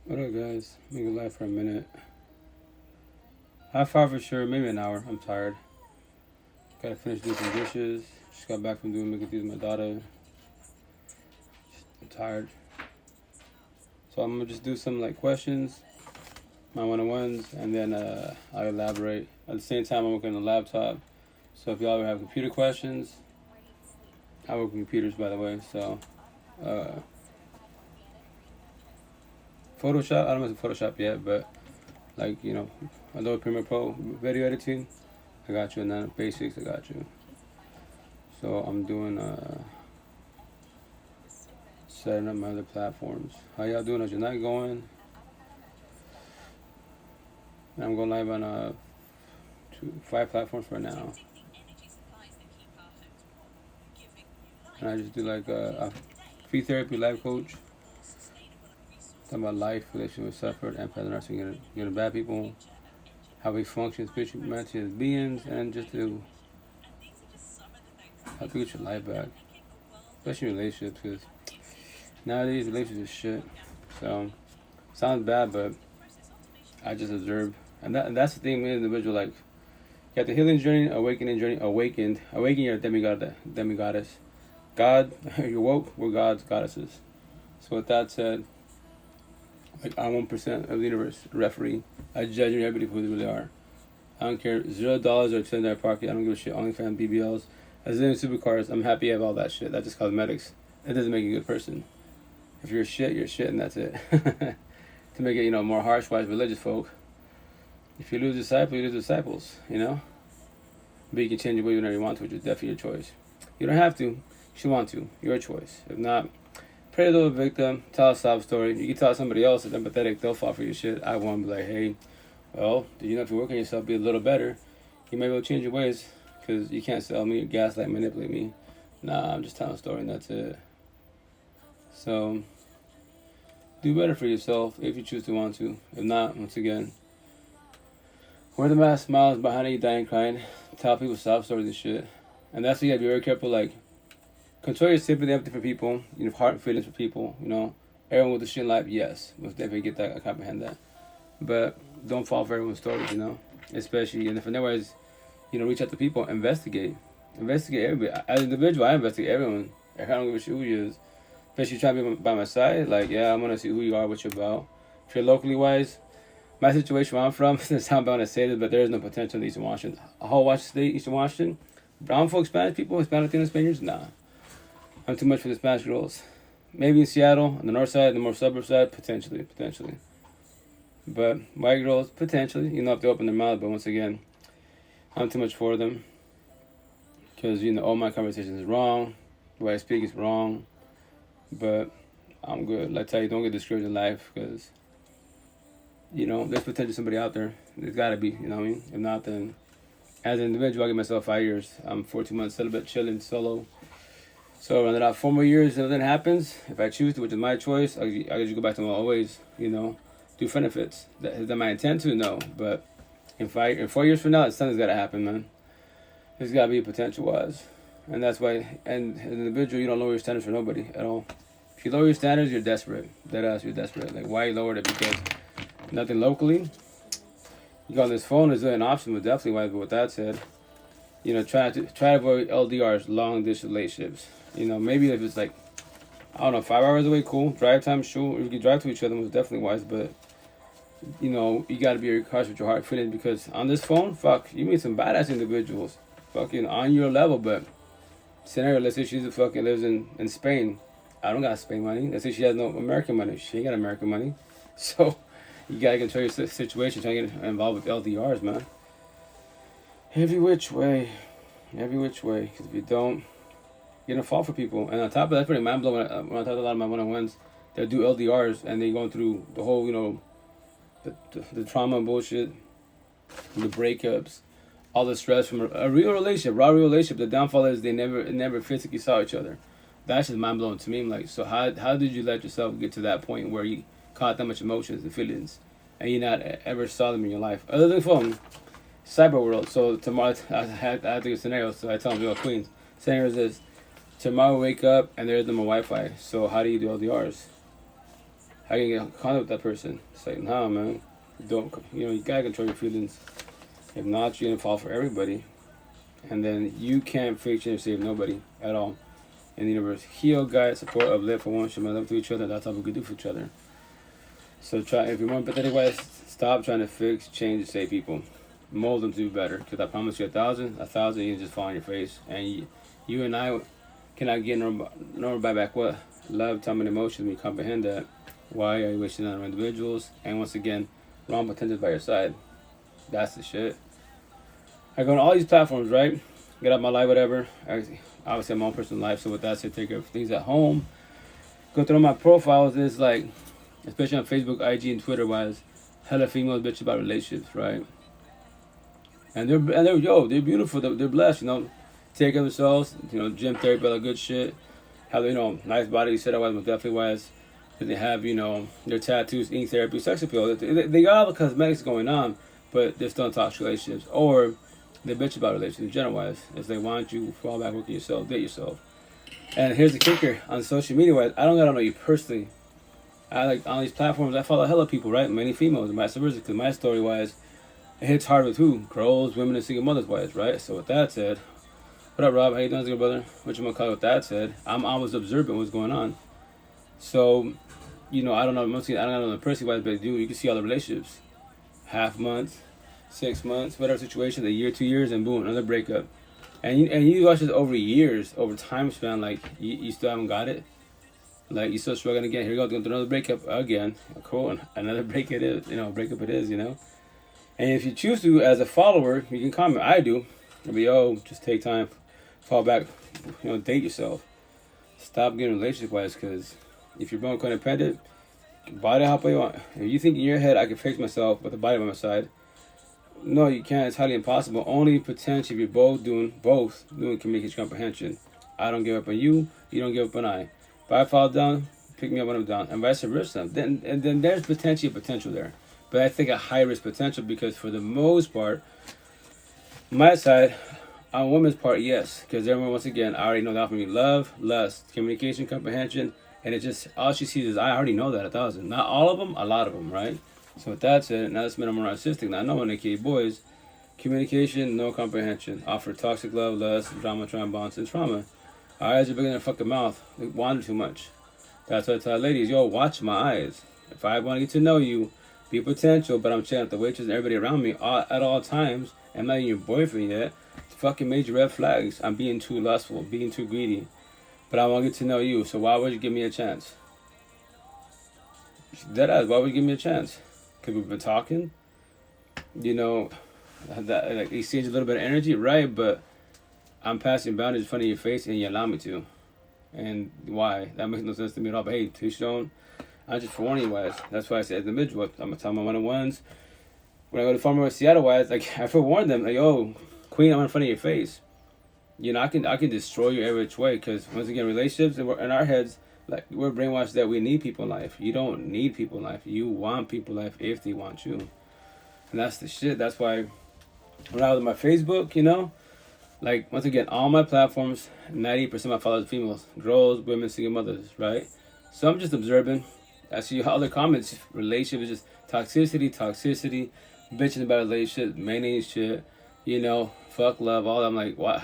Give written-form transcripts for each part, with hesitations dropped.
What up, guys? Let me go live for a minute. Half hour for sure, maybe an hour. I'm tired. Gotta finish doing some dishes. Just got back from making these with my daughter. I'm tired. So I'm gonna just do some like questions, my one-on-ones, and then I'll elaborate. At the same time, I'm working on the laptop. So if y'all ever have computer questions, I work with computers, by the way. So Photoshop, I don't know if it's Photoshop yet, but like, Adobe Premiere Pro video editing, I got you. And then basics, I got you. So I'm doing setting up my other platforms. How y'all doing? How's your night going? I'm going live on 5 platforms for now. And I just do like a free therapy life coach. Talking about life, relationship with suffered, empath, nursing, getting bad people, how we function spiritually, mentally as beings, and just to help you get your life back, especially in relationships, because nowadays relationships is shit. So sounds bad, but I just observe, and that's the thing with an individual. Like, you have the healing journey, awakening journey, awaken your demigoddess. God, you're woke. We're God's goddesses. So with that said, like, I'm 1% of the universe, referee. I judge everybody for who they really are. I don't care, $0 or $10 in their pocket. I don't give a shit. OnlyFans, BBLs, as in supercars. I'm happy I have all that shit. That's just cosmetics. It doesn't make you a good person. If you're shit, you're shit, and that's it. To make it, more harsh, wise, religious folk. If you lose disciples, you lose disciples. But you can change your way whenever you want to, which is definitely your choice. You don't have to. You should want to. Your choice. If not, pray to the victim, tell a sob story. You can tell somebody else that's empathetic, they'll fall for your shit. I won't be like, hey, well, did you know if you work on yourself, be a little better, you may be able to change your ways, because you can't sell me, gaslight, manipulate me. Nah, I'm just telling a story and that's it. So, do better for yourself if you choose to want to. If not, once again, wear the mask, smiles behind you, dying, crying, tell people sob stories and shit. And that's why you gotta be very careful, like, control your sympathy, empathy for people, heart and feelings for people, Everyone with the shit in life, yes. Most definitely get that, I comprehend that. But don't fall for everyone's stories, Especially, and if otherwise, reach out to people, investigate. Investigate everybody. As an individual, I investigate everyone. I don't give a shit who you is. Especially trying to be by my side, like, yeah, I'm gonna see who you are, what you're about. If you're locally wise, my situation where I'm from, it sounds bad when I say this, but there is no potential in Eastern Washington. A whole Washington State, Eastern Washington, brown folks, Spanish people, Hispanic Latino Spaniards, nah. I'm too much for the Spanish girls. Maybe in Seattle, on the north side, the more suburb side, potentially. But white girls, potentially, if they open their mouth, but once again, I'm too much for them. Because, all my conversations is wrong, the way I speak is wrong, but I'm good. Like I tell you, don't get discouraged in life, because, there's potentially somebody out there. There's gotta be, you know what I mean? If not, then, as an individual, I give myself 5 years. I'm 14 months celibate, chilling, solo. So around that 4 more years, if nothing happens, if I choose to, which is my choice, I just go back to my old ways, do benefits. Is that my intent to? No. But in 4 years from now, something's got to happen, man. There's got to be a potential wise. And that's why, and as an individual, you don't lower your standards for nobody at all. If you lower your standards, you're desperate. Deadass, you're desperate. Like, why you lowered it? Because nothing locally. You go on this phone is an option, but definitely wise. But with that said, try to avoid LDRs, long distance relationships. Maybe if it's like, I don't know, 5 hours away, cool. Drive time, sure. If you can drive to each other, was definitely wise. But, you got to be cautious with your heart feeling, because on this phone, fuck, you meet some badass individuals, fucking on your level. But scenario, let's say she's fucking lives in Spain. I don't got Spain money. Let's say she has no American money. She ain't got American money. So you got to control your situation, trying to get involved with LDRs, man. Every which way. Because if you don't, you're gonna fall for people. And on top of that, that's pretty mind blowing. When I talk to a lot of my one-on-ones, they do LDRs and they going through the whole, the trauma and bullshit, the breakups, all the stress from a real relationship, raw real relationship. The downfall is they never physically saw each other. That's just mind blowing to me. I'm like, so how did you let yourself get to that point where you caught that much emotions and feelings, and you not ever saw them in your life other than phone? Cyber world. So tomorrow, I have to give a scenario. So I tell them, Queens. Scenario is this: tomorrow, wake up and there's no more Wi-Fi. So how do you do LDRs? How can you get in contact with that person? It's like, nah, man. Don't, you gotta control your feelings. If not, you're gonna fall for everybody. And then you can't fix, change, or save nobody at all in the universe. Heal, guide, support, uplift, for one, show my love to each other. That's all we can do for each other. So if you're more empathetic wise, stop trying to fix, change, and save people. Mold them to do better. Because I promise you 1,000, you can just fall on your face. And you and I cannot get nor buy back what? Love, time, and emotion. We comprehend that. Why are you wasting on other individuals? And once again, wrong potential by your side. That's the shit. I go on all these platforms, right? Get out my life, whatever. Obviously, I'm my own personal life. So with that, I take care of things at home. Go through my profiles. It's like, especially on Facebook, IG, and Twitter, wise, hella females bitch about relationships, right? And they're beautiful. They're blessed, take care of themselves. Gym therapy, all that good shit. Have nice body, set up wise, definitely wise. They have their tattoos, ink therapy, sex appeal. They got all the cosmetics going on, but they're still in toxic relationships, or they bitch about relationships general wise. If they want you, fall back, work on yourself, date yourself. And here's the kicker: on social media wise, I don't gotta know you personally. I on these platforms, I follow hella people, right? Many females, and vice versa. Because my story wise, it hits hard with who? Girls, women, and single mothers wise, right? So with that said, what up, Rob? How you doing, brother? What you gonna call it? With that said, I'm always observant what's going on. So, I don't know. Mostly, I don't know the person wise, but you can see all the relationships, half month, 6 months, whatever situation, a year, 2 years, and boom, another breakup. And you watch this over years, over time span. Like you still haven't got it. Like you're still struggling again. Here you go, going through another breakup again. Cool, and another breakup it is. Breakup it is. And if you choose to, as a follower, you can comment. I do. I'll be, just take time, fall back, date yourself. Stop getting relationship wise, because if you're both codependent, body how you want. If you think in your head I can fix myself with a body by my side, no, you can't. It's highly impossible. Only potential if you're both doing communication comprehension. I don't give up on you. You don't give up on I. If I fall down, pick me up when I'm down, and vice versa. Then there's potential there. But I think a high risk potential, because for the most part, my side, on women's part, yes, because everyone, once again, I already know that from me. Love, lust, communication, comprehension, and it just, all she sees is, I already know that 1,000. Not all of them, a lot of them, right? So with that said, now that's minimum narcissistic. Now I know when they key boys, communication, no comprehension, offer toxic love, lust, drama, bonds, and trauma. Our eyes are bigger than a fucking mouth. They wander too much. That's why I tell ladies, watch my eyes. If I want to get to know you, be potential, but I'm checking out the waitress and everybody around me at all times. I'm not even your boyfriend yet. It's fucking major red flags. I'm being too lustful, being too greedy. But I want to get to know you, so why would you give me a chance? Deadass, why would you give me a chance? Because we've been talking. That like exchange a little bit of energy, right? But I'm passing boundaries in front of your face and you allow me to. And why? That makes no sense to me at all. But hey, to each own. I'm just forewarning wise. That's why I said individual. I'm gonna tell my one-on-ones. When I go to Farmer Seattle wise, like I forewarn them, like, Queen, I'm in front of your face. I can destroy you every which way, because once again, relationships in our heads, like we're brainwashed that we need people in life. You don't need people in life. You want people in life if they want you. And that's the shit. That's why when I was on my Facebook, like once again, all my platforms, 90% of my followers are females, girls, women, single mothers, right? So I'm just observing. I see all the comments. Relationship is just toxicity, bitching about relationships, mayonnaise shit, fuck love, all that. I'm like, why,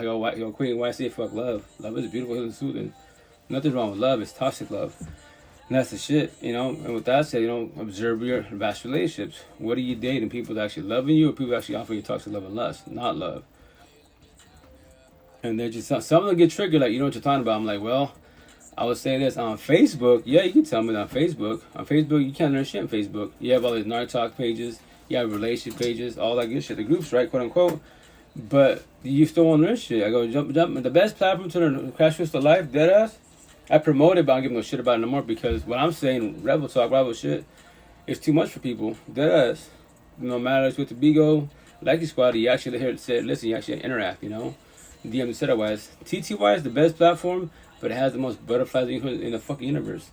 Queen, why say fuck love? Love is beautiful, healing, soothing. Nothing's wrong with love, it's toxic love. And that's the shit, And with that said, observe your vast relationships. What are you dating? People that actually loving you, or people actually offering you toxic love and lust? Not love. And they're just, some of them get triggered, like, you know what you're talking about. I'm like, well, I would say this on Facebook. Yeah, you can tell me on Facebook. On Facebook, you can't learn shit on Facebook. You have all these narc pages. You have relationship pages, all that good shit. The groups, right, quote unquote. But you still want to learn shit. I go, jump. The best platform to learn crash course to life, deadass. I promote it, but I don't give no shit about it no more, because what I'm saying, rebel talk, rebel shit, is too much for people. Deadass. No matter it's with the Bigo, Likey Squad, you actually hear it said, listen, you actually interact, DM the setup wise. TT wise, the best platform, but it has the most butterflies in the fucking universe.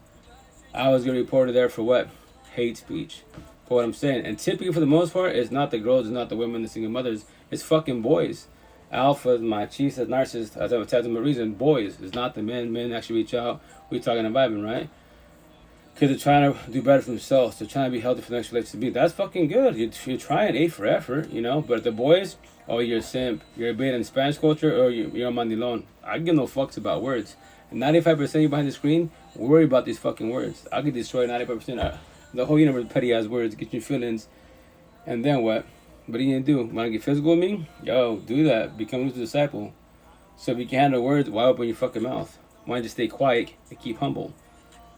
I was gonna report it there for what? Hate speech. For what I'm saying. And typically, for the most part, it's not the girls, it's not the women, the single mothers. It's fucking boys. Alphas, my chiefs, as narcissists, as I've attacked them a reason, boys. It's not the men. Men actually reach out. We talking and vibing, right? Because they're trying to do better for themselves. They're trying to be healthy for the next relationship to be. That's fucking good. You're trying A for effort, you know. But the boys, oh, you're a simp. You're a bit in Spanish culture, or you're a mandilon. I give no fucks about words. And 95% of you behind the screen worry about these fucking words. I could destroy 95% of the whole universe of petty ass words, get your feelings, and then what? What are you gonna do? Wanna get physical with me? Yo, do that. Become a disciple. So if you can handle words, why open your fucking mouth? Why don't you just stay quiet and keep humble?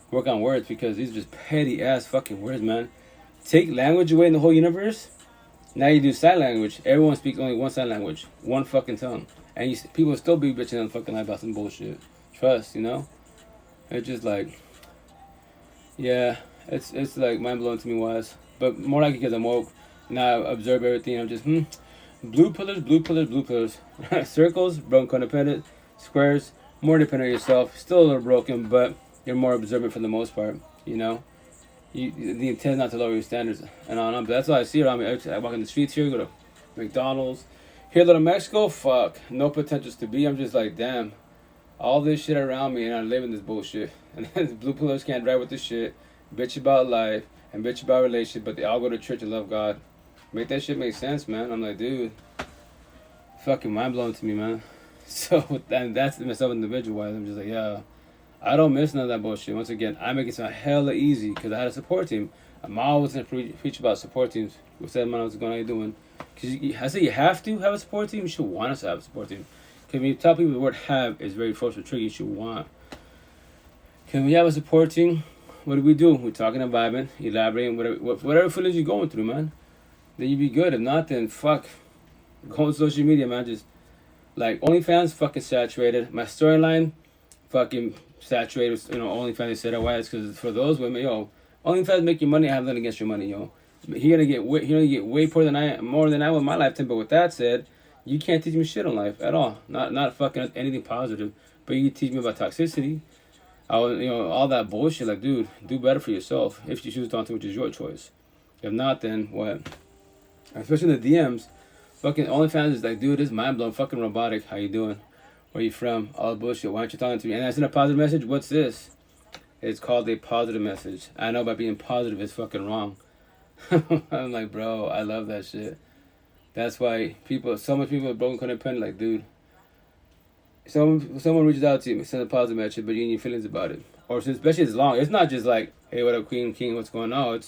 Work on words, because these are just petty ass fucking words, man. Take language away in the whole universe. Now you do sign language. Everyone speaks only one sign language, one fucking tongue, and people still be bitching on fucking lie about some bullshit. Trust, you know. It's just like, yeah, it's like mind blowing to me, wise, but more like because I'm woke. Now I observe everything. I'm just blue pillars, blue pillars, blue pillars. Circles, broken codependent. Squares, more dependent on yourself. Still a little broken, but you're more observant for the most part, you know. The intent is not to lower your standards and on. But that's all I see around me. I walk in the streets here, go to McDonald's. Here, little Mexico, fuck, no potentials to be. I'm just like, damn, all this shit around me, and I live in this bullshit. And then blue pillars can't drive with this shit, bitch about life and bitch about relationship, but they all go to church and love God. Make that shit make sense, man. I'm like, dude, fucking mind blowing to me, man. So, and that's myself individual wise. I'm just like, yeah. I don't miss none of that bullshit. Once again, I make it sound hella easy because I had a support team. I'm always going to preach about support teams. What's that, man? What's going on? How you doing? Because I say you have to have a support team. You should want us to have a support team. Because when you tell people the word have is very forceful tricky, you should want. Because when you have a support team, what do? We're talking and vibing, elaborating, whatever feelings you're going through, man. Then you be good. If not, then fuck. Go on social media, man. Just like OnlyFans, fucking saturated. My storyline, fucking saturated, you know, OnlyFans said otherwise, because for those women, yo, OnlyFans make your money, I have nothing against your money, yo. You're gonna get way more than I with my lifetime. But with that said, you can't teach me shit in life at all. Not fucking anything positive. But you can teach me about toxicity, all that bullshit. Like, dude, do better for yourself if you choose to, which is your choice. If not, then what? Especially in the DMs, fucking OnlyFans is like, dude, this mind blowing, fucking robotic. How you doing? Where you from? All bullshit. Why aren't you talking to me? And I sent a positive message. What's this? It's called a positive message. I know by being positive is fucking wrong. I'm like, bro, I love that shit. That's why so much people are broken codependent. Like, dude, someone reaches out to you, send a positive message, but you need your feelings about it. Or especially it's long. It's not just like, hey, what up, Queen, King, what's going on?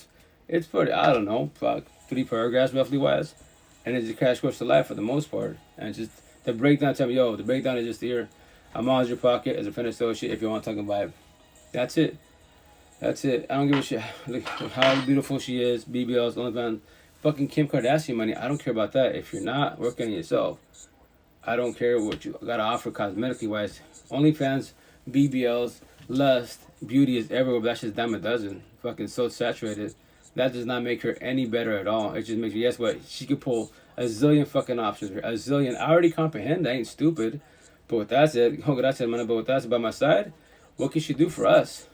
It's pretty, I don't know, fuck, 3 paragraphs roughly wise, and it's a crash course to life for the most part. And just the breakdown, tell me, yo, the breakdown is just here. I'm always in your pocket as a friend associate if you want to talk about it. That's it. That's it. I don't give a shit how beautiful she is, BBLs, OnlyFans, fucking Kim Kardashian money. I don't care about that. If you're not working on yourself, I don't care what you got to offer cosmetically wise. OnlyFans, BBLs, lust, beauty is everywhere, but that's just dime a dozen. Fucking so saturated. That does not make her any better at all. It just makes her, guess what? She could pull a zillion fucking options. A zillion. I already comprehend. I ain't stupid. But with that said, but with that said by my side, what can she do for us?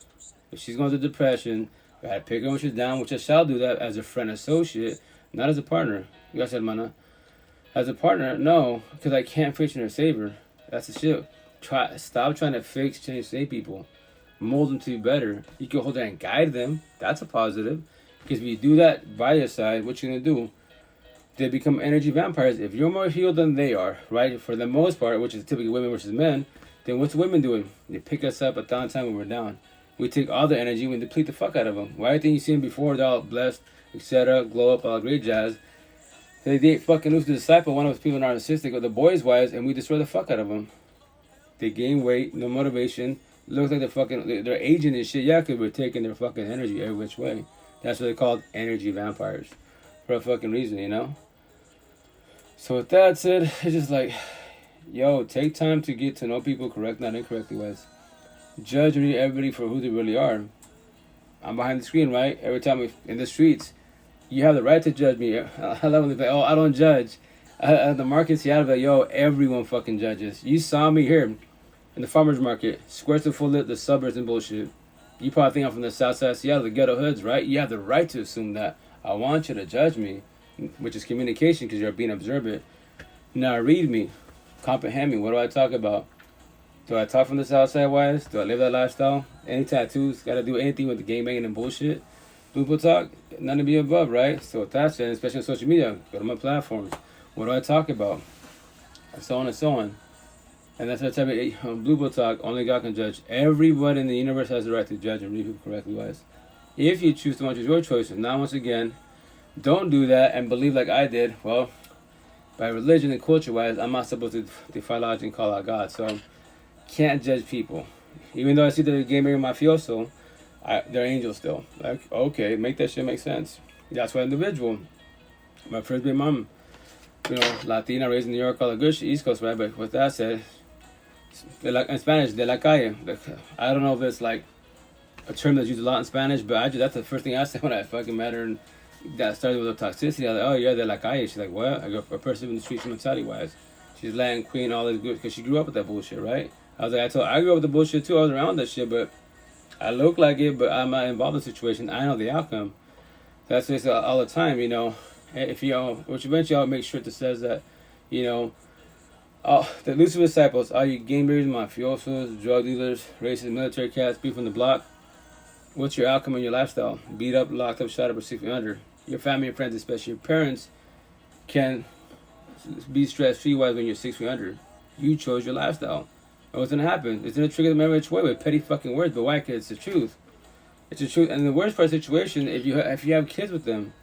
If she's going through depression, we had to pick her when she's down, which I shall do that as a friend associate, not as a partner. You guys said, mana. As a partner, no, because I can't fix her or save her. That's the shit. Stop trying to fix, change, save people. Mold them to be better. You can hold there and guide them. That's a positive. Because if you do that by your side, what you're going to do, they become energy vampires. If you're more healed than they are, right, for the most part, which is typically women versus men, then what's women doing? They pick us up at downtime when we're down. We take all the energy, we deplete the fuck out of them. Why everything you seen before, they're all blessed, etc., glow up, all great jazz. They fucking lose the disciple, one of those people narcissistic, or the boys' wives, and we destroy the fuck out of them. They gain weight, no motivation, looks like they're aging and shit, yeah, because we're taking their fucking energy every which way. That's what they're called, energy vampires. For a fucking reason, you know? So with that said, it's just like, yo, take time to get to know people correct, not incorrectly wise. Judge everybody for who they really are. I'm behind the screen, right? Every time in the streets, you have the right to judge me. I love when they say, oh, I don't judge. At the market in Seattle, like, yo, everyone fucking judges. You saw me here in the farmer's market, squares to full the suburbs and bullshit. You probably think I'm from the south side of Seattle, the ghetto hoods, right? You have the right to assume that. I want you to judge me, which is communication because you're being observant. Now read me, comprehend me. What do I talk about? Do I talk from this outside wise? Do I live that lifestyle? Any tattoos? Gotta do anything with the game banging and bullshit? People talk, none to be above, right? So with that said, especially on social media, go to my platforms. What do I talk about? And so on and so on. And that's the type of Blue Book talk. Only God can judge. Everybody in the universe has the right to judge and read people correctly wise. If you choose to want to choose your choices. Now, once again, don't do that and believe like I did. Well, by religion and culture wise, I'm not supposed to defy logic and call out God. So, can't judge people. Even though I see the game in my mafioso, they're angels still. Like, okay, make that shit make sense. That's why individual. My first big mom, Latina, raised in New York, all the good shit, East Coast, right? But with that said, in Spanish, de la calle. I don't know if it's like a term that's used a lot in Spanish, but that's the first thing I said when I fucking met her, and that started with the toxicity. I was like, oh yeah, de la calle. She's like, what? I go, a person in the streets mentality wise. She's Latin queen, all this good, because she grew up with that bullshit, right? I was like, I grew up with the bullshit too. I was around that shit, but I look like it, but I'm not involved in the situation. I know the outcome. That's what I say all the time, If which eventually I'll make sure it says that, the elusive disciples, all you gangbangers, mafiosos, drug dealers, racist, military cats, people from the block. What's your outcome in your lifestyle? Beat up, locked up, shot up, or 6 feet under. Your family and friends, especially your parents, can be stress-free wise when you're 6 feet under. You chose your lifestyle. And what's gonna happen? It's gonna trigger the memory way with petty fucking words, but why? Because it's the truth. It's the truth. And the worst part of the situation, if you have kids with them,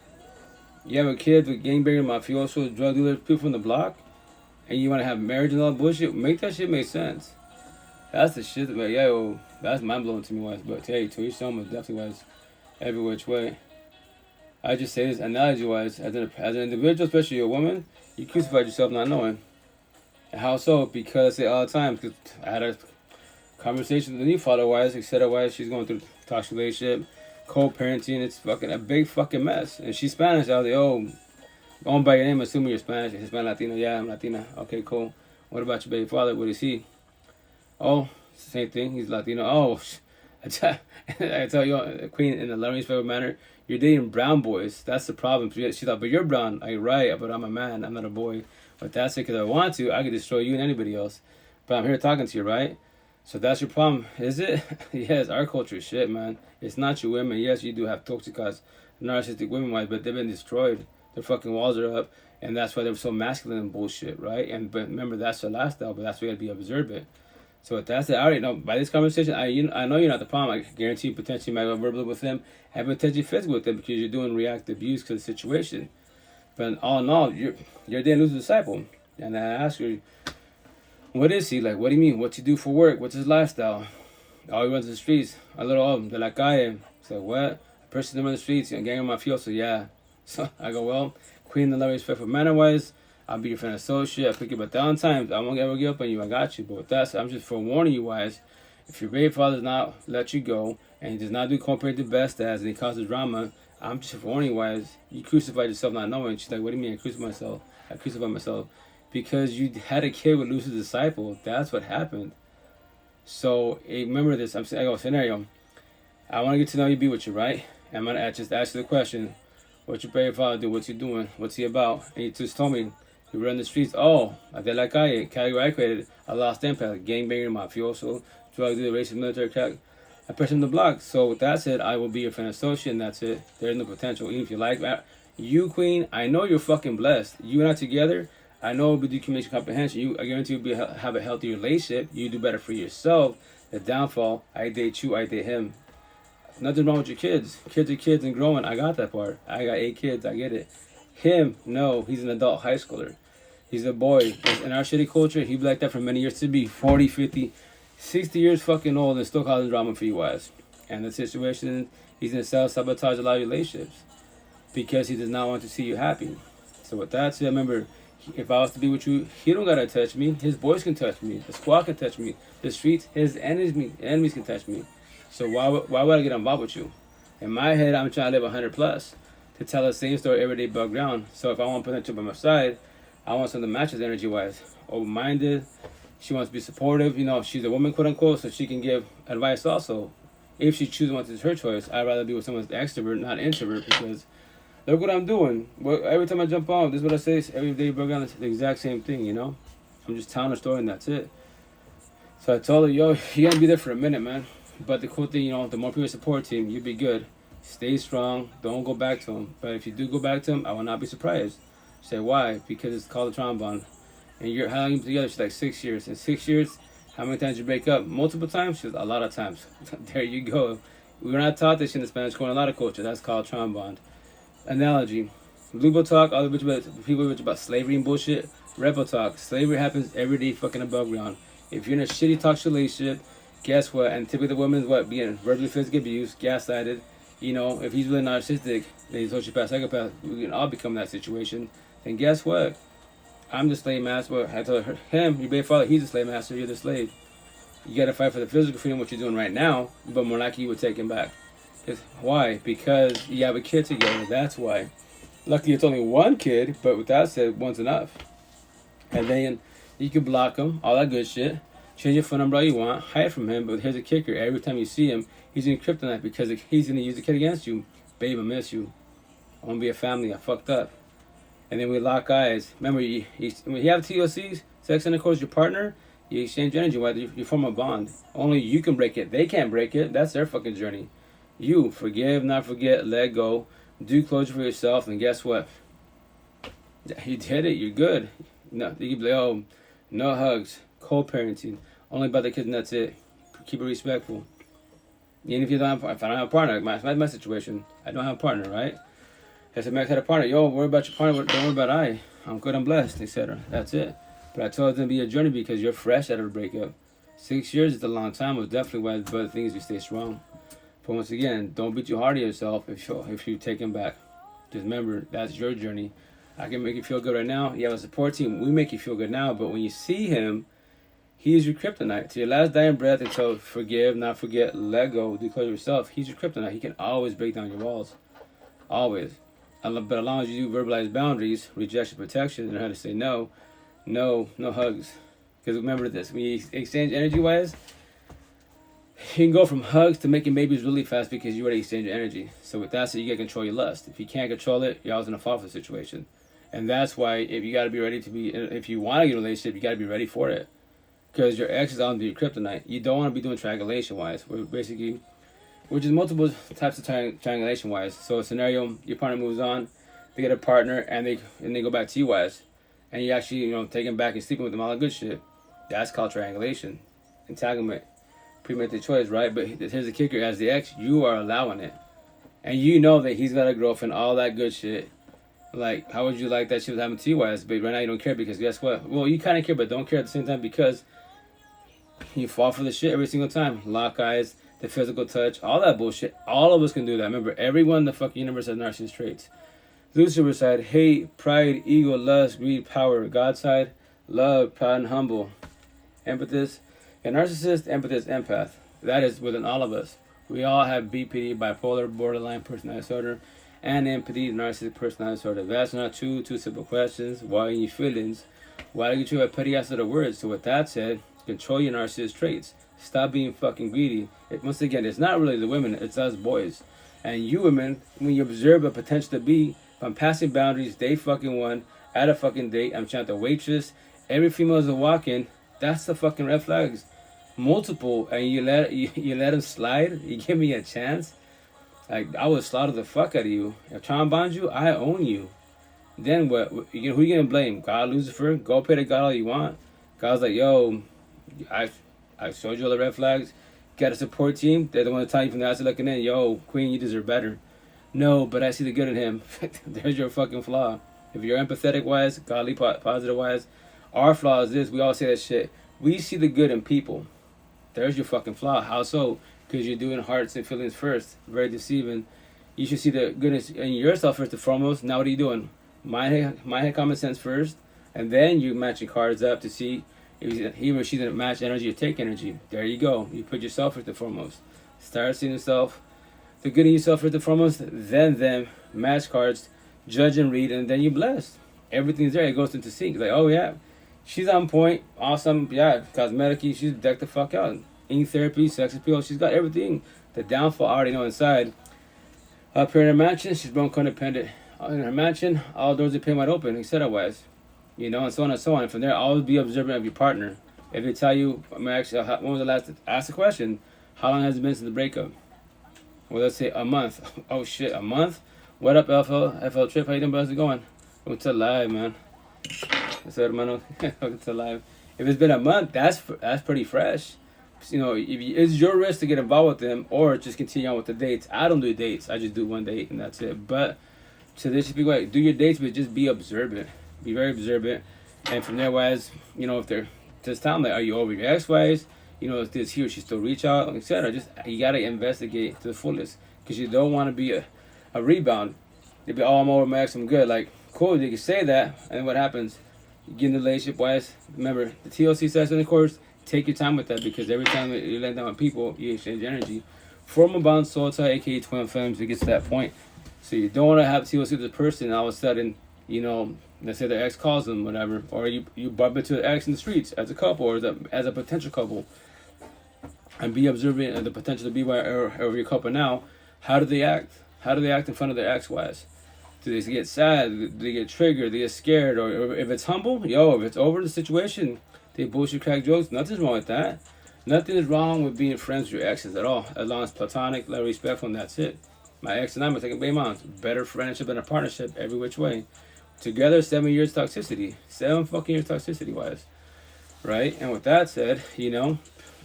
you have a kid with gangbanger, mafioso, drug dealers, people from the block, and you want to have marriage and all that bullshit, make that shit make sense. That's the shit that, that's mind blowing to me, wise. But hey, to each own, definitely wise, every which way. I just say this analogy wise, as an individual, especially a woman, you crucified yourself not knowing. And how so? Because I say all the time, because I had a conversation with a new father wise, etc. wise, she's going through a toxic relationship, co-parenting, it's fucking a big fucking mess. And she's Spanish. I was like, going by your name, assuming you're Spanish, Hispanic, Latino. Yeah, I'm Latina. Okay, cool. What about your baby father? What is he? Oh, same thing. He's Latino. Oh, I tell you, Queen, in a loving, respectful manner, you're dating brown boys. That's the problem. She thought, but you're brown. Like, right, but I'm a man. I'm not a boy. But that's it, because I want to. I could destroy you and anybody else. But I'm here talking to you, right? So that's your problem. Is it? Yes, our culture is shit, man. It's not your women. Yes, you do have toxic, narcissistic women, but they've been destroyed. Their fucking walls are up. And that's why they're so masculine and bullshit, right? But remember, that's their lifestyle, but that's why you gotta be observant. So if that's it, I already know. By this conversation, I know you're not the problem. I guarantee you potentially might go verbally with them and potentially physically with them because you're doing reactive abuse because of the situation. But all in all, you're then lose a disciple. And I ask you, what is he? Like, what do you mean? What's he do for work? What's his lifestyle? Oh, he runs the streets. A little de la calle. So what? A person that runs the streets, gang on my field. So yeah. So I go, well, Queen, the love, respectful manner wise, I'll be your friend associate. I pick you up 1,000 times. I won't ever give up on you. I got you. But with that, I'm just forewarning you wise. If your baby father does not let you go and he does not do cooperate the best as and he causes drama, I'm just forewarning you wise. You crucified yourself not knowing. She's like, what do you mean I crucified myself? I crucified myself because you had a kid with Lucy's disciple. That's what happened. So remember this. I go scenario. I want to get to know you, be with you, right? I'm gonna just ask you the question. What's your baby father do? What's he doing? What's he about? And he just told me he run the streets. Oh, de la calle, category I created. I lost impact. Gangbanger, mafioso, drug dealer, racist, military cat. I pressed him the block. So with that said, I will be your friend associate, and that's it. There's no potential. Even if you like that, you Queen, I know you're fucking blessed. You and I together, I know we'll do communication comprehension. I guarantee you'll have a healthy relationship. You do better for yourself. The downfall, I date you, I date him. Nothing wrong with your kids. Kids are kids and growing. I got that part. I got 8 kids. I get it. Him, no. He's an adult high schooler. He's a boy. In our shitty culture, he'd be like that for many years to be 40, 50, 60 years fucking old and still causing drama for you guys. And the situation, he's going to self-sabotage a lot of relationships because he does not want to see you happy. So with that said, remember, if I was to be with you, he don't got to touch me. His boys can touch me. The squad can touch me. The streets, his enemies can touch me. So why would I get involved with you? In my head, I'm trying to live 100 plus to tell the same story every day bug ground. So if I want potential by my side, I want something that matches energy wise. Open-minded. She wants to be supportive. She's a woman, quote unquote, so she can give advice also. If she chooses what is her choice, I'd rather be with someone that's extrovert, not introvert, because look what I'm doing. Every time I jump on, this is what I say. Every day bug ground, it's the exact same thing, I'm just telling a story and that's it. So I told her, yo, you gotta be there for a minute, man. But the cool thing, the more people support team, you'll be good. Stay strong. Don't go back to him. But if you do go back to him, I will not be surprised. Say why? Because it's called a trauma bond. And you're how long you been together? She's like 6 years. In 6 years, how many times you break up? Multiple times? She's a lot of times. There you go. We're not taught this in the Spanish in a lot of culture. That's called trauma bond. Analogy. Lubo talk, all the people bitch about slavery and bullshit. Rebel talk. Slavery happens every day fucking above ground. If you're in a shitty toxic relationship, guess what? And typically the woman's being verbally physically abused, gaslighted. If he's really narcissistic, then he's sociopath, psychopath, we can all become that situation. Then guess what? I'm the slave master. I told him, your baby father, he's the slave master, you're the slave. You gotta fight for the physical freedom, what you're doing right now, but more likely you would take him back. Why? Because you have a kid together, that's why. Luckily it's only one kid, but with that said, one's enough. And then you can block him, all that good shit. Change your phone number all you want, hide from him, but here's a kicker. Every time you see him, he's in kryptonite because he's going to use the kid against you. Babe, I miss you. I want to be a family. I fucked up. And then we lock eyes. Remember, when you have TOCs, sex intercourse, your partner, you exchange energy, whether you form a bond. Only you can break it. They can't break it. That's their fucking journey. You, forgive, not forget, let go. Do closure for yourself, and guess what? You did it. You're good. No, you can be like, oh, no hugs. Co-parenting. Only about the kids and that's it. Keep it respectful. Even if I don't have a partner, my situation, I don't have a partner, right? I said, Max had a partner. Yo, worry about your partner. Don't worry about I'm good, I'm blessed, etc. That's it. But I told it to be a journey because you're fresh out of a breakup. 6 years is a long time. But definitely why the thing is you stay strong. But once again, don't be too hard on yourself if you take him back. Just remember, that's your journey. I can make you feel good right now. You have a support team. We make you feel good now. But when you see him, he is your kryptonite. To your last dying breath until forgive, not forget, let go, declare yourself. He's your kryptonite. He can always break down your walls. Always. But as long as you do verbalize boundaries, rejection, protection, and how to say no hugs. Because remember this, when you exchange energy-wise, you can go from hugs to making babies really fast because you already exchanged your energy. So with that said, you got to control your lust. If you can't control it, you're always going to fall for the situation. And that's why if you got to be ready if you want to get a relationship, you got to be ready for it. Because your ex is on your kryptonite. You don't want to be doing triangulation-wise. Which is multiple types of triangulation-wise. So a scenario, your partner moves on, they get a partner, and they go back to you wise. And you actually, take them back and sleeping with them, all that good shit. That's called triangulation. Entanglement. Premeditated choice, right? But here's the kicker. As the ex, you are allowing it. And you know that he's got a girlfriend, all that good shit. Like, how would you like that shit was happening to you wise? But right now you don't care because guess what? Well, you kind of care, but don't care at the same time because you fall for the shit every single time. Lock eyes, the physical touch, all that bullshit. All of us can do that. Remember, everyone in the fucking universe has narcissist traits. Lucifer side, hate, pride, ego, lust, greed, power. God side, love, proud, and humble. Empathist, a narcissist, empathist, empath. That is within all of us. We all have BPD, bipolar, borderline personality disorder, and empathy, narcissistic personality disorder. That's not two simple questions. Why in your feelings? Why do you treat a petty ass of the words? So with that said, control your narcissist traits. Stop being fucking greedy. Once again, it's not really the women, it's us boys. And you women, when you observe a potential to be, I'm passing boundaries, day fucking one, at a fucking date, I'm chatting to waitress, every female is a walk-in, that's the fucking red flags. Multiple, and you let them slide, you give me a chance, like, I would slaughter the fuck out of you. If trying to bond you, I own you. Then what? Who you gonna blame? God, Lucifer? Go pay to God all you want. God's like, yo, I showed you all the red flags. Got a support team. They're the one to tell you from the outside looking in, yo, Queen, you deserve better. No, but I see the good in him. There's your fucking flaw. If you're empathetic wise, godly positive wise, our flaw is this. We all say that shit. We see the good in people. There's your fucking flaw. How so? Because you're doing hearts and feelings first. Very deceiving. You should see the goodness in yourself first and foremost. Now what are you doing? Mind common sense first, and then you matching cards up to see if he or she's gonna match energy or take energy. There you go. You put yourself first and foremost. Start seeing yourself, the good in yourself first and foremost. Then them match cards, judge and read, and then you blessed. Everything's there. It goes into sync. Like, oh yeah, she's on point, awesome. Yeah, cosmetically, she's decked the fuck out. Ink therapy, sex appeal, she's got everything. The downfall I already know inside. Up here in her mansion, she's born codependent. In her mansion, all doors are pinned wide open, etc. wise. And so on and so on. And from there, always be observant of your partner. If they tell you, I'm actually, when was the last? Ask the question. How long has it been since the breakup? Well, let's say a month. Oh shit, a month? What up, FL Trip? How you doing? How's it going? Welcome to live, man. What's up, hermano? Welcome to live. If it's been a month, that's pretty fresh. You know, it's your risk to get involved with them or just continue on with the dates. I don't do dates. I just do one date and that's it. But so this should be like, do your dates, but just be observant. Be very observant. And from there, wise, you know, if they're just tell them like, are you over your ex-wives? You know, does he or she still reach out, etc. Just you gotta investigate to the fullest because you don't want to be a rebound. They be, oh, I'm over my ex, I'm good. Like, cool, you can say that, and what happens? You get in the relationship wise. Remember, the TLC session, of course. Take your time with that because every time you let down with people, you exchange energy. Form a bond, soul tie, aka twin flames. It gets to that point. So you don't want to have TLC with this person. And all of a sudden, you know, let's say their ex calls them, whatever, or you bump into an ex in the streets as a couple or as a potential couple, and be observant of the potential to be over your couple now. How do they act? How do they act in front of their ex-wives? Do they get sad? Do they get triggered? Do they get scared? Or if it's humble, if it's over the situation, they bullshit crack jokes. Nothing's wrong with that. Nothing is wrong with being friends with your exes at all. As long as platonic, respectful, and that's it. My ex and I are taking baby moms. Better friendship and a partnership every which way. Together, 7 years toxicity. 7 fucking years toxicity wise. Right? And with that said, you know,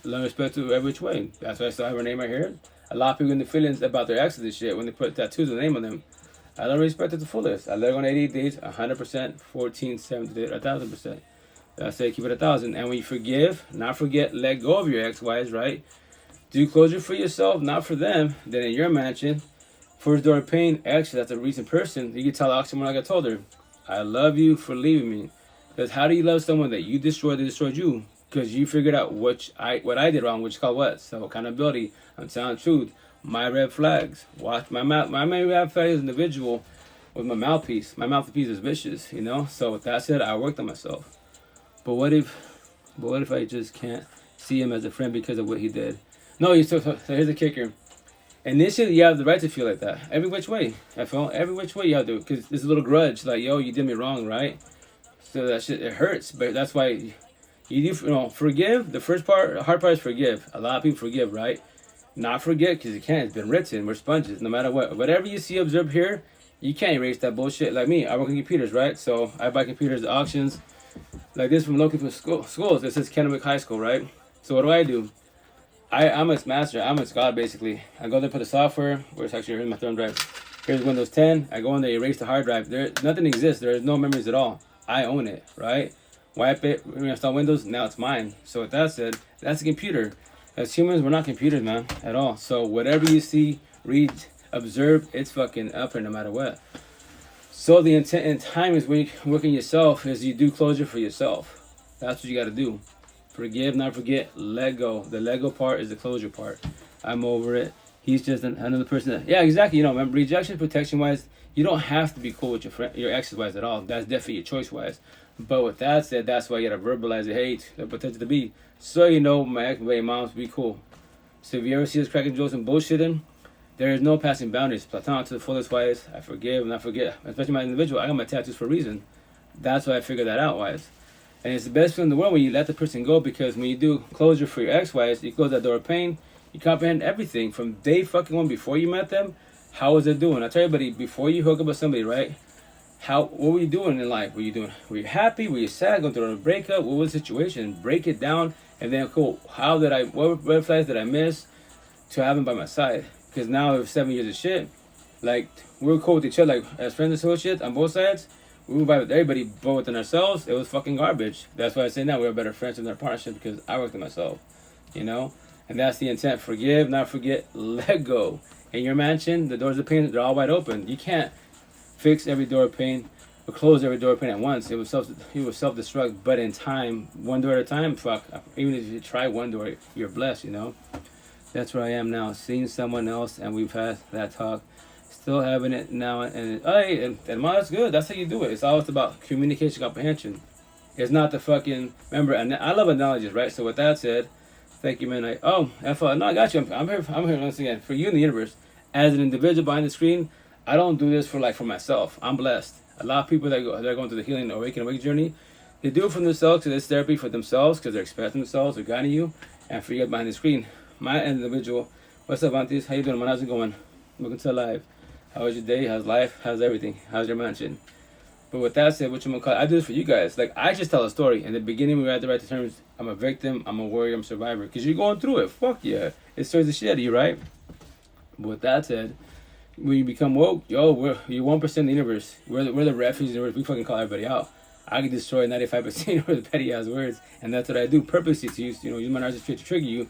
love respect to every which way. That's why I still have her name right here. A lot of people in the feelings about their exes and shit when they put tattoos with the name on them. I don't respect it to the fullest. I let her go on 88 days, 100%, 14, 70 days, 1,000%. I say keep it 1,000. And when you forgive, not forget, let go of your ex-wives, right? Do closure for yourself, not for them. Then in your mansion, first door of pain, actually, that's a recent person. You can tell Oxymoron like I told her, I love you for leaving me. Because how do you love someone that you destroyed, they destroyed you? Because you figured out what I did wrong, which is called what? So accountability. I'm telling the truth. My red flags. Watch my mouth. My main red flag is individual with my mouthpiece. My mouthpiece is vicious, you know? So with that said, I worked on myself. But what if I just can't see him as a friend because of what he did? No, so here's the kicker. Initially, you have the right to feel like that. Every which way. I feel every which way you have to. Because there's a little grudge. Like, yo, you did me wrong, right? So that shit, it hurts. But that's why you forgive. The first part, the hard part is forgive. A lot of people forgive, right? Not forget, because you can't. It's been written. We're sponges, no matter what. Whatever you see, observe here, you can't erase that bullshit. Like me, I work on computers, right? So I buy computers at auctions. Like this from local schools. This is Kennewick High School, right? So what do? I'm a master. I'm a scholar, basically. I go there, put the software, where it's actually in my thumb drive. Here's Windows 10. I go in there, erase the hard drive. Nothing exists. There is no memories at all. I own it, right? Wipe it, reinstall Windows, now it's mine. So with that said, that's a computer. As humans, we're not computers, man, at all. So whatever you see, read, observe, it's fucking up here no matter what. So the intent and time is when you work on yourself is you do closure for yourself. That's what you got to do. Forgive, not forget, let go. The let go part is the closure part. I'm over it. He's just another person. Yeah, exactly. You know, remember, rejection, protection-wise, you don't have to be cool with your exes-wise at all. That's definitely your choice-wise. But with that said, that's why you got to verbalize it. Hey, the potential to be. So you know, my ex-baby moms be cool. So if you ever see us cracking jokes and bullshitting, there is no passing boundaries. Platonic to the fullest wise. I forgive, not forget. Especially my individual. I got my tattoos for a reason. That's why I figured that out wise. And it's the best feeling in the world when you let the person go, because when you do closure for your ex-wives, you close that door of pain, you comprehend everything from day fucking one before you met them. How was it doing? I tell everybody, before you hook up with somebody, right? What were you doing in life? Were you happy? Were you sad? Going through a breakup? What was the situation? Break it down, and then cool. What red flags did I miss to have him by my side? Because now with 7 years of shit, like we were cool with each other, like as friends and associates on both sides. We were vibe with everybody, but within ourselves, it was fucking garbage. That's why I say now we're better friends in our partnership, because I worked on myself, you know? And that's the intent. Forgive, not forget, let go. In your mansion, the doors of pain, they're all wide open. You can't fix every door of pain or close every door of pain at once. It was self-destruct, but in time, one door at a time, fuck. Even if you try one door, you're blessed, you know? That's where I am now, seeing someone else, and we've had that talk. Still having it now, and that's good. That's how you do it. It's always about communication, comprehension. It's not the fucking, remember, and I love analogies, right? So with that said, thank you, man. No, I got you. I'm here once again for you in the universe. As an individual behind the screen, I don't do this for myself. I'm blessed. A lot of people that are going through the healing awakening journey, They do it for themselves because it's therapy for themselves because they're expressing themselves, they're guiding you, and for you behind the screen. My individual, what's up, Aunties? How you doing, man? How's it going? Welcome to live. How was your day? How's life? How's everything? How's your mansion? But with that said, what you gonna call it? I do this for you guys. Like, I just tell a story. In the beginning, we had to write the terms. I'm a victim. I'm a warrior. I'm a survivor. Because you're going through it. Fuck yeah. It stirs the shit out of you, right? But with that said, when you become woke, you're 1% of the universe. We're the refuge of the universe. We fucking call everybody out. I can destroy 95% of the petty ass words, and that's what I do purposely to use. Use my narcissist trait to trigger you.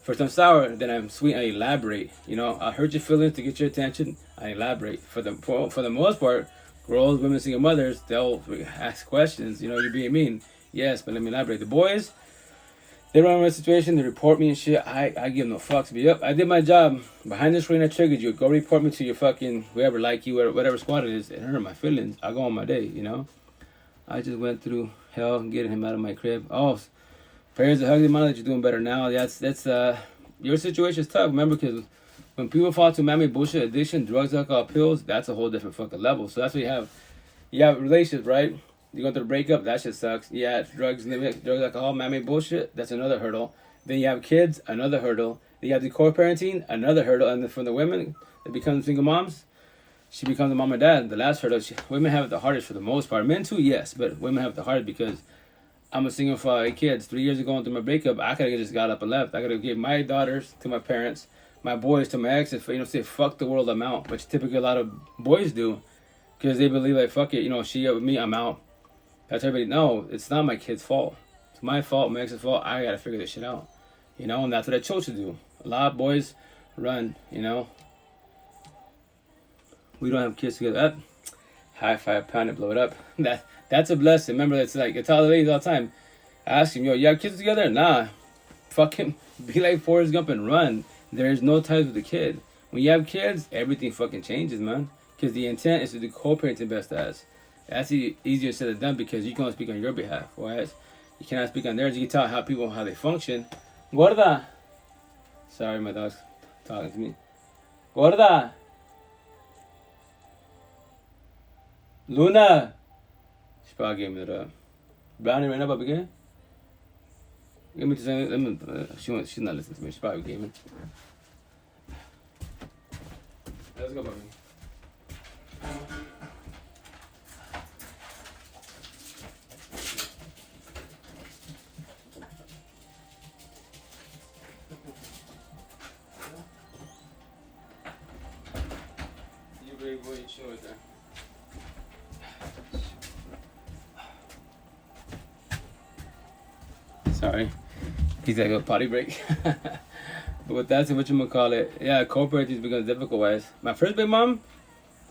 First I'm sour, then I'm sweet. I elaborate. I hurt your feelings to get your attention. I elaborate. For the most part, girls, women, single mothers, they'll ask questions. You're being mean. Yes, but let me elaborate. The boys, they run around the situation. They report me and shit. I give no fucks. But yep, I did my job. Behind the screen, I triggered you. Go report me to your fucking whoever like you, whatever squad it is. It hurt my feelings. I go on my day. I just went through hell getting him out of my crib. Oh, prayers to hug the mother that you're doing better now. That's your situation's tough. Remember, because when people fall to man-made bullshit, addiction, drugs, alcohol, pills, that's a whole different fucking level. So that's what you have. You have relationships, right? You go through a breakup, that shit sucks. Yeah, drugs, alcohol, man-made bullshit, that's another hurdle. Then you have kids, another hurdle. Then you have the co-parenting, another hurdle. And then from the women that become single moms, she becomes a mom and dad. The last hurdle, women have it the hardest for the most part. Men too, yes, but women have it the hardest because I'm a single father of kids. 3 years ago, through my breakup, I could have just got up and left. I could have given my daughters to my parents, my boys to my ex, and say fuck the world, I'm out, which typically a lot of boys do because they believe like fuck it, she with me, I'm out. That's everybody. No, it's not my kid's fault. It's my fault, my ex's fault. I gotta figure this shit out, and that's what I chose to do. A lot of boys run, We don't have kids together. High five, pound it, blow it up. That's a blessing. Remember, I tell the ladies all the time. I ask them, you have kids together? Nah. Fucking be like Forrest Gump and run. There is no ties with the kid. When you have kids, everything fucking changes, man. Because the intent is to do co-parenting best as. That's easier said than done because you can only speak on your behalf. Whereas you cannot speak on theirs. You can tell how they function. Gorda. Sorry, my dog's talking to me. Gorda. Luna. She probably gave me the brownie right now, Bobby. Give me the same. She's not listening to me. She probably gave me. Let's go, Bobby. You brave boy, you chill right there. Sorry, he's got a potty break. But with that, what you gonna call it? Yeah, co-parenting becomes difficult. Wise, my first big mom,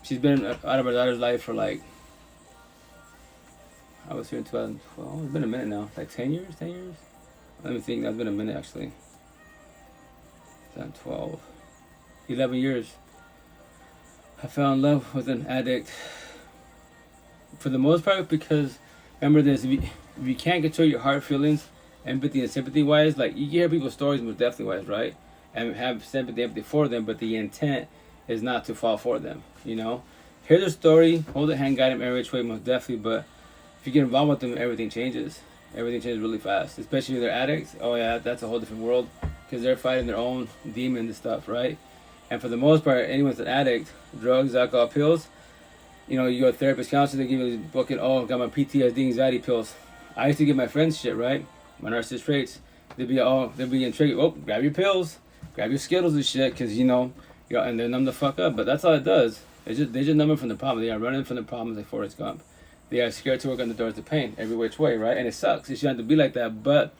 she's been out of her daughter's life for I was here in 2012. It's been a minute now, 10 years. Let me think. That's been a minute actually. 12, 11 years. I fell in love with an addict. For the most part, because remember this: if you can't control your heart feelings, empathy and sympathy wise, you hear people's stories most definitely wise, right? And have sympathy, empathy for them, but the intent is not to fall for them, Hear their story, hold their hand, guide them every which way most definitely, but if you get involved with them, everything changes. Everything changes really fast, especially if they're addicts. Oh yeah, that's a whole different world because they're fighting their own demons and stuff, right? And for the most part, anyone's an addict, drugs, alcohol, pills, you go to therapist, counselor, they give you this got my PTSD, anxiety pills. I used to give my friends shit, right? My narcissist traits, they'd be intrigued. Oh, grab your pills, grab your Skittles and shit, because and they're numb the fuck up. But that's all it does. They just numb from the problem. They are running from the problems like Forrest Gump. They are scared to work on the doors to pain every which way, right? And it sucks. It shouldn't have to be like that, but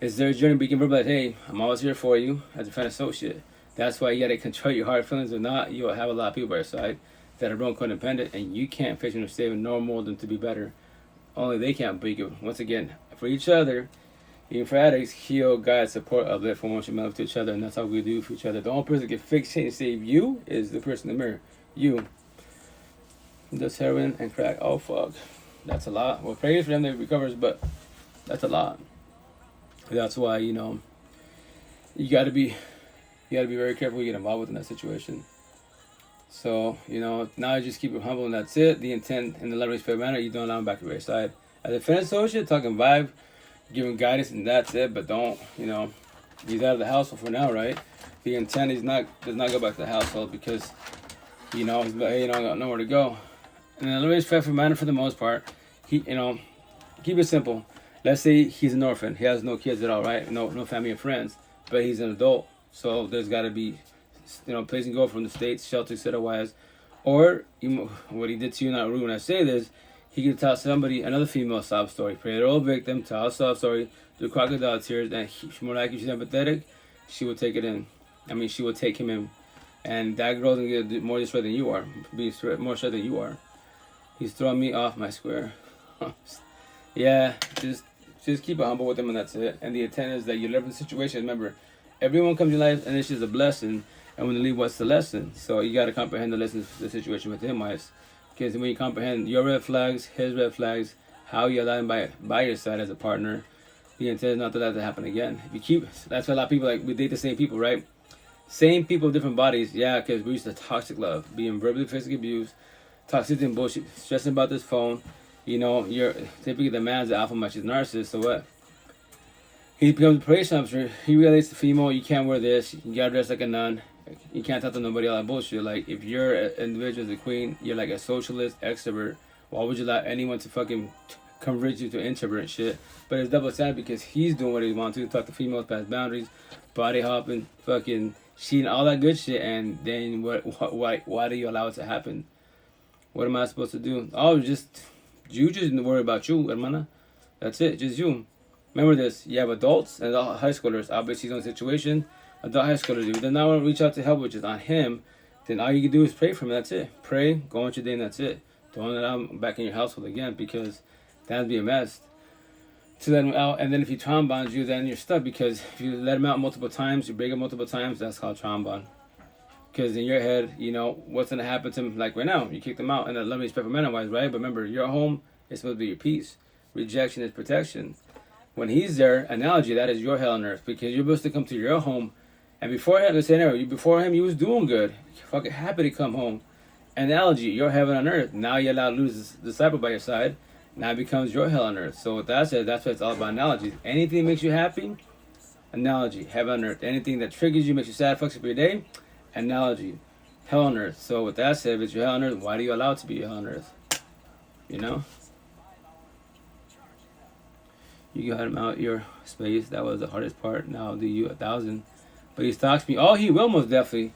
it's their journey. We can verbalize, hey, I'm always here for you as a friend associate. That's why you gotta control your hard feelings. If not, you'll have a lot of people by your side that are grown codependent, and you can't fix them to save nor mold them to be better. Only they can. But you can, once again, for each other, even for addicts, heal, guide, support, uplift, promotion, love to each other, and that's how we do for each other. The only person that can fix, change, save you is the person in the mirror. You. Does heroin and crack. Oh fuck, that's a lot. Well, pray for them that recovers, but that's a lot. That's why you gotta be very careful when you get involved in that situation. So now you just keep it humble, and that's it. The intent in the love, respect, manner, you don't allow them back to your side. As a friend associate, talking vibe, giving guidance, and that's it. But don't, he's out of the household for now, right? The intent does not go back to the household because, he's got nowhere to go. And then Louis faithful manner for the most part. He, keep it simple. Let's say he's an orphan. He has no kids at all, right? No family and friends. But he's an adult. So there's got to be, place and go from the States, shelter, etc. Or what he did to you, not rude when I say this, he could tell somebody, another female sob story. Pray their old victim, tell a sob story, do crocodile tears, and more likely she's empathetic, she will take it in. She will take him in. And that girl's going to get more destroyed than you are. Be more straight than you are. He's throwing me off my square. Yeah, just keep it humble with him and that's it. And the intent is that you live in the situation. Remember, everyone comes in life and it's just a blessing. And when they leave, what's the lesson? So you got to comprehend the lesson, the situation with him, wives. Because when you comprehend your red flags, his red flags, how you allow him by your side as a partner, the intent is not to let that happen again. If you that's why a lot of people, we date the same people, right? Same people, different bodies. Yeah, because we're used to toxic love, being verbally, physically abused, toxicity and bullshit, stressing about this phone. You're typically the man's the alpha male, she's narcissist, so what? He becomes a probation officer. He relates to female, you can't wear this, you gotta dress like a nun, you can't talk to nobody, all that bullshit. Like, if you're an individual as a queen, you're like a socialist, extrovert, why would you allow anyone to fucking convert you to introvert and shit? But it's double standard because he's doing what he wants to, talk to females past boundaries, body hopping, fucking cheating, all that good shit, and then why do you allow it to happen? What am I supposed to do? Oh, you just worry about you, hermana. That's it, just you. Remember this, you have adults and adult high schoolers. Obviously, he's on situation. Adult high schoolers, if they're not want to reach out to help, which is on him, then all you can do is pray for him, that's it. Pray, go on your day, and that's it. Don't let him back in your household again, because that'd be a mess. To let him out, and then if he trauma bonds you, then you're stuck, because if you let him out multiple times, you break up multiple times, that's called trauma bond. Because in your head, what's going to happen to him, like right now, you kicked him out, and that love and respect for men-wise, right? But remember, your home is supposed to be your peace. Rejection is protection. When he's there, analogy, that is your hell on earth, because you're supposed to come to your home, and before him, you was doing good, fucking happy to come home. Analogy, your heaven on earth. Now you're allowed to lose this disciple by your side, now it becomes your hell on earth. So with that said, that's what it's all about, analogies. Anything that makes you happy, analogy, heaven on earth. Anything that triggers you, makes you sad, fucks up your day, analogy, hell on earth. So with that said, if it's your hell on earth, why do you allow it to be your hell on earth? You got him out your space. That was the hardest part. Now I'll do you 1,000. But he stalks me. Oh, he will most definitely.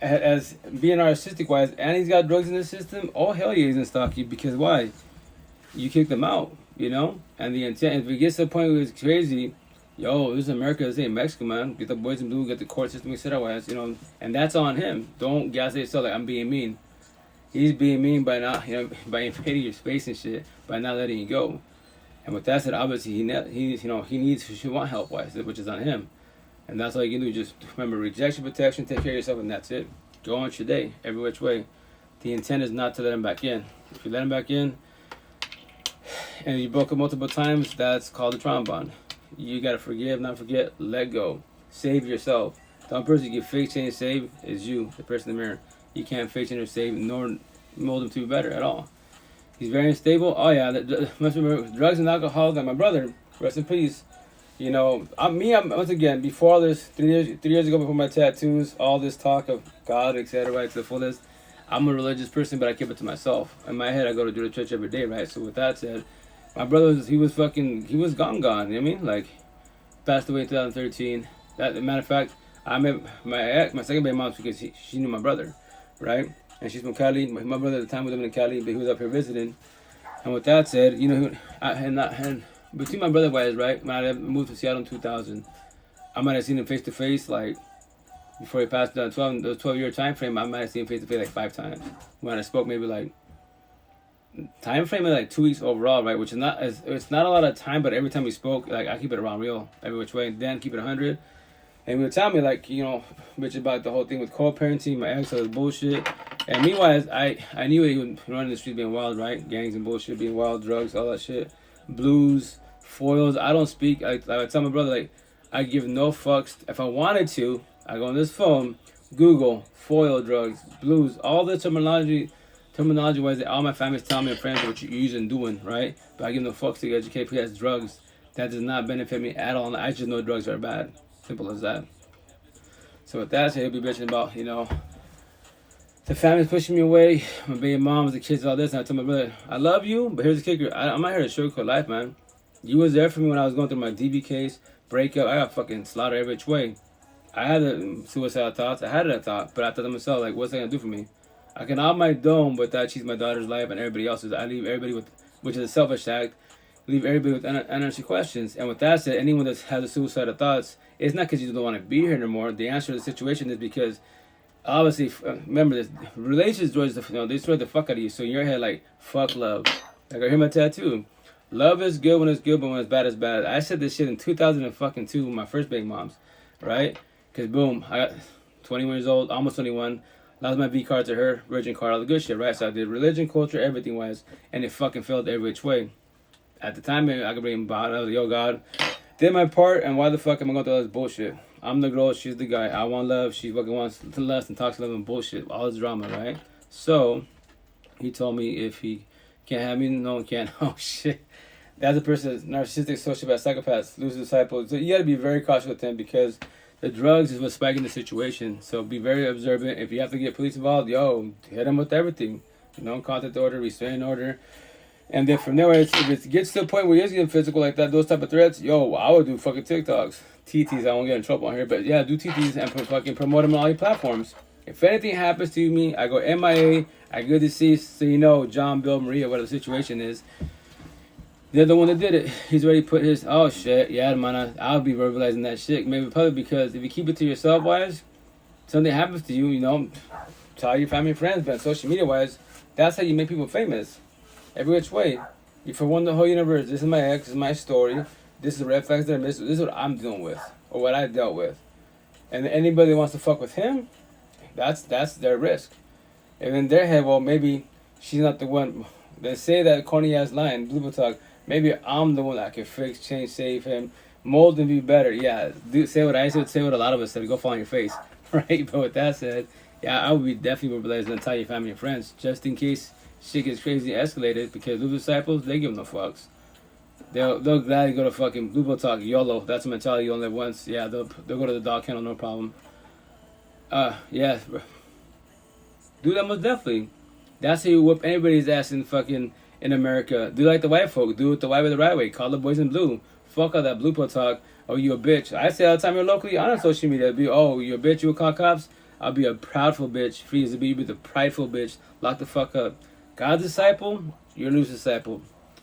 As being narcissistic wise, and he's got drugs in the system. Oh, hell yeah, he's gonna stalk you. Because why? You kicked him out, And the intent, if it gets to the point where it's crazy, this is America, this ain't Mexico, man. Get the boys in blue, get the court system, etc. And that's on him. Don't gas yourself like I'm being mean. He's being mean by not, by invading your space and shit, by not letting you go. And with that said, obviously he should want help wise, which is on him. And that's all you can do. Just remember, rejection, protection, take care of yourself, and that's it. Go on your day, every which way. The intent is not to let him back in. If you let him back in, and you broke up multiple times, that's called a trauma bond. You gotta forgive, not forget, let go. Save yourself. The only person you can fake, change, save is you, the person in the mirror. You can't fake, change, or save, nor mold him to be better at all. He's very unstable. Oh yeah, must remember, drugs and alcohol. Like my brother, rest in peace. I'm once again, before all this, 3 years ago, before my tattoos, all this talk of God, etc., right, to the fullest, I'm a religious person, but I keep it to myself. In my head, I go to do the church every day, right? So with that said, my brother, he was gone, you know what I mean? Like, passed away in 2013. Matter of fact, I met my second baby mom because she knew my brother, right? And she's from Cali. My brother at the time was living in Cali, but he was up here visiting. And with that said, and between my brother wise, right, when I moved to Seattle in 2000, I might have seen him face to face, like, before he passed the 12-year time frame, I might have seen him face to face like 5 times. When I spoke, maybe like, time frame is like 2 weeks overall, right, which is it's not a lot of time, but every time we spoke, like, I keep it around real, every which way, then keep it 100. And he would tell me, like, bitch about the whole thing with co-parenting, my ex, all this bullshit. And meanwhile, I knew he would run in the streets being wild, right? Gangs and bullshit, being wild, drugs, all that shit. Blues, foils. I don't speak. I tell my brother, like, I give no fucks. If I wanted to, I go on this phone, Google, foil drugs, blues, all the terminology terminology wise, all my family's telling me and friends what you're using and doing, right? But I give no fucks to educate people as drugs. That does not benefit me at all. I just know drugs are bad. Simple as that. So with that, so he'll be bitching about, you know, the family's pushing me away, my baby moms, the kids, all this. And I told my brother, I love you, but here's the kicker. I'm not here to sugarcoat life, man. You was there for me when I was going through my DB case, breakup. I got fucking slaughtered every which way. I had the suicidal thoughts. I had that thought, but I thought to myself, like, what's that gonna do for me? I can out my dome, but that cheats my daughter's life and everybody else's. I leave everybody with, which is a selfish act, leave everybody with unanswered questions. And with that said, anyone that has a suicidal thoughts, it's not because you don't want to be here anymore. The answer to the situation is because, obviously, remember this, relationships destroy they destroy the fuck out of you. So in your head, like, fuck love. Like I hear my tattoo. Love is good when it's good, but when it's bad, it's bad. I said this shit in 2002 with my first big moms, right? Because boom, I got 21 years old, almost 21. Lost my V card to her, virgin card, all the good shit, right? So I did religion, culture, everything wise, and it fucking failed every which way. At the time, I could bring about. I was like, yo, God, did my part, and why the fuck am I going through all this bullshit? I'm the girl, she's the guy. I want love, she fucking wants to lust and talks love and bullshit. All this drama, right? So he told me if he can't have me, no one can. Oh shit. That's a person that's narcissistic, sociopath, psychopaths, losing disciples. So you gotta be very cautious with them because the drugs is what's spiking the situation. So be very observant. If you have to get police involved, yo, hit them with everything. You know, contact order, restraining order. And then from there, if it gets to the point where you're getting physical like that, those type of threats, yo, I would do fucking TikToks. TTs, I won't get in trouble on here, but yeah, do TTs and fucking promote them on all your platforms. If anything happens to me, I go MIA, I go deceased, so you know, John, Bill, Maria, whatever the situation is. They're the one that did it. He's already put his, oh shit, yeah, man, I'll be verbalizing that shit. Maybe probably because if you keep it to yourself, wise, something happens to you, you know, tell your family and friends, but social media wise, that's how you make people famous. Every which way. You for one the whole universe, this is my ex, this is my story, this is the red flags that I missed, this is what I'm dealing with, or what I dealt with. And anybody that wants to fuck with him, that's their risk. And in their head, well, maybe she's not the one. They say that corny ass line, Blue Talk. Maybe I'm the one that can fix, change, save him, mold and be better. Yeah, say what I said, say what a lot of us said. Go fall on your face, right? But with that said, yeah, I would be definitely mobilizing and tell your family and friends just in case shit gets crazy and escalated. Because Blue Disciples, they give them no fucks. They'll gladly go to fucking Blue Talk, YOLO. That's a mentality. You only live once. Yeah, they'll go to the dog kennel, no problem. Yeah, do that most definitely. That's how you whoop anybody's ass in fucking in America. Do like the white folk. Do it the white way, the right way. Call the boys in blue. Fuck all that blue pill talk. Oh, you a bitch. I say all the time you're locally on social media. Be, oh, you a bitch, you will call cops. I'll be a proudful bitch. Free as to be, you be the prideful bitch. Lock the fuck up. God's disciple, you're a loose disciple.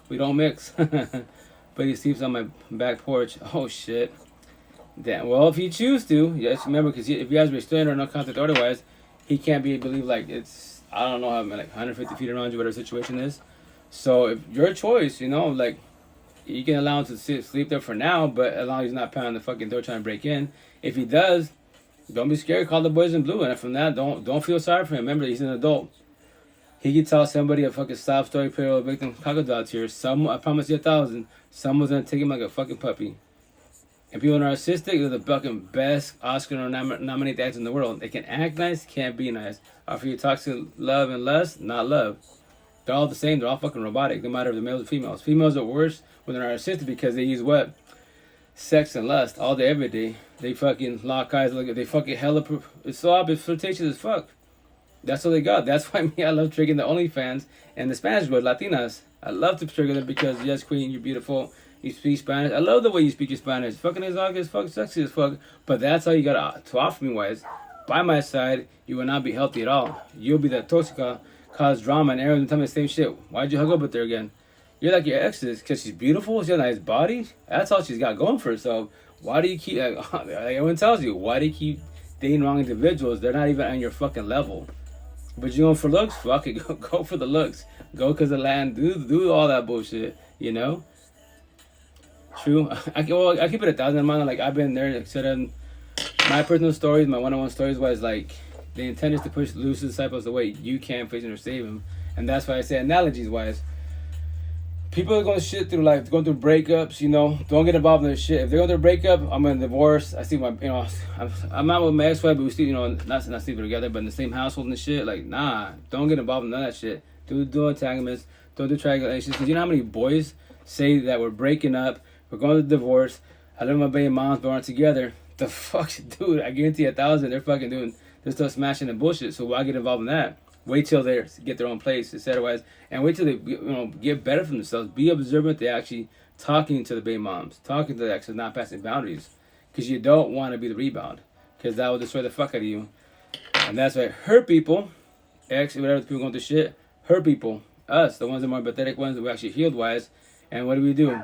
We don't mix. But he sleeps on my back porch. Oh shit. Damn. Well, if he choose to, yes, remember, because if he has restraint or no contact otherwise, he can't be believed like it's, I don't know how like 150 feet around you, whatever the situation is. So if your choice, you know, like you can allow him to sleep there for now, but as long as he's not pounding the fucking door trying to break in. If he does, don't be scared. Call the boys in blue, and from that, don't feel sorry for him. Remember, he's an adult. He could tell somebody a fucking sob story, parallel victim, crocodile tears. I promise you 1,000. Someone's gonna take him like a fucking puppy. And people are narcissistic, they're the fucking best Oscar nominated actors in the world. They can act nice, can't be nice. Offer you toxic love and lust, not love. They're all the same. They're all fucking robotic. No matter if they're males or females. Females are worse when they're narcissistic because they use what? Sex and lust all day, every day. They fucking lock eyes. They fucking hella. It's so obvious, flirtatious as fuck. That's all they got. That's why I love triggering the OnlyFans and the Spanish word, Latinas. I love to trigger them because, yes, queen, you're beautiful. You speak Spanish. I love the way you speak your Spanish. Fucking exotic as fuck, sexy as fuck. But that's all you got to offer me, wise. By my side, you will not be healthy at all. You'll be that toxica, cause drama, and everyone tell me the same shit. Why'd you hug up with her again? You're like your exes, because she's beautiful, she has a nice body. That's all she's got going for herself. Why do you keep, like everyone tells you, why do you keep dating wrong individuals? They're not even on your fucking level. But you going for looks? Fuck it, go for the looks. Go because of land, do all that bullshit, you know? True. I keep it 1,000 in mind. Like, I've been there, like, said, my personal stories, my one-on-one stories was like, the intent is to push loose disciples away. You can't face or save them. And that's why I say analogies wise. people are going shit through life, going through breakups, you know, don't get involved in this shit. If they're going through a breakup, I'm in a divorce. I see my, you know, I'm not with my ex-wife, but we still, you know, not sleeping together, but in the same household and shit. Like, nah, don't get involved in none of that shit. Do entanglements, don't do triangulations. Because you know how many boys say that we're breaking up, we're going to divorce, I live with my baby moms, but aren't together. The fuck, dude, I guarantee 1,000, they're still smashing the bullshit. So why get involved in that? Wait till they get their own place, etc. And wait till they, you know, get better for themselves. Be observant. They actually talking to the baby moms, talking to the exes, not passing boundaries, because you don't want to be the rebound, because that will destroy the fuck out of you. And that's why hurt people, ex, whatever the people going through shit, hurt people. Us, the ones that are more empathetic ones, that we actually healed wise. And what do?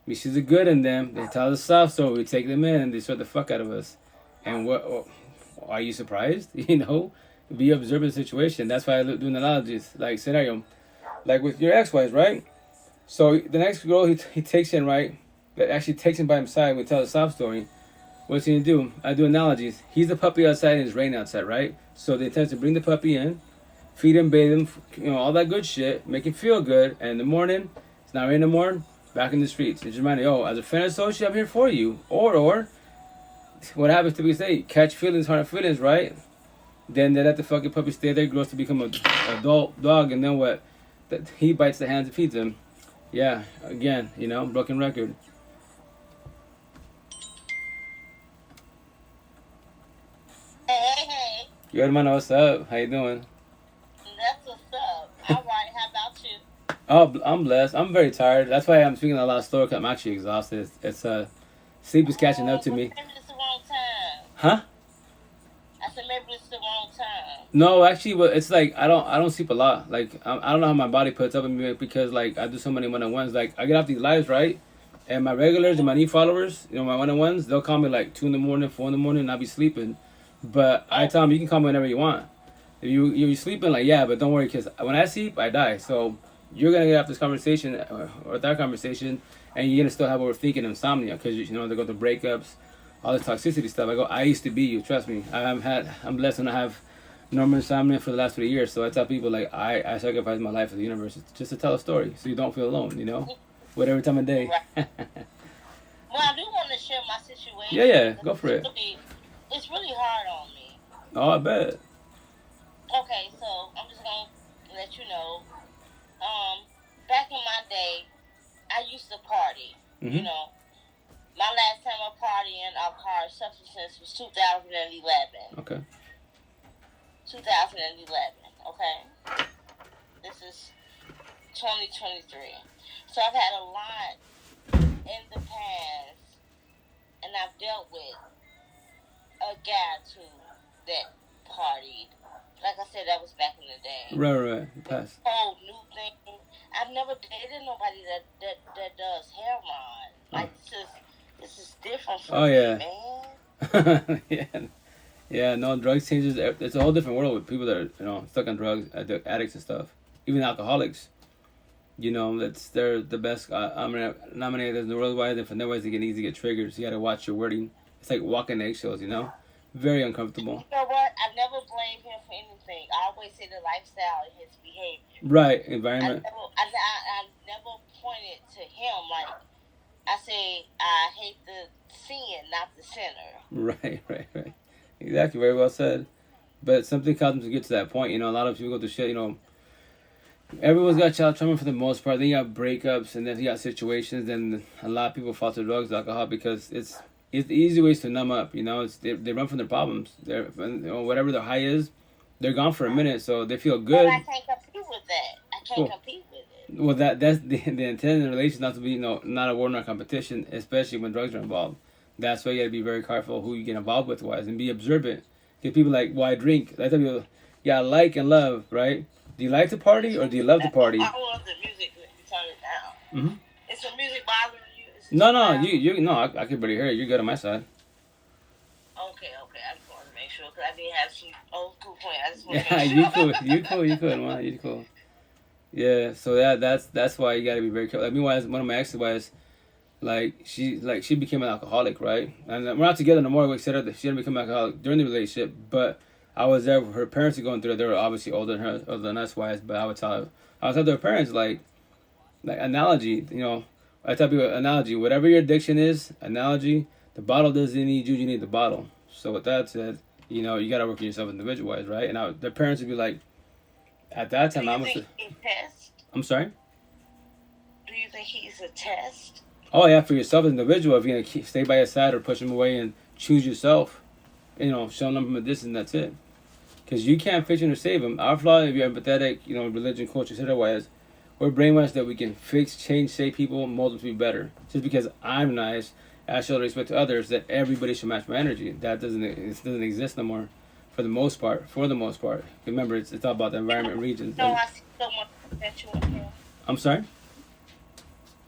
We see the good in them. They tell us soft story. We take them in, and they destroy the fuck out of us. And what? Are you surprised? You know. Be observant of the situation. That's why I do analogies. Like scenario, like with your ex-wife, right? So the next girl he takes in, right? That actually takes him by his side. We tell a sob story. What's he gonna do? I do analogies. He's the puppy outside and it's raining outside, right? So the intent is to bring the puppy in, feed him, bathe him, you know, all that good shit, make him feel good. And in the morning, it's not raining no more. Back in the streets. It's reminding, oh, as a friend associate, I'm here for you. Or what happens to be say, catch feelings, hard feelings, right? Then they let the fucking puppy stay there, grows to become an adult dog, and then what? That he bites the hands and feeds him. Yeah, again, you know, broken record. Hey. Yo, hermano, what's up? How you doing? That's what's up. All right, how about you? Oh, I'm blessed. I'm very tired. That's why I'm speaking a lot slower, because I'm actually exhausted. It's sleep is catching up to me. Maybe it's the wrong time. Huh? I said maybe it's the wrong time. No, actually, but it's like I don't sleep a lot. Like I don't know how my body puts up with me, because like I do so many one-on-ones. Like I get off these lives, right? And my regulars and my new followers, you know, my one-on-ones, they'll call me like 2 in the morning, 4 in the morning, and I'll be sleeping. But I tell them, you can call me whenever you want. If you're sleeping, like, yeah, but don't worry, because when I sleep, I die. So you're gonna get off this conversation or that conversation, and you're gonna still have overthinking insomnia, because you know they go through breakups, all this toxicity stuff. I used to be you, trust me. I'm blessed and I have normal insomnia for the last 3 years. So I tell people, like, I sacrifice my life for the universe just to tell a story, so you don't feel alone, you know, whatever time of day. Right. Well, I do want to share my situation. Yeah, go for it. It's really hard on me. Oh, I bet. Okay, so I'm just gonna let you know. Back in my day, I used to party. Mm-hmm. You know, my last time I partying alcoholic substances was 2011. Okay. 2011. Okay. This is 2023. So I've had a lot in the past, and I've dealt with a guy too that partied. Like I said, that was back in the day. Right. Pass. Whole new thing. I've never dated nobody that does heroin. Like this is different for me, man. Yeah. No, drugs changes. It's a whole different world with people that are, you know, stuck on drugs, addicts and stuff. Even alcoholics. You know, they're the best. I'm gonna nominate as worldwide, and for otherwise they can easily get triggered. So you gotta watch your wording. It's like walking eggshells, you know. Very uncomfortable. You know what? I never blame him for anything. I always say the lifestyle and his behavior. Right, environment. I never pointed to him. Like, I say, I hate the sin, not the sinner. Right. Exactly, very well said. But something caused them to get to that point. You know, a lot of people go through shit, you know. Everyone's got child trauma for the most part. Then you got breakups, and then you got situations. Then a lot of people fall to drugs, alcohol, because it's the easy ways to numb up. You know, they run from their problems. You know, whatever their high is, they're gone for a minute, so they feel good. But I can't compete with that. I can't compete with it. Well, that's the intent in the relation, not to be, you know, not a war nor competition, especially when drugs are involved. That's why you gotta be very careful who you get involved with, wise, and be observant. Because people like, well, I drink. I tell people, yeah, I like and love, right? Do you like to party or do you love to party? I love the music. Let me turn it down. Mm-hmm. Is the music bothering you? No, you no, I can barely hear it. You're good on my side. Okay. I just wanted to make sure, because I did have some old school points. I just want to make sure. You cool, man. You cool. Yeah, so that's why you gotta be very careful. Like, meanwhile, one of my ex-wives, she became an alcoholic, right? And we're not together no more. We said that she didn't become an alcoholic during the relationship, but I was there. Her parents were going through it. They were obviously older than us, wise. But I would tell their parents, like, like analogy, I tell people analogy, whatever your addiction is, analogy, the bottle doesn't need you need the bottle. So with that said, you got to work on yourself individual-wise, right? And their parents would be like, at that time, Do you think he's a test? I'm sorry? Do you think he's a test? Oh, yeah, for yourself as an individual, if you're going to stay by his side or push him away and choose yourself, showing them from a distance, that's it. Because you can't fix him or save him. Our flaw, if you're empathetic, religion, culture, otherwise, we're brainwashed that we can fix, change, save people, mold them to be better. Just because I'm nice, I show respect to others, that everybody should match my energy. That doesn't exist no more. For the most part. Remember, it's all about the environment, regions. No, I see so much potential in him. I'm sorry?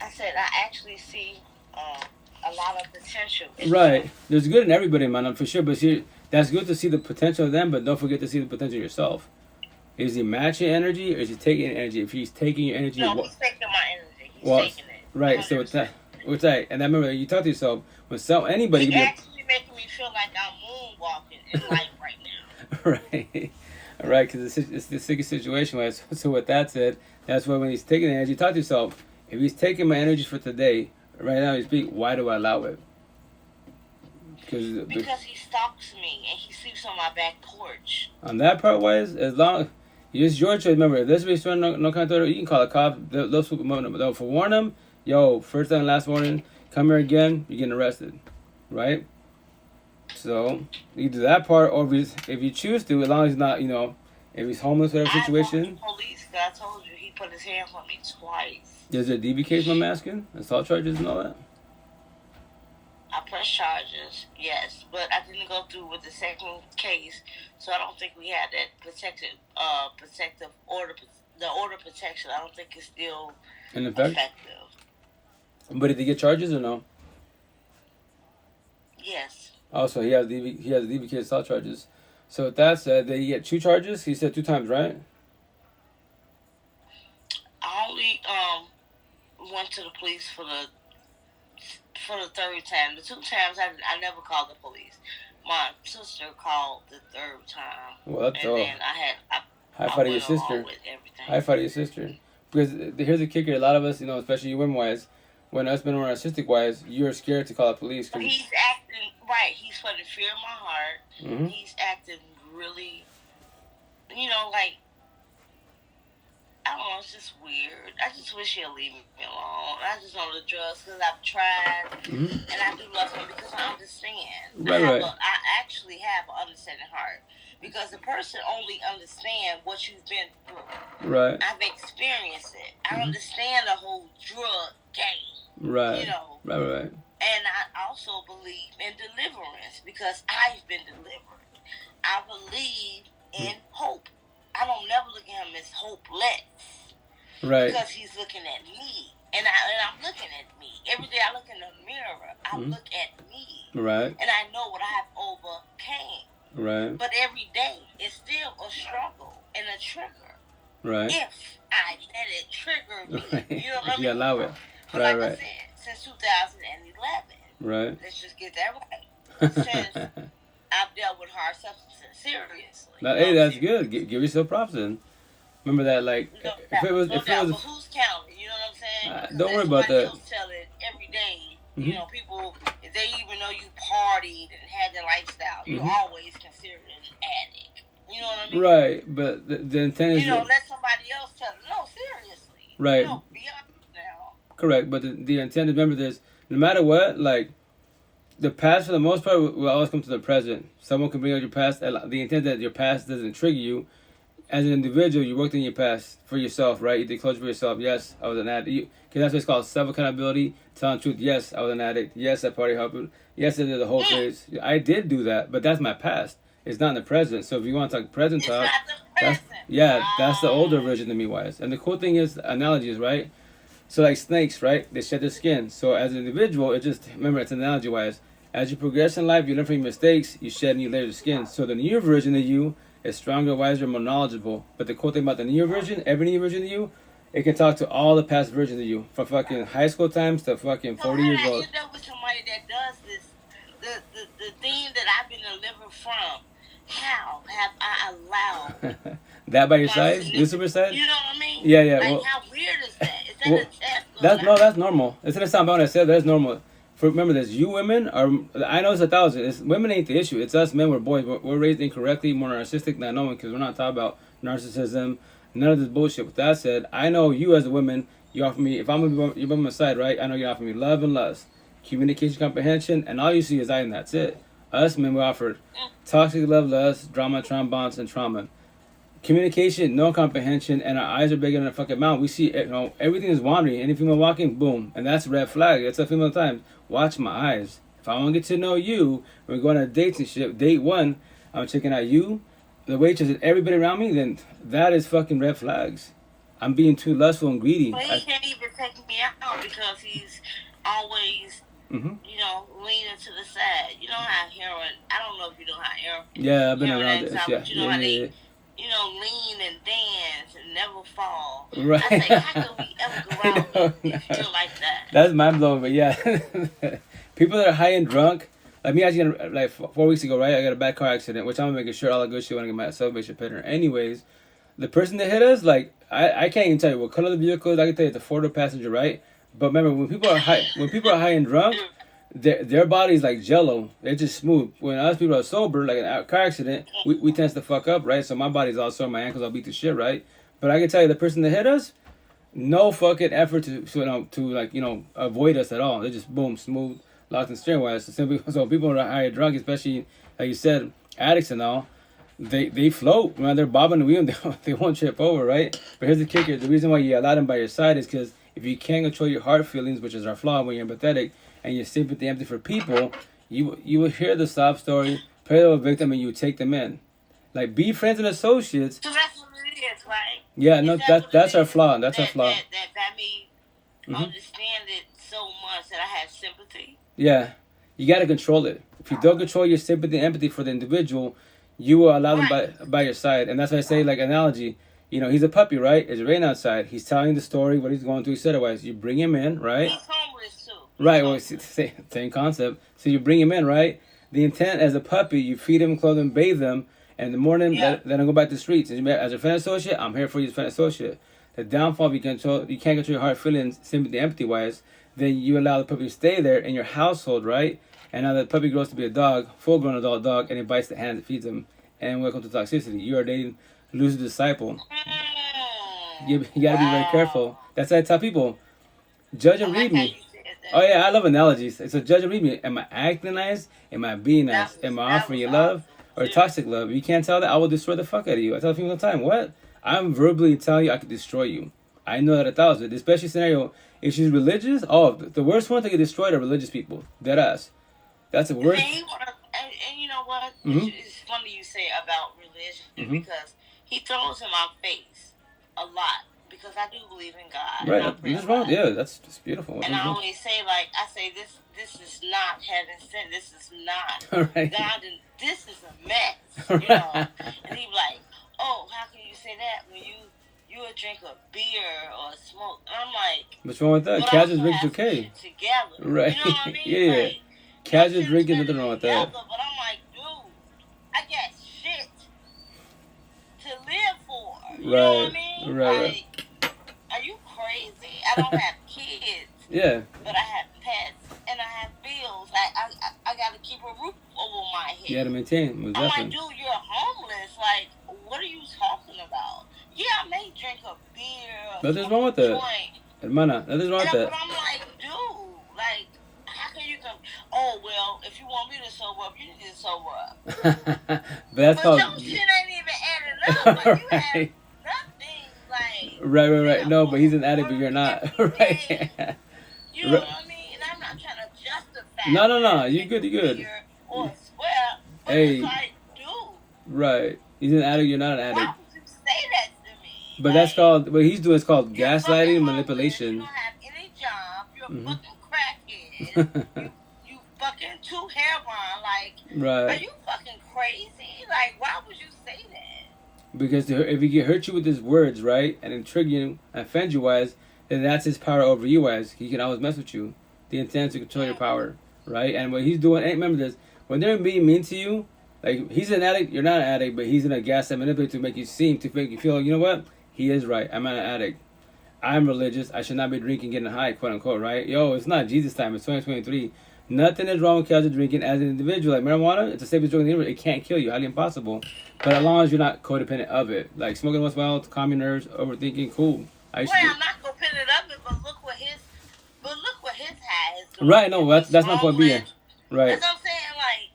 I said I actually see a lot of potential. Right. There's good in everybody, man, for sure. But see, that's good to see the potential of them, but don't forget to see the potential of yourself. Is he matching energy or is he taking energy? If he's taking your energy... No, he's taking my energy. He's taking it. Right, 100%. So with that, and I remember you talk to yourself, when anybody... He's actually making me feel like I'm moonwalking in life right now. Right. Right, because it's the sickest situation. So with that said, that's why when he's taking the energy, talk to yourself, if he's taking my energy for today, right now you speak, why do I allow it? Because he stalks me and he sleeps on my back porch. On that part wise, as long... It's your choice. Remember, if this is no kind of, you can call a cop. They'll swoop them up. They'll forewarn them. Yo, first and last warning. Come here again, you're getting arrested. Right? So, you do that part, or if you choose to, as long as he's not, if he's homeless, whatever situation. I told the police, I told you, he put his hands on me twice. Is there a DV case, I'm asking? Assault charges and all that? I pressed charges, yes, but I didn't go through with the second case, so I don't think we had that protective order. The order of protection, I don't think it's still effective. But did he get charges or no? Yes. Also, he has DV case assault charges. So with that said, did he get 2 charges? He said 2 times, right? I only went to the police for the 3rd time. The 2 times I never called the police. My sister called the 3rd time. Well, that's and all. Then High five to your sister. High five to your sister. Because here's the kicker: a lot of us, especially you women-wise, when us men are narcissistic-wise, you're scared to call the police. But he's acting right. He's putting fear in my heart. Mm-hmm. He's acting really, like. I don't know, it's just weird. I just wish he'll leave me alone. I just know the drugs because I've tried, and I do love him because I understand. Right. I actually have an understanding heart because the person only understands what you've been through. Right. I've experienced it. I understand the whole drug game. Right. Right. And I also believe in deliverance because I've been delivered. I believe in hope. I don't never look at him as hopeless. Right. Because he's looking at me. And I'm looking at me. Every day I look in the mirror, I look at me. Right. And I know what I have overcame. Right. But every day it's still a struggle and a trigger. Right. If I let it trigger me. Right. You know what I mean? You allow it. But right. I said, since 2011. Right. Let's just get that right. Since I've dealt with hard substances seriously. Now, hey, that's good. Give yourself props then. Remember that, like, if it was, but who's counting? You know what I'm saying? Don't worry about that. Else tell it every day. People, if they even know you partied and had the lifestyle, you always considered an addict. You know what I mean? Right, but the intent is... let somebody else tell it. No, seriously. Right. Be honest now. Correct, but the intent is, remember this, no matter what, like, the past, for the most part, will always come to the present. Someone can bring out your past. The intent that your past doesn't trigger you. As an individual, you worked in your past for yourself, right? You did closure for yourself. Yes, I was an addict. Because that's what's called self-accountability. Telling the truth. Yes, I was an addict. Yes, I party hopping. Yes, I did the whole phase. I did do that, but that's my past. It's not in the present. So if you want to talk present talk, that's the older version of me, wise. And the cool thing is analogies, right? So like snakes, right? They shed their skin. So as an individual, remember, it's analogy wise. As you progress in life, you learn from your mistakes, you shed new layers of skin. So the newer version of you is stronger, wiser, more knowledgeable. But the cool thing about the newer version, every new version of you, it can talk to all the past versions of you. From fucking high school times to fucking 40 years old. You know with somebody that does this, the thing that I've been delivered from, how have I allowed that by your side? Lucifer's side? You know what I mean? Yeah. Like, how weird is that? Is that Well, that's normal. It's gonna sound bad when I said that's normal. Remember this, you women are, I know it's 1,000. Women ain't the issue. It's us men, we're boys. We're raised incorrectly, more narcissistic than knowing, because we're not talking about narcissism, none of this bullshit. With that said, I know you as a woman, you offer me, if I'm gonna be on my side, right? I know you offer me love and lust, communication, comprehension, and all you see is I, and that's it. Us men, we offer toxic love, lust, drama, traumas, and trauma. Communication, no comprehension, and our eyes are bigger than a fucking mouth. We see, everything is wandering. Any female walking, boom, and that's a red flag. It's a female time. Watch my eyes. If I want to get to know you, we're going on dates and shit. Date one, I'm checking out you, the waitress, and everybody around me. Then that is fucking red flags. I'm being too lustful and greedy. But he can't even take me out because he's always, leaning to the side. You know how heroin. I don't know if you know how heroin. Yeah, I've been around this. Yeah, you know how they, lean and dance and never fall. Right. I say, how can we ever go out if you feel like that? That's mind blowing, but yeah. People that are high and drunk, like me, actually, like 4 weeks ago, right? I got a bad car accident, which I'm making sure all the good shit when I get my celebration printer. Anyways, the person that hit us, like, I can't even tell you what color the vehicle is. I can tell you it's a four-door passenger, right? But remember, when people are high and drunk, their body's like jello. They're just smooth. When us people are sober, like a car accident, we tend to fuck up, right? So my body's all sore, my ankles all beat to shit, right? But I can tell you, the person that hit us, no fucking effort to avoid us at all. They're just boom, smooth, locked in steering wise. So people that are high and drunk, especially like you said, addicts and all, they float. When they're bobbing the wheel, they won't trip over, right? But here's the kicker: the reason why you allow them by your side is because if you can't control your heart feelings, which is our flaw when you're empathetic, and you're sympathy empty for people, you will hear the sob story, pray to a victim, and you take them in. Like, be friends and associates. So that's what it is, right? Yeah, no, that's our flaw. That's our flaw. That me understand it so much that I have sympathy. Yeah, you got to control it. If you don't control your sympathy and empathy for the individual, you will allow them by your side. And that's why I say, like, analogy. He's a puppy, right? It's raining outside. He's telling the story, what he's going through. He said otherwise. You bring him in, right? He's homeless too. Right, well, it's the same concept. So you bring him in, right? The intent as a puppy, you feed him, clothe him, bathe him, and in the morning, let him go back to the streets. And as a friend associate, I'm here for you as a friend associate. The downfall, if you can't control your heart feelings, sympathy, empathy-wise, then you allow the puppy to stay there in your household, right? And now the puppy grows to be a dog, full-grown adult dog, and it bites the hand that feeds him. And welcome to toxicity. You are dating lose a disciple. You got to be very careful. That's why I tell people, judge and read me. Oh yeah, I love analogies. So judge and read me. Am I acting nice? Am I being nice? Am I offering you love or toxic love? If you can't tell that, I will destroy the fuck out of you. I tell people all the time, what? I'm verbally telling you I could destroy you. I know that 1,000. Especially scenario, if she's religious, the worst one to get destroyed are religious people. Dead ass. That's the worst. And you know what? It's funny you say about religion because he throws in my face a lot. Because I do believe in God. Right. That's wrong. Yeah, that's beautiful. And I always say, this is not heaven sent. This is not right. God. And this is a mess. You know. And he be like, oh, how can you say that when you would drink a beer or smoke? And I'm like, what's wrong with that? Casual drinking is okay. Together. Right. You know what I mean? Yeah. Like, casual drinking, nothing wrong with that. But I'm like, dude, I got shit to live for. You know what I mean? Right. Are you crazy? I don't have kids. Yeah. But I have pets and I have bills. I got to keep a roof over my head. You got to maintain. I'm like, dude, you're homeless. Like, what are you talking about? Yeah, I may drink a beer. Nothing's wrong with that. Hermana, nothing's wrong with that. But I'm like, dude, like, how can you come? Oh, well, if you want me to sober up, you need to sober up. But your shit ain't even adding up. Like, you have nothing. Like, right. No, but he's an addict, but you're not. Right. You know what I mean? And I'm not trying to justify. No. You good. Or swear, but hey. It's like, dude. Right. He's an addict, you're not an addict. Why would you say that to me? But that's called, what he's doing is called gaslighting and manipulation. You don't have any job. You're a fucking crackhead. you fucking too heroin. Like, right. Are you fucking crazy? Like, why would you say that? Because if he can hurt you with his words, right, and then trigger you and offend you wise, then that's his power over you wise. He can always mess with you. The intent is to control your power, right? And what he's doing, remember this, when they're being mean to you, like, he's an addict, you're not an addict, but he's in a gaslight manipulate to make you seem, to make you feel, you know what? He is right. I'm not an addict. I'm religious. I should not be drinking, getting high, quote unquote, right? Yo, it's not Jesus time. It's 2023. Nothing is wrong with casual drinking as an individual. Like marijuana, it's the safest drug in the universe. It can't kill you, highly impossible. But as long as you're not codependent of it, like smoking once in a while to calm your nerves, overthinking, cool. I'm not codependent of it, but look what his high is doing. Right, no, that's my point being. Right. That's what I'm saying. Like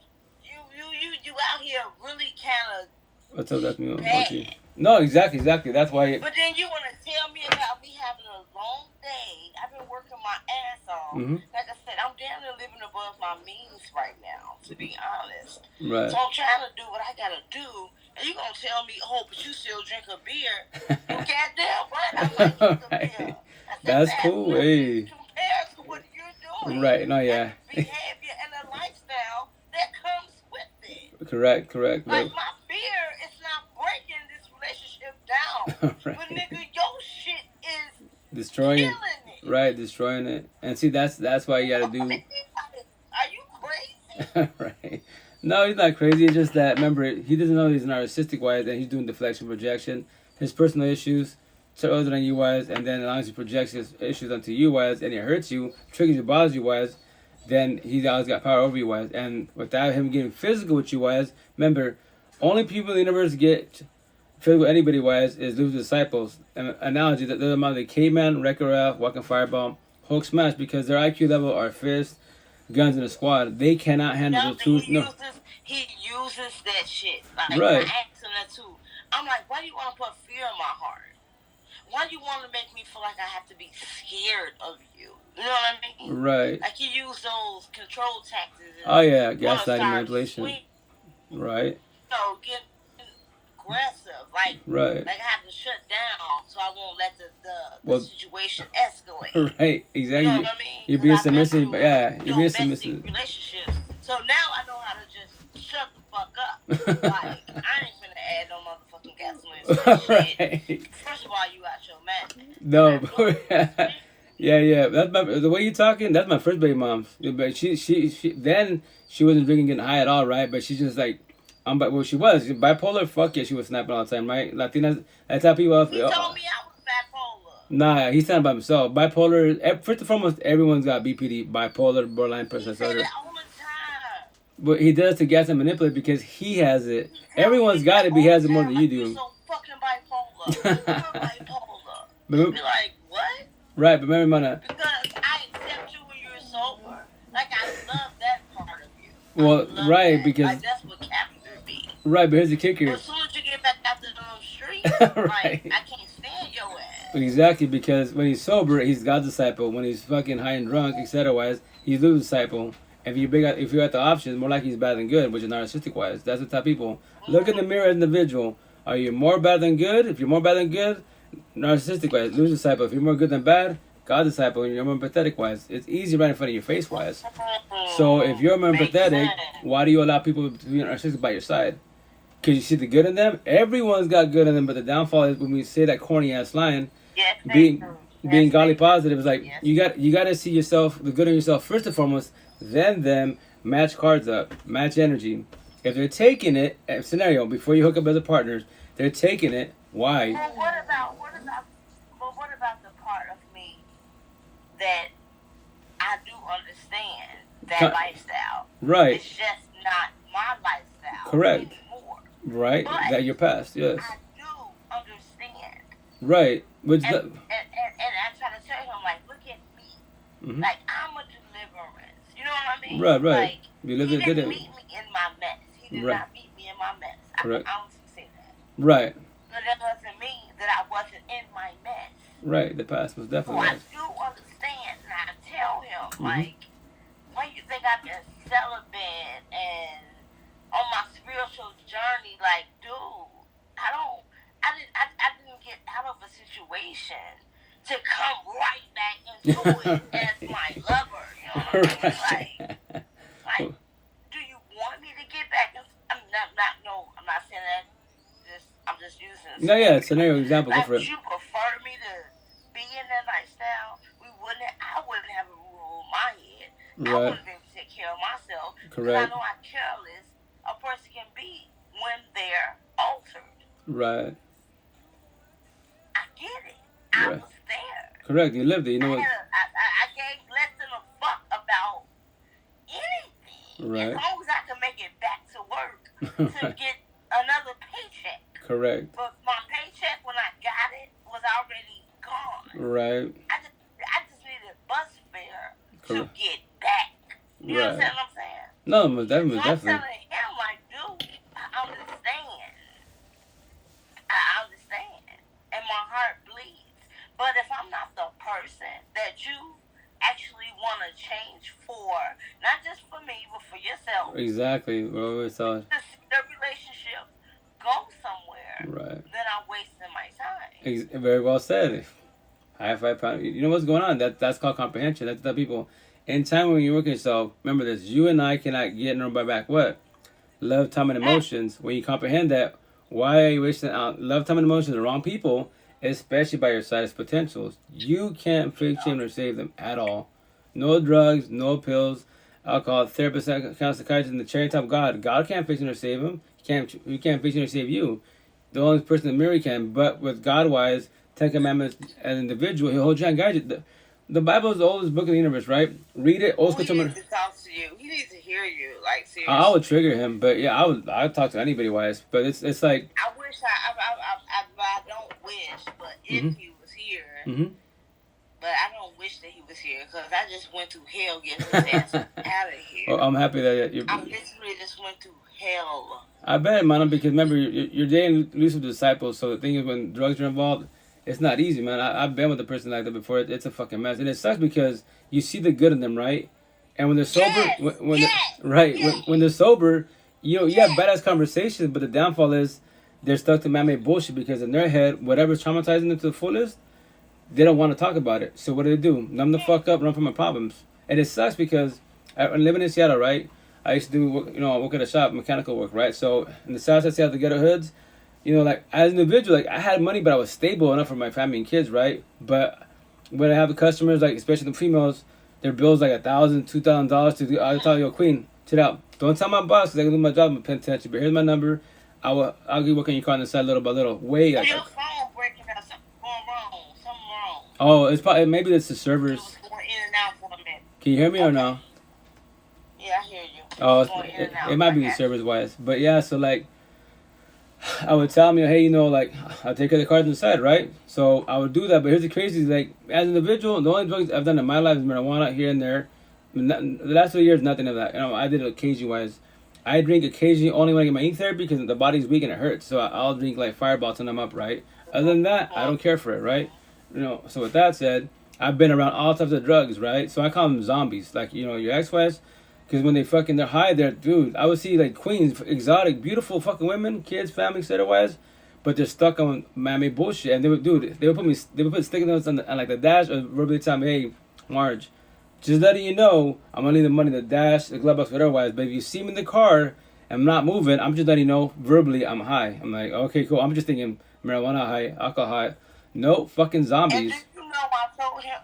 you out here really kind of. What's up? That's me. Okay. No, exactly. That's why. But then you want to tell me about me having a long day. I've been working my ass off. Mm-hmm. Like I said, I'm damn near living above my means right now, to be honest. Right. So I'm trying to do what I gotta do, and you gonna tell me, oh, but you still drink a beer? You goddamn right, I might drink a beer. That's cool, hey. Compared to what you're doing. Right. No, yeah. Behavior and the lifestyle that comes with it. Correct. Like my fear is not breaking this relationship down. Right. But nigga, your shit is destroying killing it. Right, destroying it. And see, that's why you gotta do. Are you crazy? Right. No, he's not crazy. It's just that, remember, he doesn't know he's narcissistic wise, and he's doing deflection, projection, his personal issues to other than you wise, and then as long as he projects his issues onto you wise, and it hurts you, triggers you, bothers you wise, then he's always got power over you wise. And without him getting physical with you wise, remember, only people in the universe get physical with anybody wise is loser disciples. An analogy that they're among the caveman, wrecker Ralph, walking fireball, Hulk smash, because their IQ level are fists, guns in a squad. They cannot handle the truth. He uses that shit. Like, right. I asked him that too. I'm like, why do you want to put fear in my heart? Why do you want to make me feel like I have to be scared of you? You know what I mean? Right. Like you use those control tactics. Oh yeah, gaslighting, manipulation. Right. So get aggressive, like right. Like I have to shut down so I won't let the situation escalate. Right. Exactly. You know what I mean? You're being submissive, yeah. You're being submissive. Relationships. So now I know how to just shut the fuck up. Like I ain't finna add no motherfucking gasoline to this right. shit. First of all, you out your man. No. Yeah. That's the way you're talking. That's my first baby mom. But she then she wasn't drinking, getting high at all, right? But she's just like, she was bipolar. Fuck yeah, she was snapping all the time, right? Latinas. That's how people. He told me I was bipolar. Nah, he's talking about himself. Bipolar. First and foremost, everyone's got BPD, bipolar, borderline personality disorder. All the time. But he does to gas and manipulate because he has it. Everyone's got it, but he has it more than you do. You're so fucking bipolar. You're bipolar. You'd be like, what? Right, but remember, Mana. Because I accept you when you're sober. Like, I love that part of you. Well, right, that. because. Like, that's what captured me. Right, but here's the kicker. But as soon as you get back out to the street, right. like, I can't stand your ass. Exactly, because when he's sober, he's God's disciple. When he's fucking high and drunk, etc. wise, he's Lou's disciple. If you're at the options, more likely he's bad than good, which is narcissistic wise. That's the type of people. Look in the mirror as an individual. Are you more bad than good? If you're more bad than good, narcissistic wise, Lou's disciple. If you're more good than bad, God's disciple, and you're more empathetic wise. It's easy right in front of your face wise. So if you're more empathetic, why do you allow people to be narcissistic by your side? Because you see the good in them. Everyone's got good in them, but the downfall is when we say that corny ass line. Yes, being godly positive is like you got to see yourself, the good in yourself first and foremost. Then them match cards up, match energy. If they're taking it, scenario before you hook up as a partners, they're taking it. Why? Well, what about the part of me that I do understand that lifestyle? Right. It's just not my lifestyle. Correct. Anymore. Right. But that your past. Yes. I do understand. Right. And I try to tell him, like, look at me. Mm-hmm. Like, I'm a deliverance. You know what I mean? Right. Like, You he didn't meet me in my mess. He did not meet me in my mess. Correct. I honestly say that. Right. But that doesn't mean that I wasn't in my mess. Right. The past was definitely. So I do understand, and I tell him, like, when you think I've been celibate and on my spiritual journey, like, dude, I didn't get out of a situation to come right back into it as my lover. You know what I mean? Like, do you want me to get back? I'm not saying that. I'm just using. No, yeah, scenario example. Like, Go for would it. you prefer me to be in that lifestyle? I wouldn't have a rule in my head. Right. I wouldn't be able to take care of myself. Correct. I know how careless a person can be when they're altered. Right. I get it. I was there. Correct. You lived it. You know what? I gave less than a fuck about anything. Right. As long as I can make it back to work to get another paycheck. Correct. But my paycheck when I got it was already gone. Right. I just needed bus fare Correct. to get back. You Right. understand what I'm saying? No, most definitely. So I'm Definitely. telling him, like, dude, I understand. I understand. And my heart bleeds. But if I'm not the person that you actually want to change for, not just for me, but for yourself, Exactly. We always saw it. to see the relationship go somewhere, Right. then I'm wasting my time. Very well said. High five. You know what's going on? That's called comprehension. That's the people. In time when you work yourself, remember this. You and I cannot get nobody back. What? Love, time, and emotions. When you comprehend that, why are you wasting out love, time, and emotions on the wrong people, especially by your side as potentials? You can't fix them or save them at all. No drugs, no pills, alcohol, therapist, psychiatrist, and the cherry top God. God can't fix him or save him. He can't fix him or save you. The only person in the mirror can. But with God-wise, 10 Commandments as an individual, he'll hold you and guide you. The Bible is the oldest book in the universe, right? Read it. Old school. He needs to talk to you. He needs to hear you. Like, seriously. I would trigger him, but yeah, I'd talk to anybody wise. But it's like I wish I don't wish, but if he was here, but I don't wish that he was here because I just went through hell getting his ass out of here. Oh, I'm happy that you're. I literally just went through hell. I bet, man, because remember you're dating loose with the disciples, so the thing is when drugs are involved, it's not easy, man. I've been with a person like that before. It's a fucking mess, and it sucks because you see the good in them, right? And when they're sober, when they're sober, you know, you have badass conversations, but the downfall is they're stuck to man-made bullshit because in their head, whatever's traumatizing them to the fullest, they don't want to talk about it. So what do? Numb the fuck up, run from my problems. And it sucks because I'm living in Seattle, right? I used to do, you know, I work at a shop, mechanical work, right? So in the south side of Seattle, the ghetto hoods, you know, like as an individual, like I had money, but I was stable enough for my family and kids, right? But when I have the customers, like especially the females, their bills like $1,000, $2,000 to do. I tell you, queen, chill out. Don't tell my boss because I can do my job. I'm paying attention. But here's my number. I'll get working your car on the side little by little. Way like. Your phone breaking up. Something going wrong. Something wrong. Oh, it's probably maybe it's the servers. It was going in and out for a minute. Can you hear me or no? Yeah, I hear you. Oh, it might be the servers wise, but yeah. So like, I would tell me, hey, you know, like I'll take care of the cards on the side, right? So I would do that. But here's the crazy, like as an individual, the only drugs I've done in my life is marijuana here and there. The last 2 years, nothing of that. You know, I did it occasion wise. I drink occasionally only when I get my ink therapy because the body's weak and it hurts. So I'll drink like Fireball till I'm up, right? Other than that, I don't care for it, right? You know. So with that said, I've been around all types of drugs, right? So I call them zombies, like you know, your ex-wives. Because when they're high, dude, I would see like queens, exotic, beautiful fucking women, kids, family, etc. But they're stuck on man-made bullshit. And they would put sticky notes on like the dash or verbally tell me, hey, Marge, just letting you know, I'm gonna leave the money in the dash, the glove box, whatever. But if you see me in the car, and I'm not moving, I'm just letting you know verbally I'm high. I'm like, okay, cool. I'm just thinking marijuana high, alcohol high. No, fucking zombies. And you know, I told him,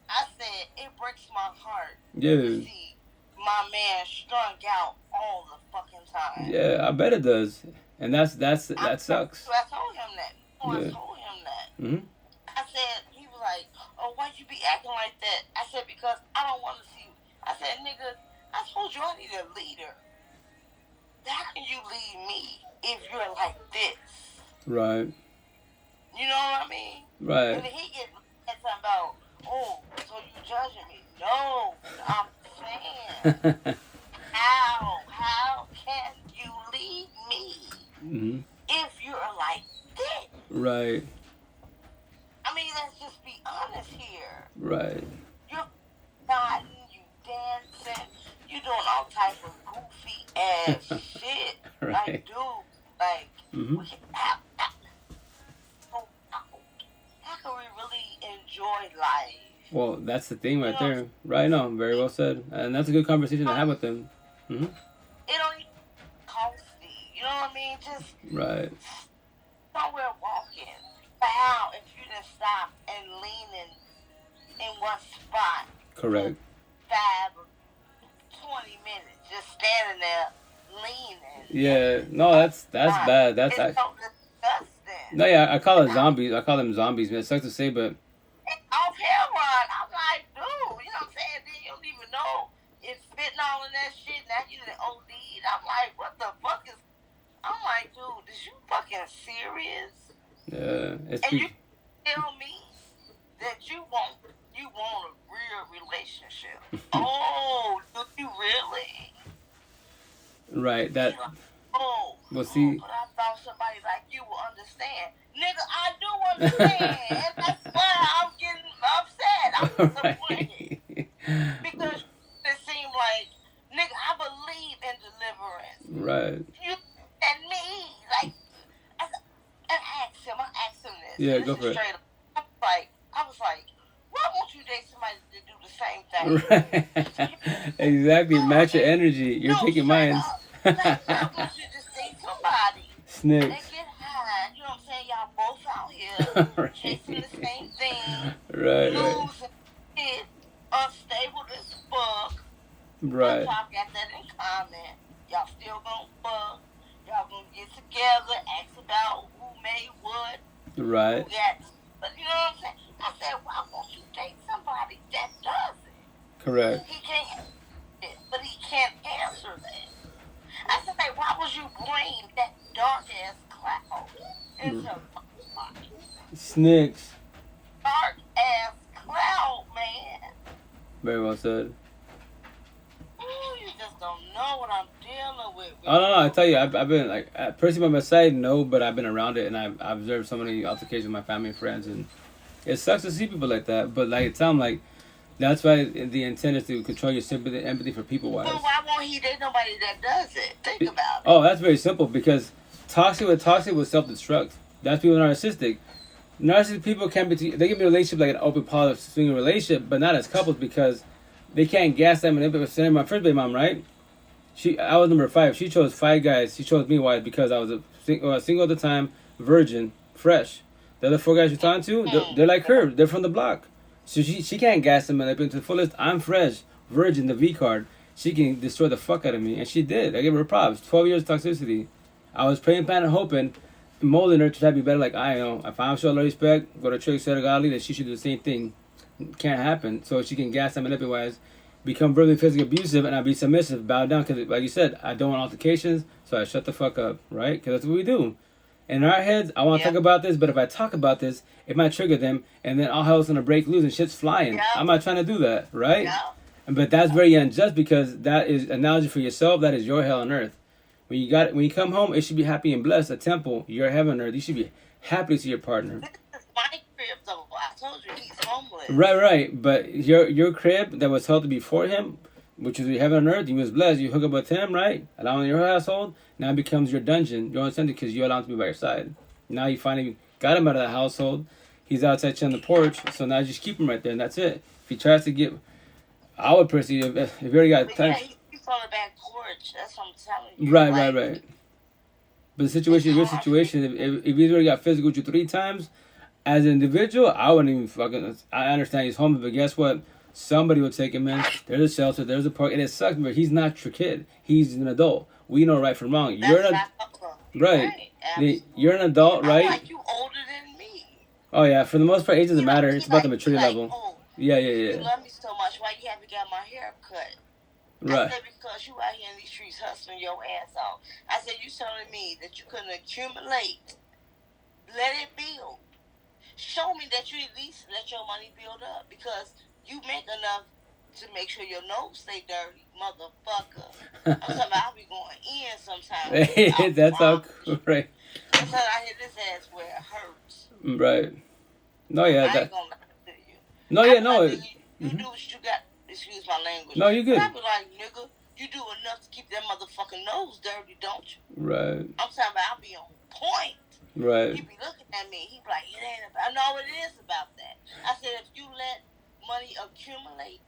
I said, it breaks my heart. Yeah. To see my man strung out all the fucking time. Yeah, I bet it does. And that sucks. I told him that. I told him that. Mm-hmm. I said, he was like, oh, why'd you be acting like that? I said, because I don't want to see you. I said, nigga, I told you I need a leader. How can you lead me if you're like this? Right. You know what I mean? Right. And then he gets something about, oh, so you judging me? No, I'm saying, how can you lead me if you're like this? Right. I mean, let's just be honest here. Right. You're nodding, you dancing, you doing all type of goofy ass shit. Right. Like, dude, like, how can we really enjoy life? Well, that's the thing right there. Right, no, very well said. And that's a good conversation to have with them. Mm-hmm. It don't even cost me. You know what I mean? Just right. somewhere walking. But how if you just stop and leaning in one spot? Correct. 5 or 20 minutes, just standing there leaning. Yeah, no, that's bad. That's it's so disgusting. No, yeah, I call it zombies. I call them zombies, man. It sucks to say, but fentanyl and that shit. Now you done OD'd. I'm like, what the fuck is? I'm like, dude, is you fucking serious? Yeah. And you tell me that you want a real relationship. Oh, do you really? Right. That. Oh. Well, see. But I thought somebody like you would understand. Nigga, I do understand. And that's why I'm getting upset. I'm disappointed. Because it seemed like, nigga, I believe in deliverance. Right. You and me, like, and I asked him this. Yeah, this go for it. Straight up. I was like, why won't you date somebody to do the same thing? Right. Exactly. Match your energy. You're taking mine. Like, why won't you just date somebody? Snicks. And get high. You know what I'm saying? Y'all both out here Right. chasing the same thing. Right. Losing it. Unstable as fuck. Right. Y'all got that in common. Y'all still gonna fuck. Y'all gonna get together, ask about who made what. Right. Who got, but you know what I'm saying? I said, why won't you date somebody that does it? Correct. He can't, but he can't answer that. I said, hey, why would you bring that dark ass cloud into my life? Snicks. Dark ass cloud, man. Very well said. Ooh, you just don't know what I'm dealing with. Oh no, I tell you, I've been like personally by my side, no, but I've been around it and I've observed so many altercations with my family and friends, and it sucks to see people like that. But like it sounds like that's why the intent is to control your sympathy and empathy for people wise. But why won't he date nobody that does it? Think about it. Oh, that's very simple because toxic will self-destruct. That's people narcissistic. Narcissistic people can be they can be a relationship like an open poly swinging relationship, but not as couples because they can't gas them and manipulate. My first baby mom, right? I was number 5. She chose 5 guys. She chose me. Why? Because I was a single at the time, virgin, fresh. The other 4 guys you're talking to, they're like her. They're from the block. So she can't gas them and to the fullest. I'm fresh, virgin, the V card. She can destroy the fuck out of me, and she did. I gave her props. 12 years of toxicity. I was praying, planning, hoping, molding her to try to be better. Like I know, if I show her respect, go to church, say to godly, that she should do the same thing. Can't happen. So she can gas them manipulate-wise, become verbally, physically abusive, and I be submissive, bow down. Because, like you said, I don't want altercations, so I shut the fuck up, right? Because that's what we do. In our heads, I want to talk about this, but if I talk about this, it might trigger them, and then all hell's gonna break loose and shit's flying. Yeah. I'm not trying to do that, right? Yeah. But that's very unjust because that is analogy for yourself. That is your hell on earth. When you come home, it should be happy and blessed. A temple, your heaven on earth. You should be happy to see your partner. This is my crib, though. I told you he's homeless. Right. But your crib that was held to be for him, which is your heaven on earth, you was blessed. You hook up with him, right? Allowing your household, now it becomes your dungeon, your own center, because you allow him to be by your side. Now you finally got him out of the household. He's outside chilling on the porch, so now you just keep him right there, and that's it. If he tries to get, I would personally, if you already got time. Yeah, he's on the back porch. That's what I'm telling you. Right. But the situation, your situation, if he's already got physical with you 3 times, as an individual, I wouldn't even fucking. I understand he's homeless, but guess what? Somebody will take him in. There's a shelter. There's a park, and it sucks. But he's not your kid. He's an adult. We know right from wrong. You're an right. You're an adult, right? Like you older than me. Oh yeah. For the most part, age doesn't matter. It's about the maturity like, level. Oh, yeah. You love me so much. Why you haven't got my hair cut? Right. I said, because you out here in these streets hustling your ass off. I said, you telling me that you couldn't accumulate. Let it build. Show me that you at least let your money build up. Because you make enough to make sure your nose stay dirty, motherfucker. I'm talking about I'll be going in sometimes. Hey, that's how right. Sometimes I hit this ass where it hurts. Right. No, yeah. I ain't gonna lie to you. No, yeah, no. You do what you got. Excuse my language. No, you good. I be like, nigga, you do enough to keep that motherfucking nose dirty, don't you? Right. I'm talking about I'll be on point. Right. He be looking at me. He be like, it ain't about. I know it is about that. I said, if you let money accumulate,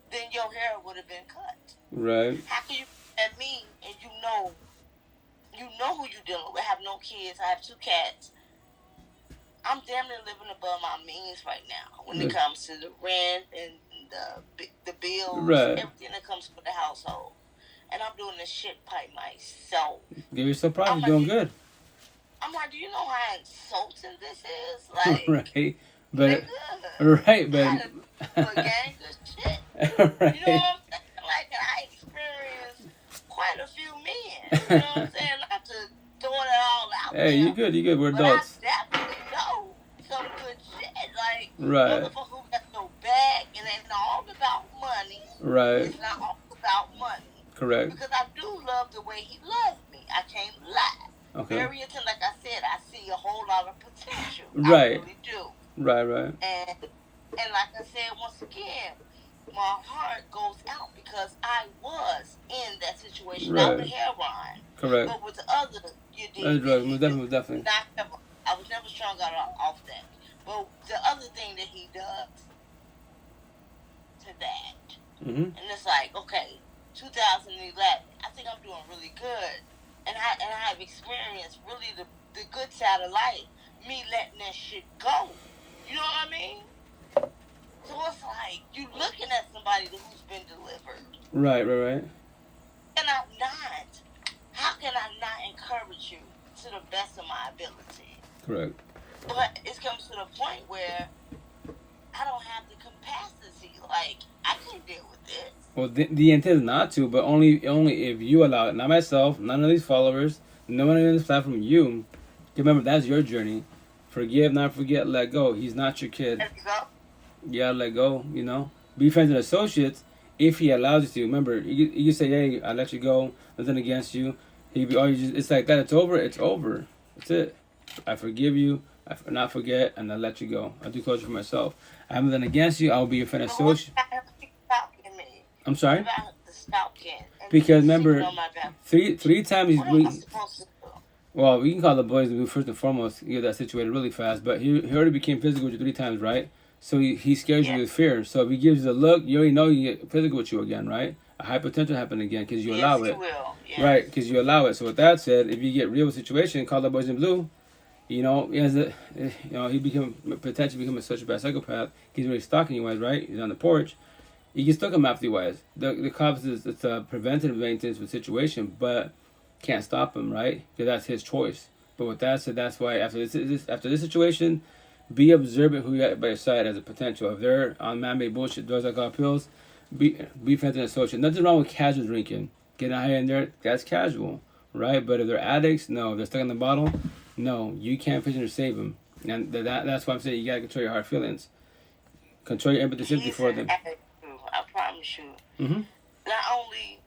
then your hair would have been cut. Right. How can you at me and you know who you dealing with? I have no kids. I have 2 cats. I'm damn near living above my means right now when it comes to the rent and the bills, everything that comes with the household. And I'm doing this shit by myself. Give yourself props. You're doing good. I'm like, do you know how insulting this is? Like, right. But nigga, right, but gang good shit. right. You know what I'm saying? Like, I You know what I'm saying? Not to throw it all out there. Hey, you good. We're adults. But I definitely know some good shit. Like, Right. motherfucker who got no bag, it ain't all about money. Right. It's not all about money. Correct. Because I do love the way he loves me. I can't lie. Okay. Very attentive. Like I said, I see a whole lot of potential. Right. I really do. Right. And like I said, once again, my heart goes out because I was in that situation. Right. Not with heroin. Correct. But with the other, you did. Other drugs, definitely. I was never strung out off that. But the other thing that he does to that, Mm-hmm. and it's like, okay, 2011, I think I'm doing really good. And I have experienced really the good side of life, me letting that shit go. You know what I mean? So it's like, you looking at somebody who's been delivered. Right. How can I not encourage you to the best of my ability? Correct. But it comes to the point where I don't have the capacity. Like, I can't deal with this. Well, the intent is not to, but only if you allow it. Not myself, none of these followers, no one on this platform, you. Remember, that's your journey. Forgive, not forget, let go. He's not your kid. Let go. You gotta let go, you know? Be friends and associates if he allows you to. Remember, you say, hey, I let you go, nothing against you. It's like that, it's over. That's it. I forgive you, I not forget, and I let you go. I do closure for myself. I have nothing against you, I will be your friend and associate. I'm sorry? Because remember, three times well, we can call the boys first and foremost, get that situated really fast, but he already became physical with you 3 times, right? So he scares you with fear. So if he gives you the look, you already know he get physical with you again, right? A high potential happen again because you allow it. Yes. Right, because you allow it. So with that said, if you get real situation, call the boys in blue. You know, he potentially become such a bad psychopath. He's really stalking you guys, right? He's on the porch. You can still come after you guys. The cops it's a preventative maintenance of the situation, but can't stop him, right? Because that's his choice. But with that said, that's why after this situation, be observant who you got by your side as a potential. If they're on man-made bullshit, drugs, alcohol, pills, be friends and associate. Nothing wrong with casual drinking. Getting high in there, that's casual, right? But if they're addicts, no. If they're stuck in the bottle, no. You can't fix or save them. And that's why I'm saying you gotta control your hard feelings. Control your empathy sympathy for them. I promise you. Mm-hmm. Not only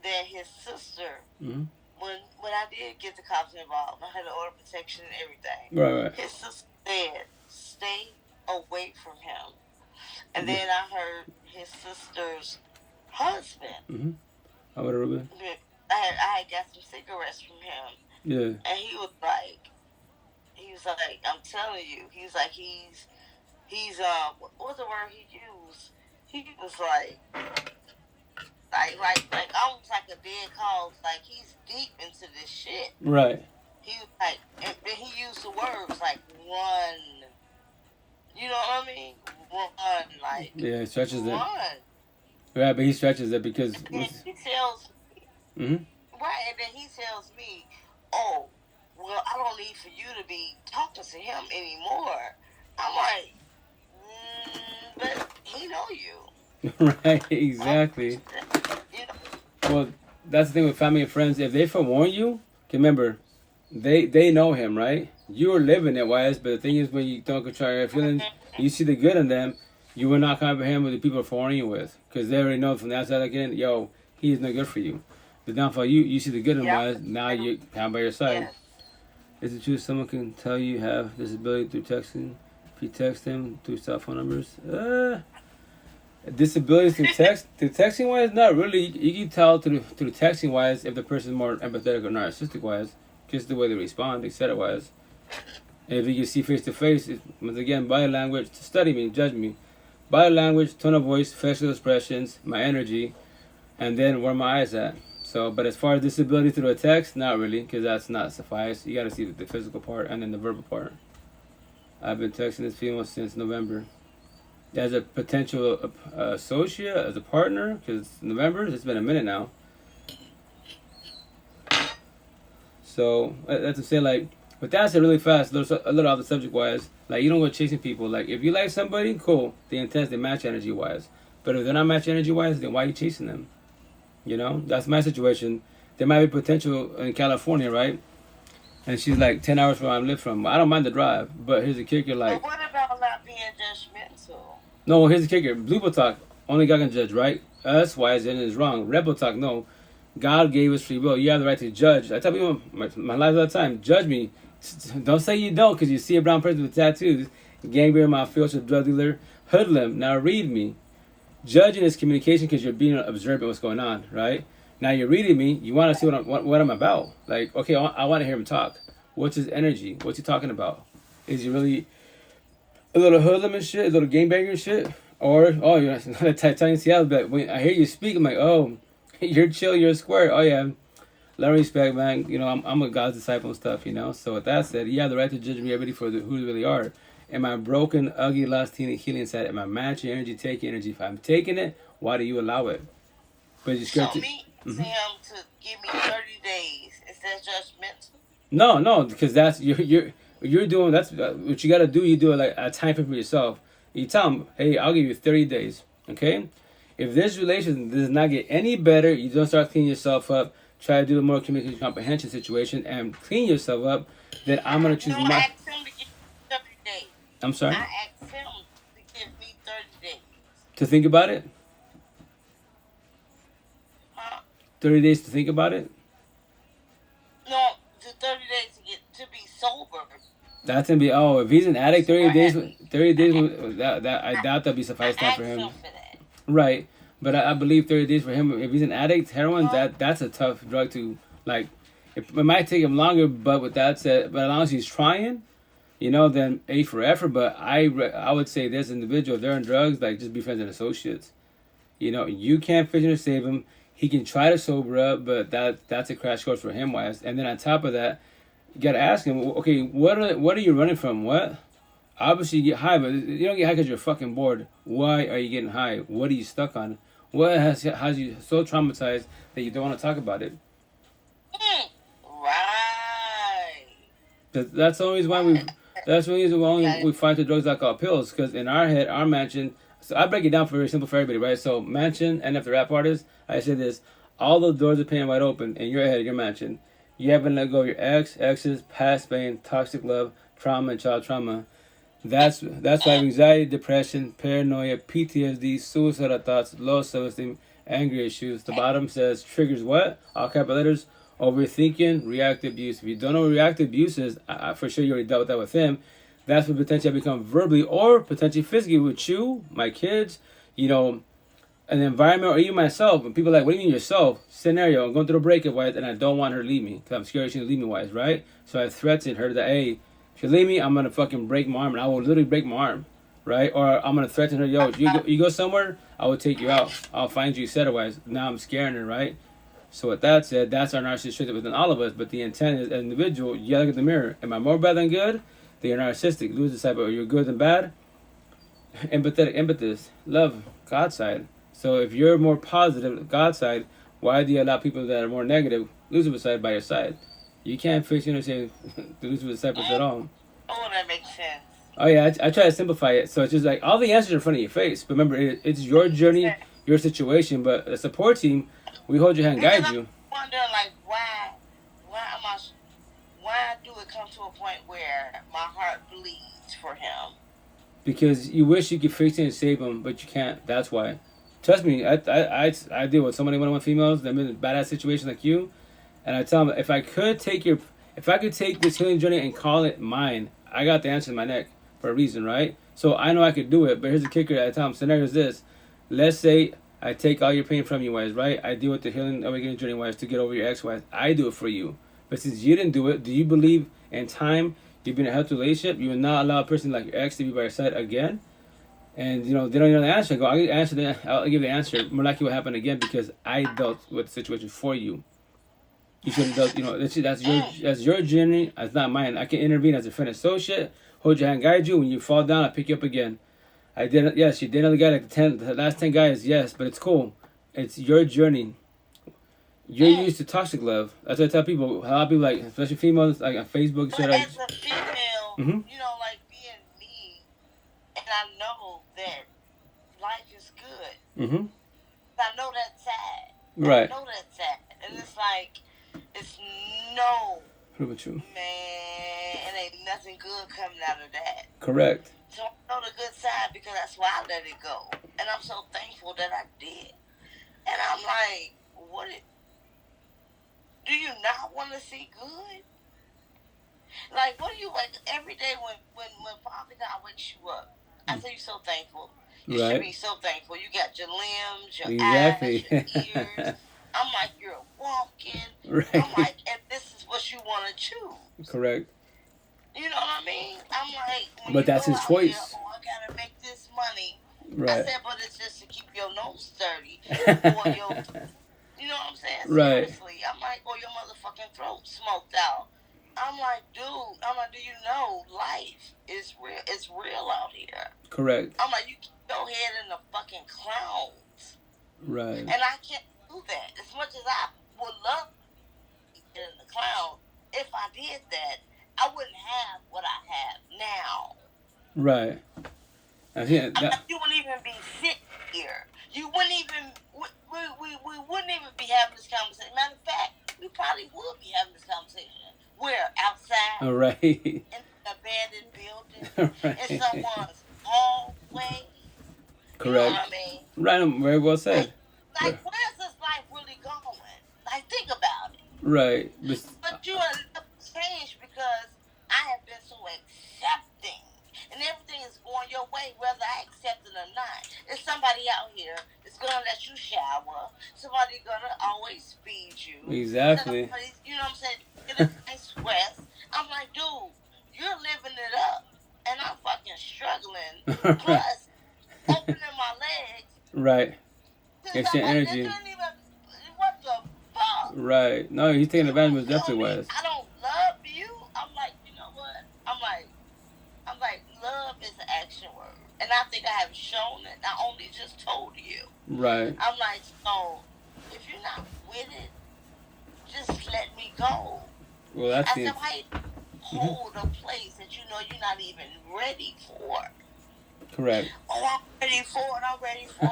that his sister, mm-hmm. when I did get the cops involved, I had to order protection and everything. Right. His sister said, stay away from him. And then I heard his sister's husband. Mm-hmm. How about Ruben? I had got some cigarettes from him. Yeah. And he was like, I'm telling you, he's like, he's what was the word he used? He was like almost like a dead cause. Like, he's deep into this shit. Right. He was like, and he used the words like run. You know what I mean? Run, like. Yeah, he stretches it. Run. Right, but he stretches it because. And then he tells me. Mm-hmm. Right, and then he tells me, oh, well, I don't need for you to be talking to him anymore. I'm like, but he know you. Right, exactly. You know? Well, that's the thing with family and friends. If they forewarn you, remember, they know him, right? You're living it, wise. But the thing is, when you don't control your feelings, you see the good in them. You will not comprehend what the people are forewarning you with, because they already know from the outside again. Yo, he's no good for you. The downfall, you see the good in wise. Now you're down by your side. Yeah. Is it true someone can tell you have disability through texting? If you text them through cell phone numbers, disabilities through texting wise, not really. You can tell through texting wise if the person is more empathetic or narcissistic wise, just the way they respond, etc. wise. And if you can see face to face, once again, body language. Study me, judge me. Body language, tone of voice, facial expressions, my energy, and then where my eyes at. So, but as far as disability through a text, not really, because that's not suffice. You got to see the physical part and then the verbal part. I've been texting this female since November. As a potential associate, as a partner, because November, it's been a minute now. So, that's to say, like, but that's really fast, a little off the subject-wise. Like, you don't go chasing people. Like, if you like somebody, cool. They intense, they match energy-wise. But if they're not match energy-wise, then why are you chasing them? You know? That's my situation. there might be potential in California, right? And she's like 10 hours from where I live from. I don't mind the drive, but here's the kicker, like... But what about not being judgmental? No, here's the kicker. Blue Pill Talk, only God can judge, right? Us, why is it is wrong. Red Pill Talk, no. God gave us free will. You have the right to judge. I tell people my life all the time, judge me. Don't say you don't, because you see a brown person with tattoos, gangbanger, mafioso, drug dealer, hoodlum. Now read me. Judging is communication because you're being observant what's going on, right? Now you're reading me. You want to see what I'm about. Like, okay, I want to hear him talk. What's his energy? What's he talking about? Is he really a little hoodlum and shit, a little gangbanger and shit? Or, oh, you're not a Titanian Seattle, but when I hear you speak, I'm like, oh, you're chill, you're square. Oh, yeah. Let me respect, man. You know, I'm a God's disciple and stuff, you know? So with that said, you have the right to judge me everybody for who they really are. Am I broken, ugly, lost, healing inside? Am I matching energy, taking energy? If I'm taking it, why do you allow it? But you So me, him to give me 30 days, is that judgmental? No, because that's you're doing, that's what you got to do. You do it like a time frame for yourself. You tell them, hey, I'll give you 30 days, okay? If this relationship does not get any better, you don't start cleaning yourself up, try to do a more communication comprehension situation and clean yourself up, then I'm going to choose I asked him to give me 30 days. I'm sorry? I asked him to give me 30 days. To think about it? Huh? 30 days to think about it? No, to 30 days to be sober. That's gonna be, oh, if he's an addict, 30 days, that I doubt that'd be suffice time for him. For that. Right, but I believe 30 days for him. If he's an addict, heroin, that's a tough drug to, like, it might take him longer, but with that said, but as long as he's trying, you know, then A for effort. But I would say this individual, if they're on drugs, like, just be friends and associates. You know, you can't fix him or save him. He can try to sober up, but that's a crash course for him, wise. And then on top of that, you gotta ask him, okay, what are you running from? What? Obviously you get high, but you don't get high because you're fucking bored. Why are you getting high? What are you stuck on? What has you so traumatized that you don't want to talk about it? Right. That's always why we fight the drugs, alcohol, pills. Because in our head, our mansion. So I break it down for very simple for everybody, right? So mansion, and if the rap artist, I say this: all the doors are paying wide open in your head, your mansion. You haven't let go of your exes, past pain, toxic love, trauma, and child trauma. That's why anxiety, depression, paranoia, PTSD, suicidal thoughts, low self-esteem, anger issues. The bottom says triggers what? All capital letters. Overthinking, reactive abuse. If you don't know what reactive abuse is, for sure you already dealt with that with him. That's what potentially I become verbally or potentially physically with you, my kids, you know, an environment, or even myself. When people are like, what do you mean yourself? Scenario, I'm going through a breakup, wise, and I don't want her to leave me because I'm scared she's going to leave me, wise, right? So I threatened her that, hey, if you leave me, I'm going to fucking break my arm, and I will literally break my arm, right? Or I'm going to threaten her, yo, you go somewhere, I will take you out. I'll find you, said wise. Now I'm scaring her, right? So with that said, that's our narcissistic within all of us, but the intent is, as an individual, you gotta look at the mirror. Am I more bad than good? Then you're narcissistic. Lose the side, but you're good than bad. Empathetic, empathist, love, God side. So if you're more positive, God side, why do you allow people that are more negative, Lucifer side, by your side? You can't fix, say the Lucifer side at all. Oh, that makes sense. Oh yeah, I try to simplify it. So it's just like all the answers are in front of your face. But remember, it's your journey, your situation. But a support team, we hold your hand, guide you. I wonder, like, why do it come to a point where my heart bleeds for him? Because you wish you could fix it and save him, but you can't. That's why. Trust me, I deal with so many one-on-one females that are in a badass situation like you, and I tell them, if I could take this healing journey and call it mine, I got the answer in my neck for a reason, right? So I know I could do it, but here's the kicker. I tell them, scenario is this: let's say I take all your pain from you, wise, right? I deal with the healing awakening journey, wise, to get over your ex, wise. I do it for you, but since you didn't do it, do you believe in time? You've been in a healthy relationship. You will not allow a person like your ex to be by your side again. And, they don't even know the answer. I go, I'll give the answer. More likely what happened again because I dealt with the situation for you. You shouldn't have dealt, that's your journey. It's not mine. I can intervene as a friend associate, hold your hand, guide you. When you fall down, I'll pick you up again. I didn't, yes, you did another guy like the last 10 guys, yes, but it's cool. It's your journey. You're used to toxic love. That's what I tell people. A lot of people, like, especially females, like on Facebook, but as a female, like being me, and I know that life is good. I know that's sad. Right. I know that's sad. And it's like, it's no, Prove it true. man, and ain't nothing good coming out of that. Correct. So I know the good side because that's why I let it go. And I'm so thankful that I did. And I'm like, do you not want to see good? Like, what do you like every day when Father God wakes you up? I say you're so thankful. You should be so thankful. You got your limbs, your eyes, your ears. I'm like, you're walking. Right. I'm like, and this is what you want to choose. Correct. You know what I mean? I'm like, but that's his choice. Here, I gotta make this money. Right. I said, but it's just to keep your nose sturdy. Or your, you know what I'm saying? Right. Seriously. I'm like, or your motherfucking throat smoked out. I'm like, do you know life is real? It's real out here. Correct. I'm like, you keep your head in the fucking clouds. Right. And I can't do that. As much as I would love to get in the clouds, if I did that, I wouldn't have what I have now. Right. You wouldn't even be sitting here. You wouldn't even, we wouldn't even be having this conversation. Matter of fact, we probably would be having this conversation. We're outside. Right. In an abandoned building. Right. In someone's hallway. Correct. You know what I mean? Right, very well said. Like where's this life really going? Like, think about it. Right. But you have changed because I have been so accepting. And everything is going your way, whether I accept it or not. There's somebody out here that's going to let you shower. Somebody going to always feed you. Exactly. You know what I'm saying? Get a nice rest. I'm like, dude, you're living it up. And I'm fucking struggling. Plus, opening my legs. Right. It's your energy. What the fuck? Right. No, he's taking advantage of definitely was. I don't love you. I'm like, you know what? I'm like, love is an action word. And I think I have shown it. I only just told you. Right. I'm like, so, if you're not with it, just let me go. Well, that's I said, why hold a place that you know you're not even ready for? Correct. Oh, I'm ready for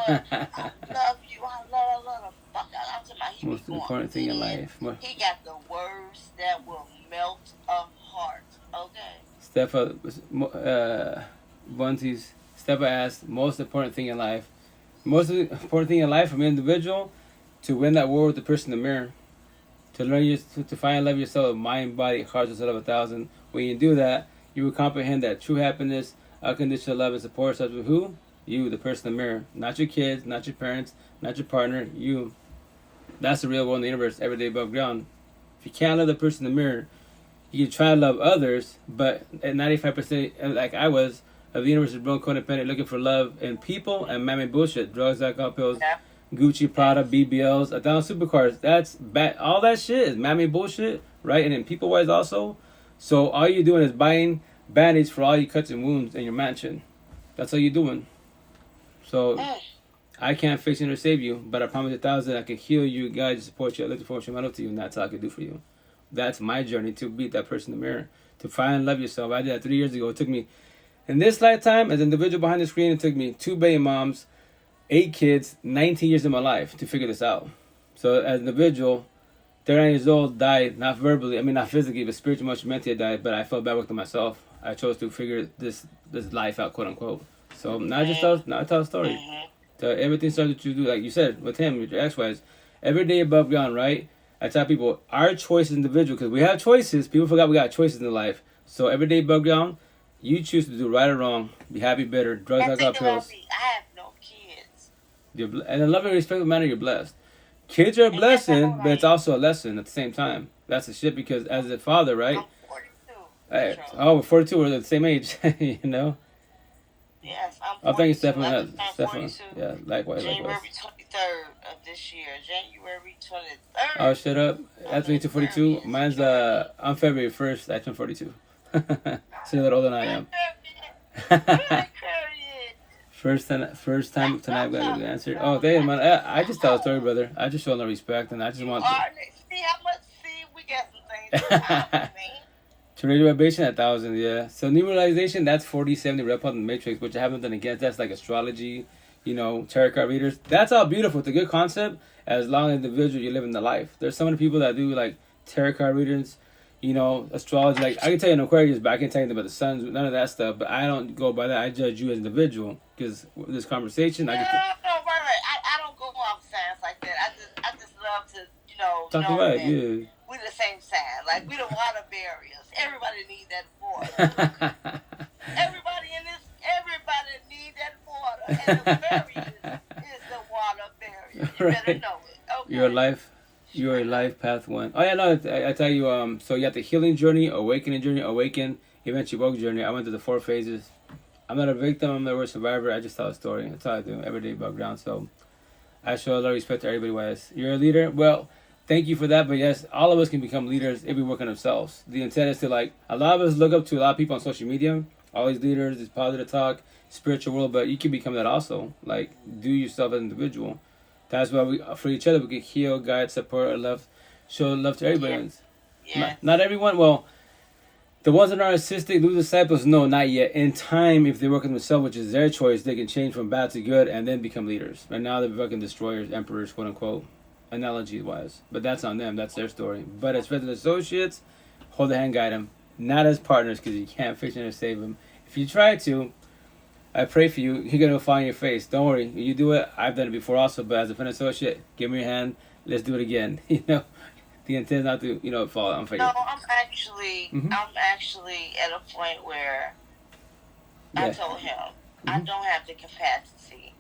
it. I love you. I love the fuck out of my most important thing in life. He got the words that will melt a heart. Okay. Stepha asked, most important thing in life. Most important thing in life from an individual to win that war with the person in the mirror. To learn to find and love yourself, mind, body, heart, yourself of 1,000. When you do that, you will comprehend that true happiness, unconditional love and support starts with who? You, the person in the mirror. Not your kids, not your parents, not your partner, you. That's the real world in the universe, every day above ground. If you can't love the person in the mirror, you can try to love others, but at 95%, like I was, of the universe is broken, codependent, looking for love in people and man-made bullshit. Drugs, alcohol, pills, Gucci, Prada, BBLs, 1,000 supercars. That's bad. All that shit is man-made bullshit, right? And then people-wise also. So all you're doing is buying band-aids for all your cuts and wounds in your mansion. That's all you're doing. So I can't fix you or save you, but I promise 1,000 I can heal you, guide you, support you, I lift you, my love to you, and that's all I can do for you. That's my journey to beat that person in the mirror, to find and love yourself. I did that 3 years ago. It took me, in this lifetime, as an individual behind the screen, it took me 2 baby moms, 8 kids, 19 years of my life to figure this out. So as an individual, 39 years old, died, not verbally, not physically, but spiritually, emotionally, mentally, I died, but I felt bad with myself. I chose to figure this life out, quote unquote. So now I tell a story. So everything starts with you do, like you said, with him, with your ex-wives, every day above ground, right? I tell people, our choice is individual, because we have choices. People forgot we got choices in life. So every day above ground, you choose to do right or wrong, be happy, bitter, drugs, alcohol, pills. I have no kids. And in love and respect matter, you're blessed. Kids are a blessing, but it's also a lesson at the same time. That's the shit, because as a father, right? I'm 42. We're 42, we're the same age, you know? Yes, I'm 42. Oh, thank you, Stephen. Stephen. Yeah, likewise. January 23rd of this year. January 23rd. Oh, shut up. That's 42. Mine's, I'm February 1st. I turned 42. So you're a little older than I am. First time tonight I've got a good answer. Oh, damn, man. I just tell a story, brother. I just show no respect, and I just want to... See how much... See, we got some things. To raise your vibration 1,000, yeah. So new realization, that's 40, 70 rep on the matrix, which I haven't done against. That's like astrology, tarot card readers. That's all beautiful. It's a good concept as long as individual you're living the life. There's so many people that do like tarot card readings, astrology. Like I can tell you an Aquarius, but I can tell you about the suns, none of that stuff. But I don't go by that. I judge you as an individual because this conversation, I get to I don't go off signs like that. I just love to talk know about that yeah. we the same sign. Like we the water barriers. Everybody need that water. Everybody need that water. And the barrier is the water barrier. You better know it. Okay. Your life path one. Oh yeah, no, I tell you. So you have the healing journey, awakening journey, awaken, eventually woke journey. I went through the 4 phases. I'm not a victim. I'm not a survivor. I just tell a story. That's all I do every day above ground. So I show a lot of respect to everybody. Wise, you're a leader. Well, thank you for that. But yes, all of us can become leaders if we work on ourselves. The intent is to a lot of us look up to a lot of people on social media. All these leaders, this positive talk, spiritual world. But you can become that also. Do yourself as an individual. That's why for each other, we can heal, guide, support, love, show love to everybody. Yeah. Not everyone. Well, the ones that are narcissistic, lose disciples, no, not yet. In time, if they work on themselves, which is their choice, they can change from bad to good and then become leaders. Right now, they're fucking destroyers, emperors, quote unquote, analogy-wise. But that's on them. That's their story. But as friends and associates, hold the hand, guide them. Not as partners, because you can't fix them or save them. If you try to, I pray for you. You're going to fall on your face. Don't worry. You do it. I've done it before also. But as a friend associate, give me your hand. Let's do it again. The intent is not to, fall on face. No, I'm actually at a point where I told him I don't have the capacity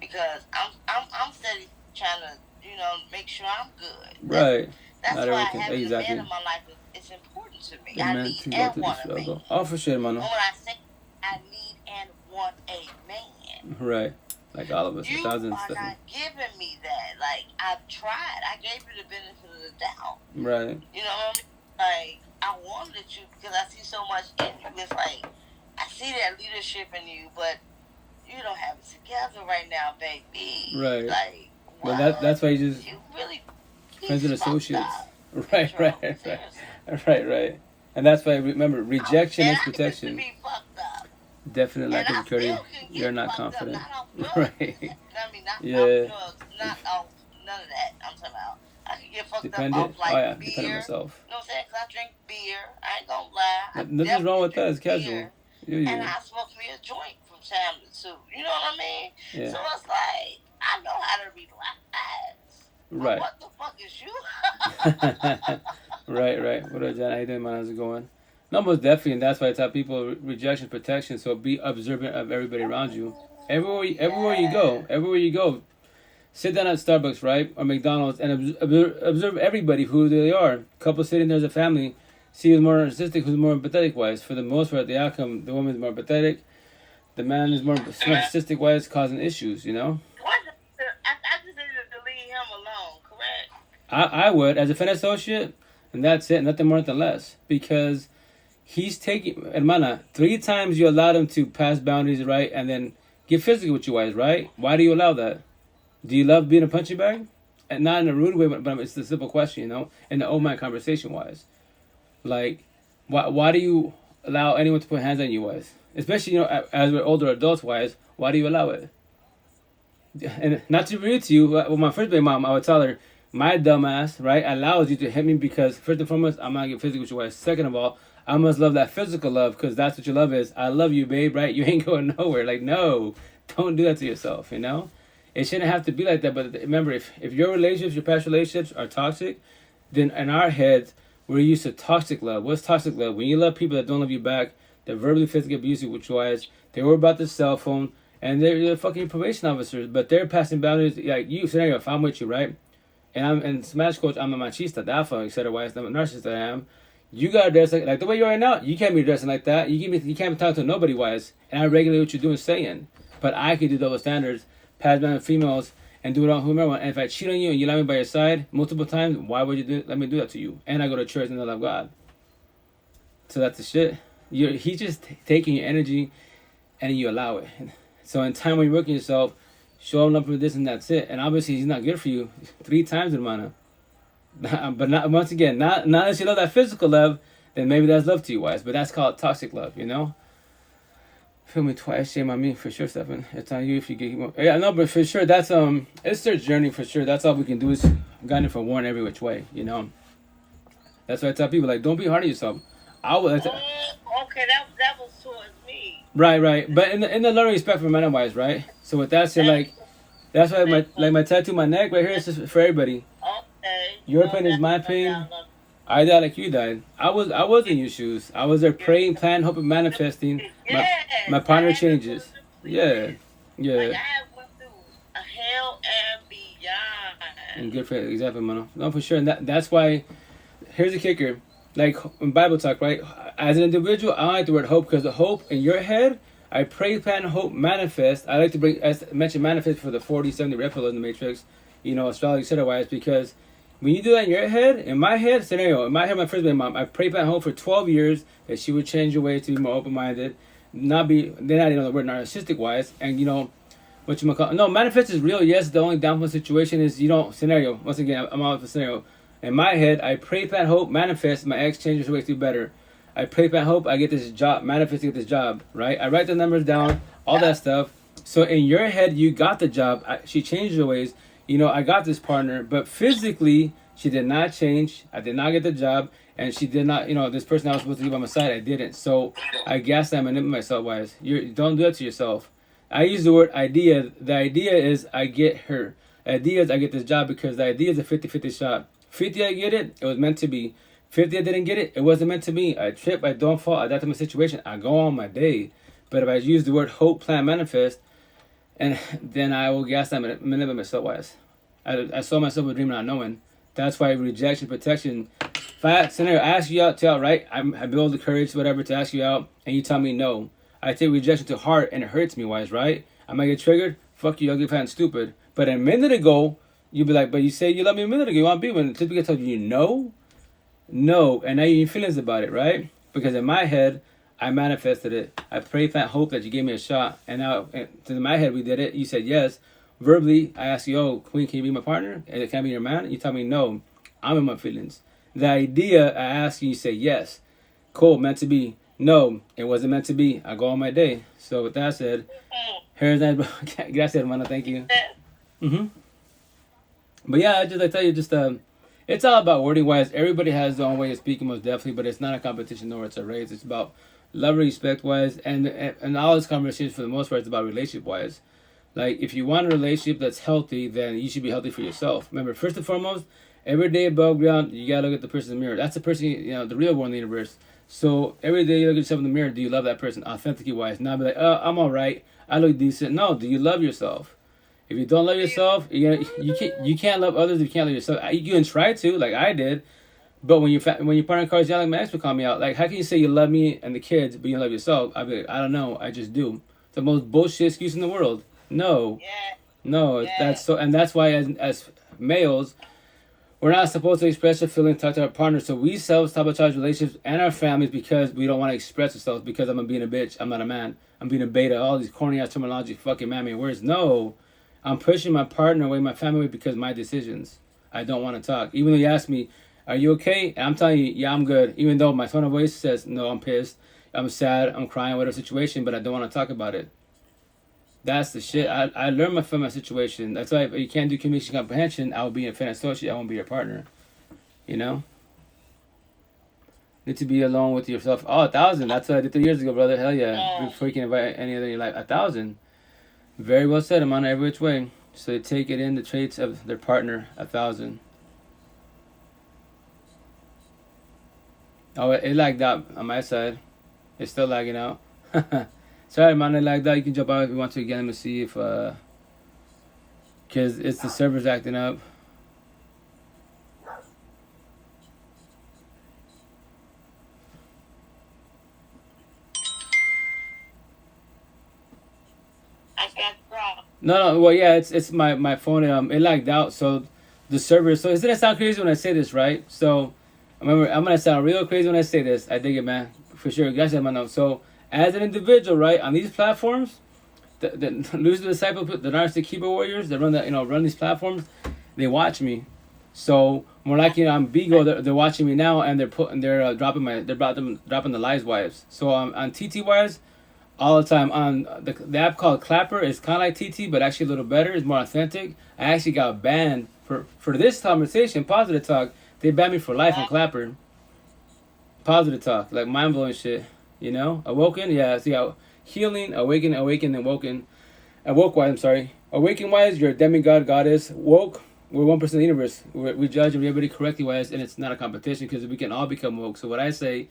because I'm steady trying to, make sure I'm good. Right. That's why having a man in my life is important to me. I need and want a man. Oh, for sure, man. When I say I need and want a man. Right. Like all of us. You are not giving me that. I've tried. I gave you the benefit of the doubt. Right. You know what I mean? I wanted you because I see so much in you. It's I see that leadership in you, but you don't have it together right now, baby. Right. Well, that's why you really friends and associates. Right. And that's why, remember, rejection is protection. Be fucked up. Definite lack of security. You're not confident. Right. Not drugs, none of that. I'm talking about. I can get fucked Dependent. up off beer. Dependent on myself. You know what I'm saying? Because I drink beer. I ain't gonna lie. Nothing's wrong with that. It's casual. And I smoke me a joint from time to two. You know what I mean? Yeah. So it's I know how to relax. Right. What the fuck is you? Right. What up, John? How you doing, man? How's it going? No, most definitely, and that's why I tell people rejection, protection. So be observant of everybody around you. Everywhere you go, sit down at Starbucks, right, or McDonald's, and observe everybody who they are. Couple sitting there as a family, see who's more narcissistic, who's more empathetic wise. For the most part, the outcome, the woman is more empathetic, the man is more narcissistic wise, causing issues. I just needed to leave him alone. Correct. I would as a friend associate, and that's it, nothing more, nothing less, because he's taking, hermana, 3 times you allowed him to pass boundaries, right? And then get physical with you guys, right? Why do you allow that? Do you love being a punching bag? And not in a rude way, but it's a simple question, in the old man conversation wise. Why do you allow anyone to put hands on you wise? Especially, as we're older adults wise, why do you allow it? And not to be rude to you, with my first baby mom, I would tell her, my dumb ass, right, allows you to hit me because, first and foremost, I'm not getting physical with you wise. Second of all, I must love that physical love because that's what your love is. I love you, babe, right? You ain't going nowhere. No, don't do that to yourself, It shouldn't have to be like that. But remember, if your relationships, your past relationships are toxic, then in our heads, we're used to toxic love. What's toxic love? When you love people that don't love you back, they're verbally, physically abusive, which was, they were about the cell phone, and they're fucking probation officers, but they're passing boundaries like you. Scenario, if I'm with you, right? And I'm in Smash Coach, I'm a machista, the alpha, etc. Why I'm a narcissist I am. You gotta dress like the way you are right now. You can't be dressing like that. You can't be talking to nobody wise. And I regulate what you're doing, saying. But I can do double standards, pass down females, and do it on whomever. And if I cheat on you and you let me by your side multiple times, why would you let me do that to you? And I go to church and I love God. So that's the shit. He's just taking your energy, and you allow it. So in time when you're working yourself, show him up for this and that's it. And obviously he's not good for you 3 times, hermana. But not once again, not unless you love that physical love, then maybe that's love to you wise. But that's called toxic love, Feel me twice, shame on me for sure, Stefan. It's on you if you get more. Yeah, no, but for sure, that's it's their journey for sure. That's all we can do is guide it for one every which way, you know. That's why I tell people like, don't be hard on yourself. I would. Okay, that was towards me. Right, but in the loving respect for men wise, right? So with that said, like, that's why my tattoo, my neck right here is just for everybody. Okay. Your pain is my pain. I died like you died. I was in your shoes. I was there praying, planning, hoping, manifesting. My partner changes. Yeah. Like I went through a hell and beyond. And good for it, exactly, Mano. No, for sure. And that's why. Here's the kicker. Like in Bible talk, right? As an individual, I don't like the word hope because the hope in your head, I pray, plan, hope, manifest. I like to bring, as mentioned, manifest for the 40, 70 red pill in the Matrix, you know, astrology, etc. Because when you do that in your head, in my head, scenario, in my head, my first baby mom, I prayed, plan, hope for 12 years that she would change her ways to be more open-minded, not be, then I didn't know the word narcissistic-wise, and, you know, what you might call, no, manifest is real, yes, the only downfall situation is, you don't, scenario, once again, I'm out of the scenario. In my head, I pray, plan, hope, manifest, my ex changes her ways to be better. I pray, plan, hope, I get this job, manifest to get this job, right? I write the numbers down, all that stuff. So in your head, you got the job. She changed her ways. You know, I got this partner, but physically, she did not change. I did not get the job, and she did not, you know, this person I was supposed to be by my side, I didn't. So I guess I'm manipulating myself wise. Don't do that to yourself. I use the word idea. The idea is I get her. The idea is I get this job because the idea is a 50-50 shot. 50 I get it was meant to be. 50 I didn't get it wasn't meant to be. I trip, I don't fall, I adapt to my situation, I go on my day. But if I use the word hope, plan, manifest, and then I will guess I'm manipulating myself wise. I saw myself a dream not knowing. That's why rejection, protection. If I ask you out to outright, I build the courage, whatever, to ask you out, and you tell me no. I take rejection to heart, and it hurts me wise, right? I might get triggered. Fuck you, ugly, fat, and stupid. But a minute ago, you'd be like, but you say you love me a minute ago. You want to be when just because I told you no? No. And now you have feelings about it, right? Because in my head, I manifested it. I prayed, plan, hope that you gave me a shot. And now, in my head, we did it. You said yes. Verbally, I asked you, oh, Queen, can you be my partner? And can I be your man? You tell me no. I'm in my feelings. The idea, I ask you, you say yes. Cool, meant to be. No, it wasn't meant to be. I go on my day. So with that said, here's that. Gracias, hermano. Thank you. But yeah, I tell you, it's all about wording wise. Everybody has their own way of speaking, most definitely, but it's not a competition nor it's a race. It's about love and respect wise, and all this conversation for the most part is about relationship wise. Like if you want a relationship that's healthy, then you should be healthy for yourself. Remember, first and foremost, every day above ground, you gotta look at the person in the mirror. That's the person, you know, the real one in the universe. So every day you look at yourself in the mirror. Do you love that person, authentically wise? Not be like, oh, I'm all right. I look decent. No, do you love yourself? If you don't love yourself, you can't love others if you can't love yourself. You can try to, like I did, but when your partner calls you out, like my ex would call me out, like how can you say you love me and the kids, but you don't love yourself? I'd be like, I don't know, I just do. It's the most bullshit excuse in the world. No, that's so, and that's why as males, we're not supposed to express our feelings, talk to our partners. So we self-sabotage relationships and our families because we don't want to express ourselves. Because I'm being a bitch, I'm not a man. I'm being a beta. All these corny ass terminology, fucking mammy words. No. I'm pushing my partner away, my family away because of my decisions. I don't want to talk. Even though you ask me, are you okay? And I'm telling you, yeah, I'm good. Even though my tone of voice says, no, I'm pissed. I'm sad. I'm crying, whatever situation, but I don't want to talk about it. That's the shit. I learned from my situation. That's why if you can't do communication comprehension, I will be a fan associate. I won't be your partner. You know? Need to be alone with yourself. Oh, 1,000. That's what I did 3 years ago, brother. Hell yeah. Before you can invite any other in your life. 1,000. Very well said. I'm on every which way. So they take it in the traits of their partner. 1,000. Oh, it lagged out on my side. It's still lagging out. Sorry, man, it lagged out. You can jump out if you want to again. Let me see if because it's the server's acting up. No, well, yeah, it's my phone. It lagged out, so the server. So isn't it sound crazy when I say this, right? So remember, I'm gonna sound real crazy when I say this. I dig it, man, for sure. Guys, have my notes. So as an individual, right, on these platforms, the Lose the Disciple, the Narcissistic Keyboard Warriors that run these platforms, they watch me. So more like on Bigo, they're watching me now, and they're dropping the lies wives. So on TT wise, all the time on the app called Clapper. It's kind of like TT, but actually a little better. It's more authentic. I actually got banned for this conversation, positive talk. They banned me for life on Clapper. Positive talk, like mind blowing shit. You know, awoken. Yeah, see how healing, awaken, and woken. Awoke wise, I'm sorry. Awaken wise, you're a demigod, goddess. Woke, we're 1% of the universe. We judge everybody correctly wise, and it's not a competition because we can all become woke. So what I say,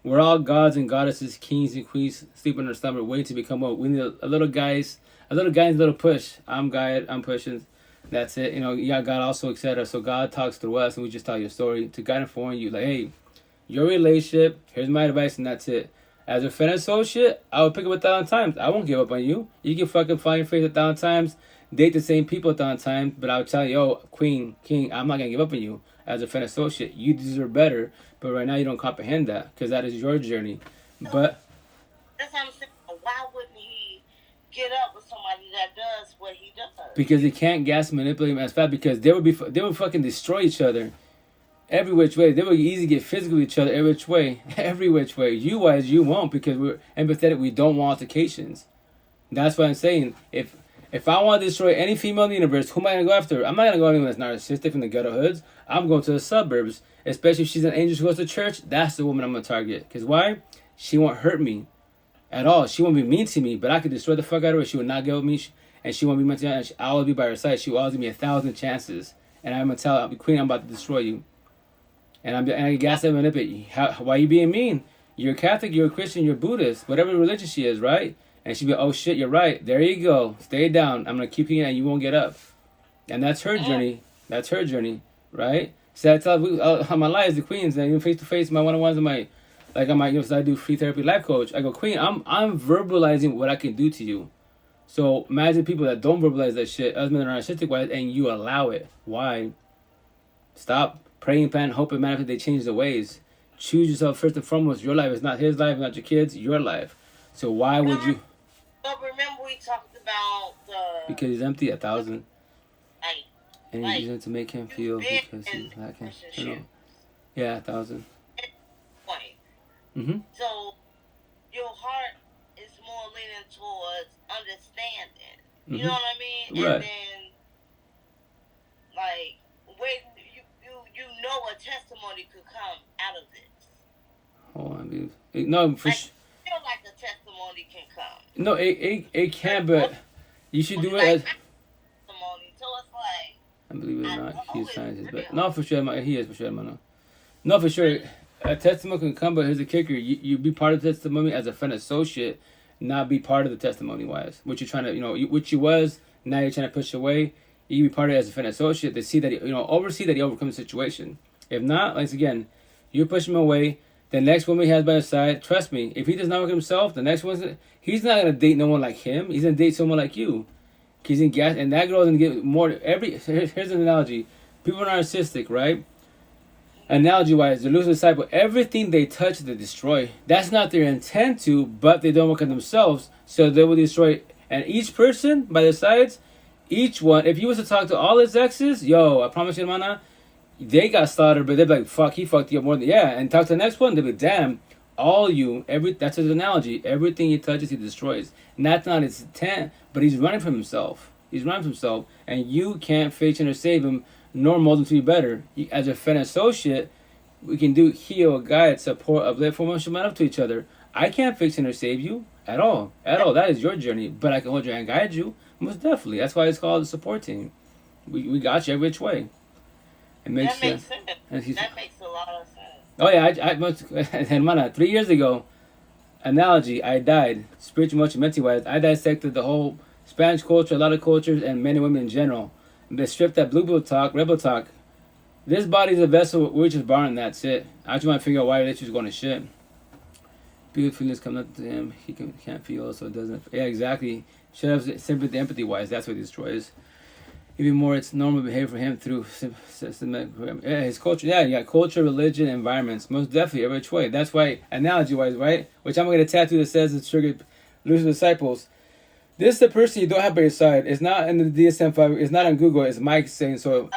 we're all gods and goddesses, kings and queens, sleeping in our stomach, waiting to become woke. We need a little guys, a little push. I'm guide, I'm pushing. That's it. You know, you got God also, etc. So God talks through us, and we just tell your story to guide and inform you. Like, hey, your relationship, here's my advice, and that's it. As a friend associate, I would pick up 1,000 times. I won't give up on you. You can fucking find your face 1,000 times, date the same people 1,000 times, but I would tell you, yo, queen, king, I'm not going to give up on you. As a friend associate, you deserve better, but right now you don't comprehend that because that is your journey. But that's what I'm saying. Why wouldn't he get up with somebody that does what he does? Because he can't gas manipulate him as fast because they would fucking destroy each other. Every which way. They would easily get physical with each other every which way. Every which way. You wise, you won't because we're empathetic. We don't want altercations. That's what I'm saying. If I want to destroy any female in the universe, who am I going to go after? I'm not going to go anyone that's narcissistic from the ghetto hoods. I'm going to the suburbs. Especially if she's an angel who goes to church. That's the woman I'm going to target. Because why? She won't hurt me at all. She won't be mean to me. But I could destroy the fuck out of her. She would not get with me. And she won't be mean to me. I'll always be by her side. She will always give me 1,000 chances. And I'm going to tell her, Queen, I'm about to destroy you. And I gas them and manipulate. Why are you being mean? You're Catholic, you're a Christian, you're Buddhist, whatever religion she is, right? And she'd be, oh shit, you're right. There you go. Stay down. I'm gonna keep you and you won't get up. And that's her journey. That's her journey, right? So I tell my lives, the queens, and even face to face, my one-on-ones, and so I do free therapy life coach. I go, Queen, I'm verbalizing what I can do to you. So imagine people that don't verbalize that shit, other than narcissistic wise, and you allow it. Why? Stop. Praying, plan, hope, and manifest. They change their ways. Choose yourself first and foremost. Your life is not his life, not your kids. Your life. So why would you? But remember we talked about the. Because he's empty, 1,000. And Like, he's using to make him feel because he's lacking. You know? Yeah, 1,000. Mhm. So your heart is more leaning towards understanding. Mm-hmm. You know what I mean? Right. And then, like, when you know a testimony could come out of this. Oh, I mean, no, for sure. I feel like a testimony can come. No, it can, but you should do it like, as. Testimony, so it's like. I believe it or not, he's trying his best. No, for sure, he is for sure, man. No, for sure, a testimony can come, but here's the kicker: you be part of the testimony as a friend associate, not be part of the testimony wise. What you're trying to, which you was, now you're trying to push away. You be part of it as a friend associate to see that oversee that he overcomes the situation. If not, once again, you push him away. The next woman he has by his side, trust me, if he does not work himself, the next one's he's not gonna date no one like him. He's gonna date someone like you. He's in gas, and that girl's gonna get more. Here's an analogy: people are narcissistic, right? Analogy wise, they're losing disciple. Everything they touch, they destroy. That's not their intent to, but they don't work on themselves, so they will destroy. And each person by their sides. Each one, if you was to talk to all his exes, yo, I promise you, mana, they got slaughtered, but they'd be like, fuck, he fucked you up more than, yeah. And talk to the next one, they'd be, damn, that's his analogy. Everything he touches, he destroys. And that's not his intent, but he's running from himself. He's running from himself. And you can't fix him or save him, nor mold him to be better. As a friend associate, we can do heal, guide, support, uplift, form up to each other. I can't fix him or save you at all. At all. That is your journey. But I can hold your hand and guide you. Most definitely. That's why it's called a support team. We got you every which way. It makes sense. That makes a lot of sense. Oh yeah, hermana, 3 years ago, analogy, I died, spiritual, emotional, mental wise. I dissected the whole Spanish culture, a lot of cultures, and men and women in general. They stripped that blue pill talk, rebel talk. This body's a vessel, we're just borrowing, that's it. I just want to figure out why relationships going to shit. Beautiful feelings come up to him, he can't feel, so it doesn't. Yeah, exactly. Should have sympathy, empathy wise. That's what he destroys. Even more, it's normal behavior for him through systematic. Yeah, his culture. Yeah, you got culture, religion, environments. Most definitely, every which way. That's why, analogy wise, right? Which I'm gonna get a tattoo that says it's triggered losing disciples. This is the person you don't have by your side. It's not in the DSM-5. It's not on Google. It's Mike saying so.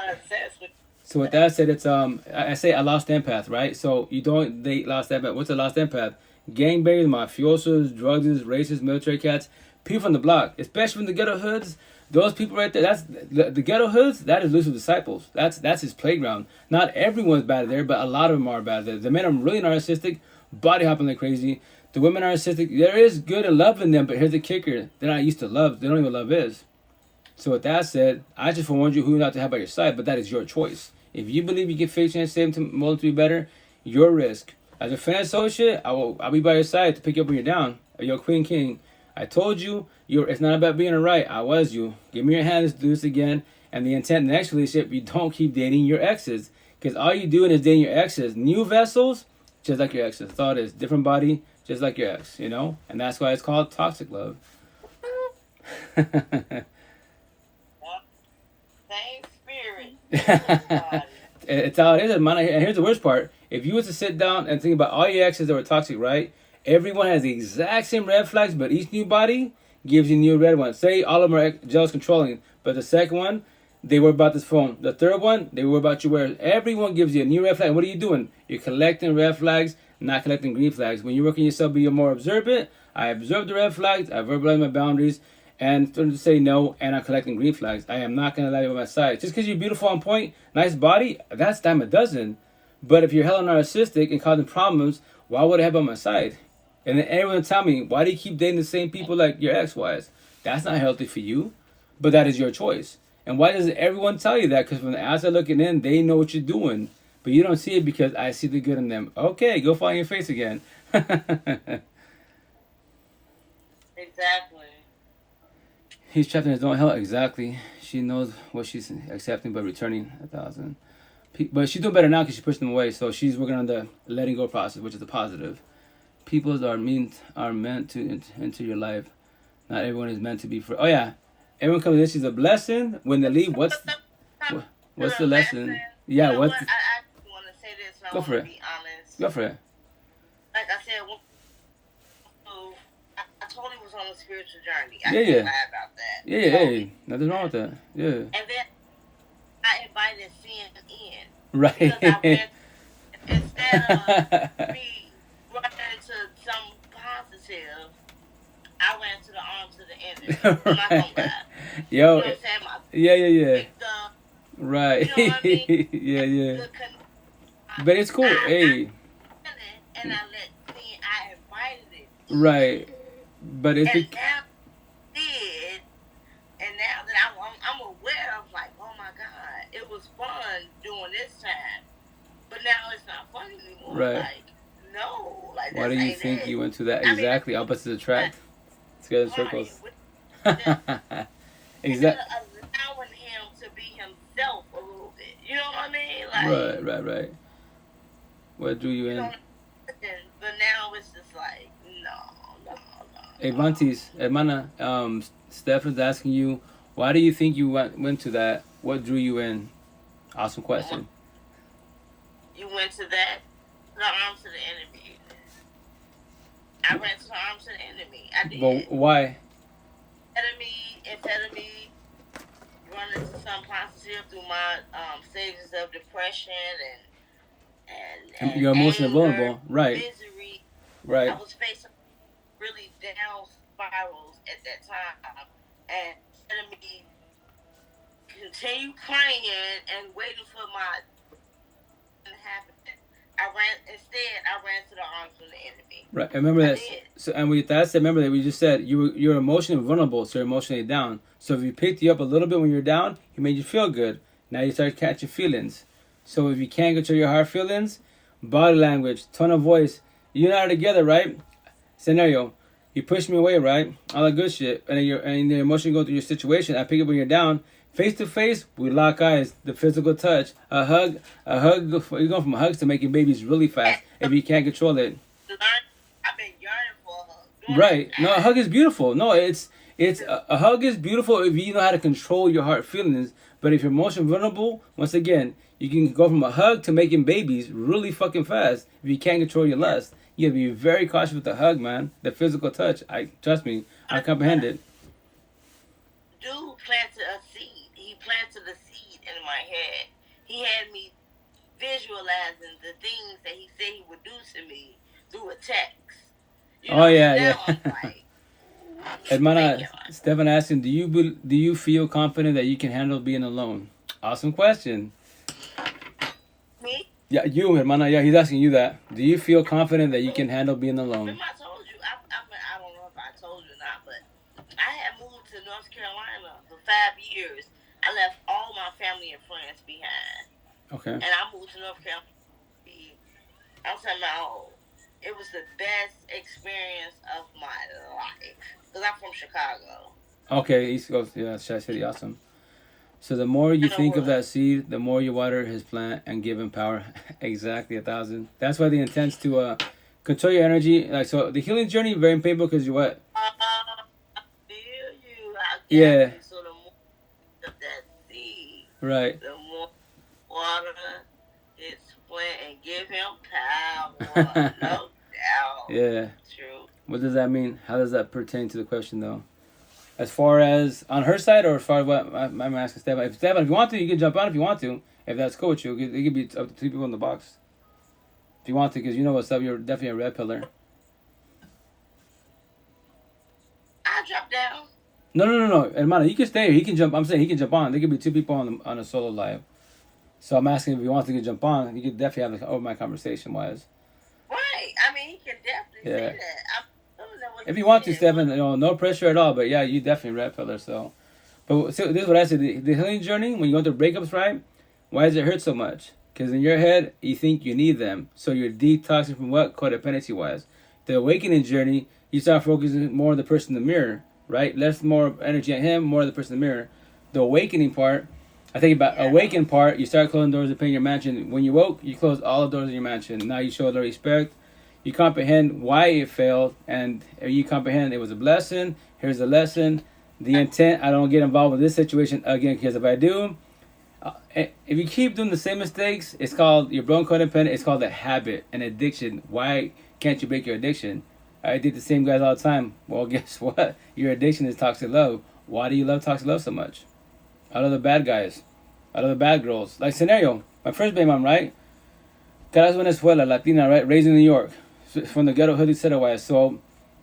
So with that said, it's I say a lost empath, right? So you don't date lost empath. What's a lost empath? gangbangers, mafiosos, drug dealers, racists, military cats, people from the block, especially from the ghetto hoods. Those people right there, that's the ghetto hoods. That is Lucifer's disciples. That's his playground. Not everyone's bad there, but a lot of them are bad there. The men are really narcissistic, body hopping like crazy. The women are narcissistic. There is good and love in them, but here's the kicker: they're not used to love. They don't even know what love is. So with that said, I just forewarned you who not to have by your side, but that is your choice. If you believe you can fix and save to mold to be better, your risk. As a friend associate, I'll be by your side to pick you up when you're down. Your queen king. I told you, it's not about being right. I was you. Give me your hand, let's do this again. And the intent in the next relationship, you don't keep dating your exes. Because all you doing is dating your exes. New vessels, just like your exes. Thought is different body, just like your ex, you know? And that's why it's called toxic love. Same spirit. It's how it is, man. And here's the worst part. If you was to sit down and think about all your exes that were toxic, right? Everyone has the exact same red flags, but each new body gives you new red ones. Say all of them are jealous, controlling, but the second one, they worry about this phone. The third one, they worry about your wear. Everyone gives you a new red flag. What are you doing? You're collecting red flags, not collecting green flags. When you're working yourself, be more observant. I observe the red flags. I verbalize my boundaries. And starting to say no, and I'm collecting green flags. I am not going to lie you by my side. Just because you're beautiful on point, nice body, that's dime a dozen. But if you're hella narcissistic and causing problems, why would I have by my side? And then everyone tell me, why do you keep dating the same people like your ex-wives? That's not healthy for you, but that is your choice. And why doesn't everyone tell you that? Because from the outside looking in, they know what you're doing. But you don't see it because I see the good in them. Okay, go find your face again. Exactly. He's trapped in his own hell. Exactly. She knows what she's accepting by returning 1,000. But she's doing better now because she pushed them away. So she's working on the letting go process, which is a positive. People are meant to enter your life. Not everyone is meant to be for. Oh yeah, everyone comes in. She's a blessing. When they leave, what's the lesson? Yeah, you know what's? What? I want to say this. And Go for it. Be honest. Go for it. Like I said, I totally was on a spiritual journey. I Yeah. lie about that. Yeah. Hey, nothing wrong with that. Yeah. And then I invited sin in. Right. Because I went, instead of me running to some positive, I ran to the arms of the enemy. I'm not gonna lie. Yo. You know what I'm saying? Yeah. Picked up, Right. You know what I mean? Yeah. But it's cool. Hey. And I let sin. I invited it. Right. But it's and now did, and now that I'm aware of, like, oh my God, it was fun doing this time, but now it's not fun anymore. Right. Like, no. Like, why do you think you went to that exactly opposite attract? Together in circles. Exactly. Allowing him to be himself a little bit. You know what I mean? Like, Right. What drew you in? But now it's just like, no. Hey, Vantis, hermana, Stefan's asking you, why do you think you went to that? What drew you in? Awesome question. You went to that? The arms of the enemy. I ran to the arms of the enemy. I did. But why? Instead of me running to some positive through my stages of depression and you're emotionally vulnerable, right? Misery. Right. I was facing really down spirals at that time, and instead of me continue praying and waiting for my to happen, I ran to the arms of the enemy. Right. And remember that. So, and with that said, remember that we just said you're emotionally vulnerable, so you're emotionally down. So if he picked you up a little bit when you're down, he made you feel good. Now you start catching feelings. So if you can't control your heart feelings, body language, tone of voice, you and I are together, right? Scenario, you push me away, right? All that good shit, and then your emotion go through your situation. I pick up when you're down, face to face, we lock eyes. The physical touch, a hug. You're going from hugs to making babies really fast if you can't control it. I've been yearning for a hug. Right? No, a hug is beautiful. No, it's a hug is beautiful if you know how to control your heart feelings. But if you're emotionally vulnerable, once again, you can go from a hug to making babies really fucking fast if you can't control your lust. You gotta be very cautious with the hug, man. The physical touch. Trust me, I comprehend it. Dude planted a seed. He planted a seed in my head. He had me visualizing the things that he said he would do to me through a text. Oh yeah, now yeah. I'm like, Hermana, Stefan asking, do you feel confident that you can handle being alone? Awesome question. me? Yeah, you, hermana. Yeah, he's asking you that. Do you feel confident that you can handle being alone? Remember I told you, I don't know if I told you or not, but I had moved to North Carolina for 5 years. I left all my family and friends behind. Okay. And I moved to North Carolina. I'm talking about, it was the best experience of my life. Because I'm from Chicago. Okay, East Coast. Yeah, Shy City. Awesome. So the more you think of that seed, the more you water his plant and give him power. Exactly, 1,000. That's why the intent's to control your energy. Like, so the healing journey very painful because you what? I feel you. Yeah. So the more of that seed, Right. the more water his plant and give him power. No doubt. Yeah. True. What does that mean? How does that pertain to the question, though? As far as on her side, or as far as what I'm asking Stefan? If Stefan, if you want to, you can jump on if you want to. If that's cool with you, it could be up to 2 people in the box. If you want to, because you know what's up. You're definitely a red pillar. I drop down. No. Hermano, you can stay here. He can jump. I'm saying he can jump on. There could be 2 people on a solo live. So I'm asking if you want to jump on. You could definitely have my conversation wise. Right. I mean, he can definitely say that. If you want to, Stefan, no pressure at all. But yeah, you definitely red pillar. So, but so this is what I said: the healing journey. When you go through breakups, right? Why does it hurt so much? Because in your head, you think you need them. So you're detoxing from what? Codependency wise. The awakening journey, you start focusing more on the person in the mirror, right? Less more energy on him, more on the person in the mirror. The awakening part, I think about awakened part, you start closing doors to pay your mansion. When you woke, you close all the doors in your mansion. Now you show the respect. You comprehend why it failed, and you comprehend it was a blessing. Here's the lesson. The intent, I don't get involved with this situation again, because if I do, if you keep doing the same mistakes, it's called, you're broken codependent, it's called a habit, an addiction. Why can't you break your addiction? I did the same guys all the time. Well, guess what? Your addiction is toxic love. Why do you love toxic love so much? I love the bad guys. I love the bad girls. Like scenario, my first baby mom, right? Caras Venezuela, Latina, right? Raised in New York. From the ghetto hood, etc. Wise. So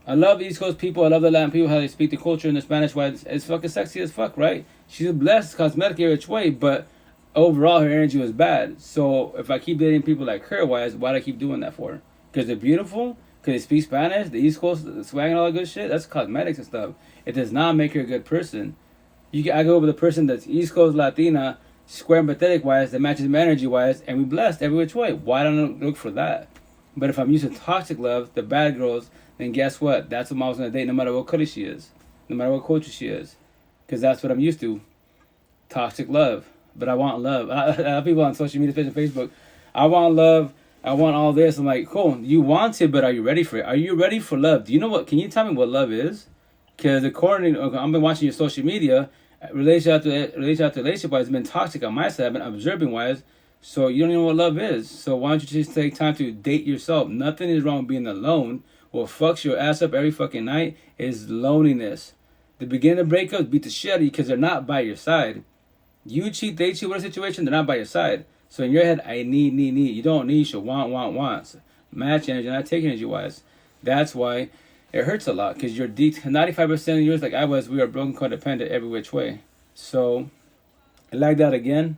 I love East Coast people. I love the Latin people, how they speak the culture in the Spanish wise. It's fucking sexy as fuck, right? She's a blessed, cosmetically rich way, but overall her energy was bad. So if I keep dating people like her wise, why do I keep doing that for? Because they're beautiful? Because they speak Spanish? The East Coast, the swag and all that good shit? That's cosmetics and stuff. It does not make her a good person. I go with a person that's East Coast Latina, square empathetic wise, that matches my energy wise, and we blessed every which way. Why don't I look for that? But if I'm used to toxic love, the bad girls, then guess what? That's what mom's gonna date, no matter what color she is, no matter what culture she is, because that's what I'm used to. Toxic love, but I want love. I have people on social media, especially Facebook. I want love. I want all this. I'm like, cool. You want it, but are you ready for it? Are you ready for love? Do you know what? Can you tell me what love is? Because according, I've been watching your social media, relationship wise, has been toxic on my side. I've been observing wise. So you don't even know what love is. So why don't you just take time to date yourself? Nothing is wrong with being alone. What fucks your ass up every fucking night is loneliness. The beginning of breakups beat the shit out of you because they're not by your side. You cheat, they cheat with a situation, they're not by your side. So in your head, I need. You don't need, you should want. Match energy, not take energy wise. That's why it hurts a lot because you're 95% of yours, like I was, we are broken codependent every which way. So it lagged out again.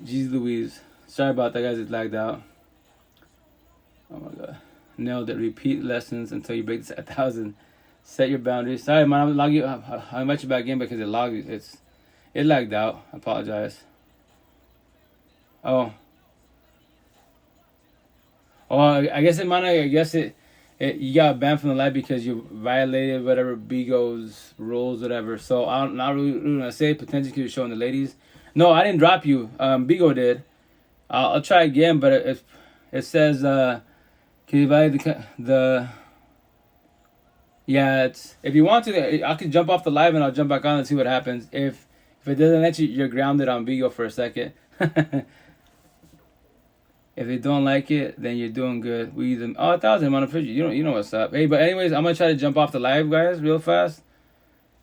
Jeez Louise. Sorry about that, guys. It lagged out. Oh my god. Nailed it. Repeat lessons until you break this 1,000. Set your boundaries. Sorry, man. I'll invite you back in because it lagged out. I apologize. Oh, I guess you got banned from the live because you violated whatever Bigo's rules, whatever. So I'm not really gonna say potentially because you're showing the ladies. No, I didn't drop you. Bigo did. I'll try again, but it says can you violate the yeah. It's if you want to, I can jump off the live and I'll jump back on and see what happens. If it doesn't let you, you're grounded on Bigo for a second. If they don't like it, then you're doing good. We either 1,000 on a picture. You know what's up. Hey, but anyways, I'm gonna try to jump off the live, guys, real fast.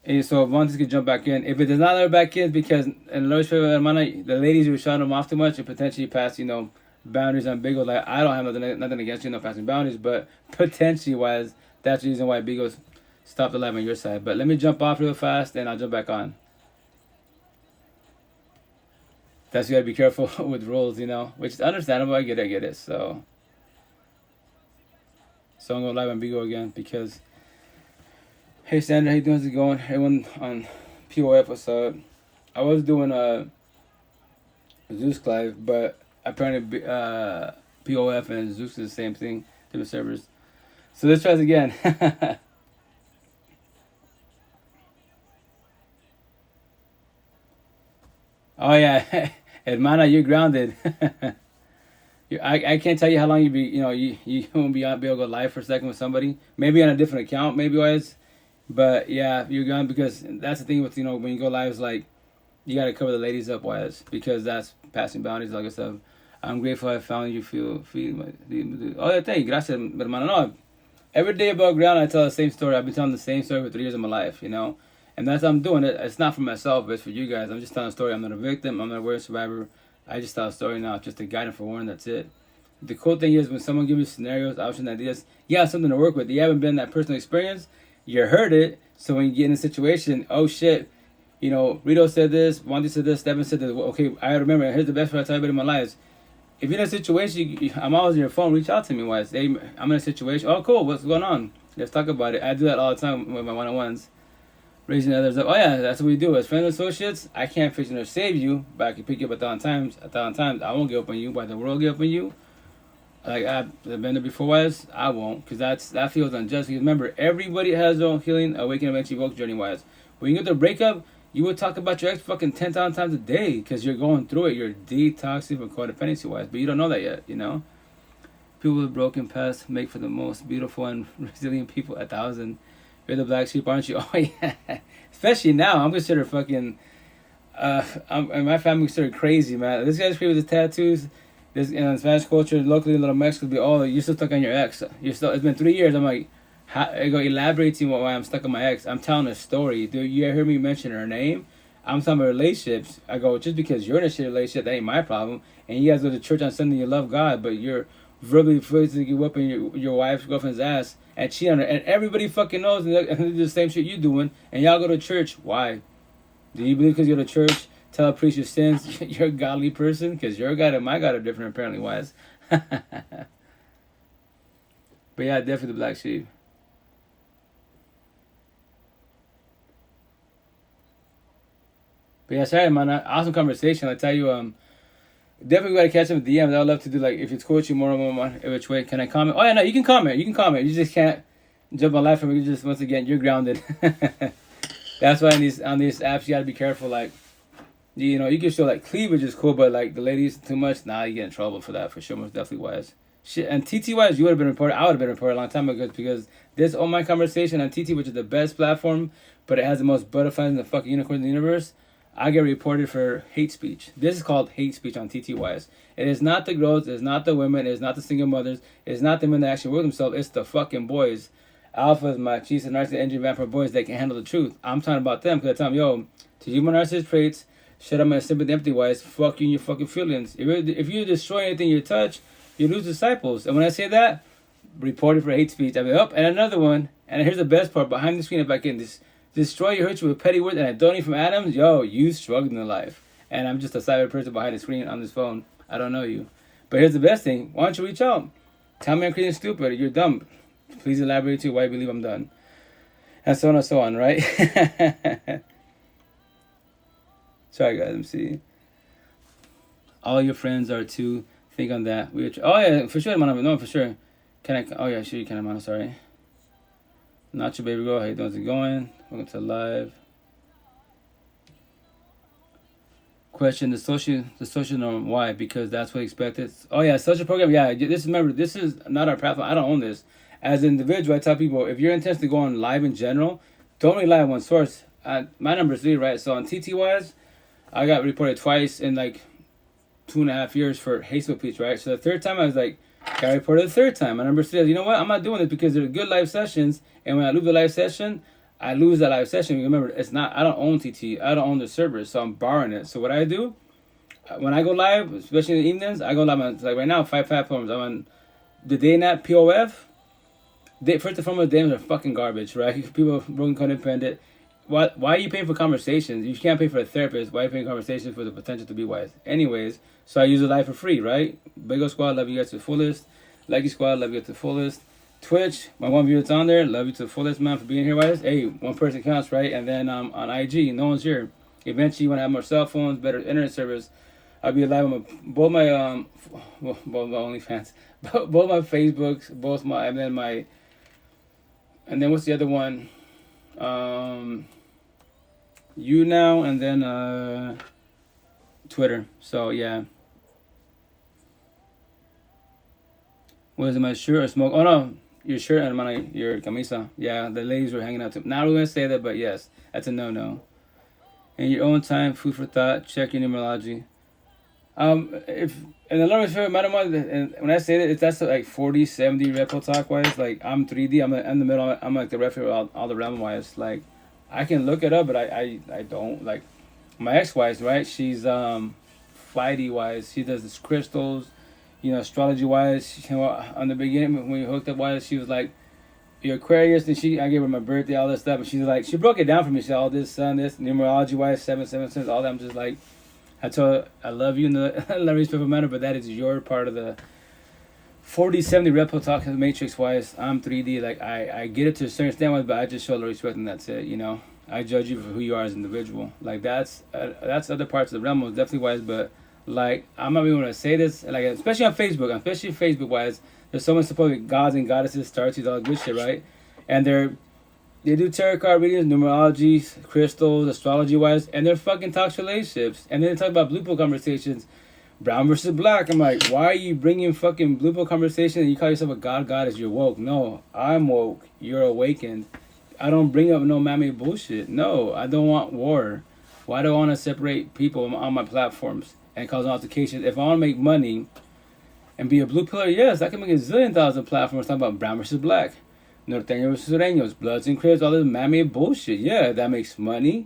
And so once you can jump back in. If it does not let her back in because in the ladies were shutting them off too much and potentially pass, boundaries on Bigo. Like I don't have nothing against passing boundaries, but potentially wise that's the reason why Bigo stopped the live on your side. But let me jump off real fast, and I'll jump back on. That's, you gotta be careful with rules, you know, which is understandable. I get it. So I'm going live on Bigo again because, hey Sandra, how you doing? How's it going? Everyone on POF, what's up? I was doing a Zeus live, but apparently POF and Zeus is the same thing, different servers. So let's try this again. Oh yeah, Hermana, you're grounded. I can't tell you how long you won't be able to go live for a second with somebody. Maybe on a different account, maybe wise. But yeah, you're gone, because that's the thing with, when you go live, is like you gotta cover the ladies up, wise, because that's passing boundaries, like I said. I'm grateful I found you. Oh yeah, thank you, gracias, hermano. No, every day above ground I tell the same story. I've been telling the same story for 3 years of my life, and that's how I'm doing it. It's not for myself, but it's for you guys. I'm just telling a story. I'm not a victim. I'm not a aware survivor. I just tell a story now, just to guide and forewarn. That's it. The cool thing is, when someone gives you scenarios, options, ideas, you have something to work with. You haven't been in that personal experience. You heard it. So when you get in a situation, oh shit, Rito said this, Wandy said this, Devin said this. Okay, I remember. Here's the best part I tell everybody in my lives. If you're in a situation, I'm always on your phone. Reach out to me. Wise. Hey, I'm in a situation. Oh, cool. What's going on? Let's talk about it. I do that all the time with my one-on-ones. Raising others up. Oh yeah, that's what we do as friends and associates. I can't fix or save you, but I can pick you up 1,000 times. 1,000 times. I won't give up on you, but the world give up on you. Like I've been there before, wise. I won't, because that feels unjust. Because remember, everybody has their own healing, awakening, eventually woke journey, wise. When you get the breakup, you would talk about your ex fucking 10,000 times a day, because you're going through it. You're detoxing from codependency, wise, but you don't know that yet. People with broken past make for the most beautiful and resilient people. 1,000. You're the black sheep, aren't you? Oh yeah. Especially now, I'm considered fucking. And my family considered crazy, man. This guy's crazy with his tattoos. This in Spanish culture, locally, little Mexicans be you're still stuck on your ex. It's been 3 years. I'm like, I go elaborate to you why I'm stuck on my ex. I'm telling a story. Do you ever hear me mention her name? I'm talking about relationships. I go, just because you're in a shitty relationship, that ain't my problem. And you guys go to church on Sunday, you love God, but you're verbally physically whipping your wife's girlfriend's ass and cheat on her, and everybody fucking knows, and they do the same shit you doing, and y'all go to church. Why? Do you believe because you go to church, tell a priest your sins, you're a godly person? Because your God and my God are different, apparently, wise. But yeah, definitely the black sheep. But yeah, sorry, man. Awesome conversation. I tell you, definitely gotta catch them with DMs. I would love to do, like, if it's cool with you more, which way can I comment? Oh yeah, no, you can comment. You just can't jump on live from me. Just, once again, you're grounded. That's why on these apps you gotta be careful. Like, you can show like cleavage is cool, but like the ladies too much, you get in trouble for that for sure. Most definitely, wise. Shit, and TT wise, you would have been reported. I would have been reported a long time ago, because this online conversation on TT, which is the best platform, but it has the most butterflies and the fucking unicorns in the universe. I get reported for hate speech. This is called hate speech on TTYs. It is not the girls, it is not the women, it is not the single mothers, it is not the men that actually work themselves, it's the fucking boys. Alphas, machistas, narcissist, engine vampire boys that can handle the truth. I'm talking about them, because I tell them, yo, to you my narcissist traits, shut up my sympathy empty wise, fuck you and your fucking feelings. If you destroy anything you touch, you lose disciples. And when I say that, reported for hate speech, I mean, and another one, and here's the best part, behind the screen, if I can destroy you, hurt you with petty words, and I don't need from Adams, yo, you struggled in life. And I'm just a cyber person behind the screen on this phone. I don't know you. But here's the best thing. Why don't you reach out? Tell me I'm crazy and stupid. You're dumb. Please elaborate to why you believe I'm done. And so on and so on, right? Sorry, guys. Let me see. All your friends are to think on that. Oh, yeah, for sure, man. No, for sure. Can I? Oh, yeah, sure you can, man. Sorry. Not your baby girl. How you doing? How's it going? Welcome to live. Question: the social norm. Why? Because that's what expected. Oh yeah, social program. Yeah, remember, this is not our platform. I don't own this. As an individual, I tell people, if you're intense to go on live in general, don't rely on one source. My number is 3, right? So on TTYs, I got reported twice in like 2.5 years for hate speech, right? So the third time I was like, got reported the third time. My number says, you know what? I'm not doing this, because they're good live sessions, and when I lose the live session, I lose that live session. Remember, I don't own TT. I don't own the server, so I'm borrowing it. So what I do, when I go live, especially in the evenings, I go live on, like right now, 5 platforms. I'm on the DayNat POF. first and foremost, DMs are fucking garbage, right? People broken codependent. Why are you paying for conversations? You can't pay for a therapist. Why are you paying conversations for the potential to be wise? Anyways, so I use the live for free, right? Big ol' Squad, love you guys to the fullest. Lucky Squad, love you to the fullest. Twitch, my one viewer that's on there, love you to the fullest, man, for being here, wise. Hey, one person counts, right? And then on IG, no one's here. Eventually, you want to have more cell phones, better internet service. I'll be live on both my both my OnlyFans, both my Facebooks, both my and then what's the other one? You now and then Twitter. So yeah. Was it my shirt or smoke? Oh no, your shirt and your camisa. Yeah, the ladies were hanging out too. Not gonna say that, but yes, that's a no. In your own time, food for thought. Check your numerology. If and the Lord's favorite matter, and when I say that, that's like 40, 70 red pill talk wise. Like I'm 3D. I'm in the middle. I'm like the referee all the realm wise. Like I can look it up, but I don't like my ex wise. Right? She's flighty wise. She does this crystals. You know, astrology wise. You know, on the beginning when we hooked up wise, she was like, "You're Aquarius," and I gave her my birthday, all this stuff, and she's like, she broke it down for me. She said, all this, sun, this, numerology wise, 7 all that. I'm just like. I told her, I love you in the love respectful manner, but that is your part of the 40, 70 red pill talk matrix wise. I'm 3D, like I get it to a certain extent, but I just show the respect and that's it, you know. I judge you for who you are as an individual. Like that's other parts of the realm, definitely wise, but like I'm not even gonna say this, like especially on Facebook wise, there's so much supposed gods and goddesses, stars, all that good shit, right? And they do tarot card readings, numerology, crystals, astrology-wise, and they're fucking talks relationships. And then they talk about blue pill conversations, brown versus black. I'm like, why are you bringing fucking blue pill conversation and you call yourself a goddess, you're woke? No, I'm woke. You're awakened. I don't bring up no mammy bullshit. No, I don't want war. Why do I want to separate people on my platforms and cause altercations? If I want to make money and be a blue pillar, yes, I can make a zillion thousand platforms talking about brown versus black. Norteños versus Sureños, Bloods and Crips, all this mammy bullshit. Yeah, that makes money.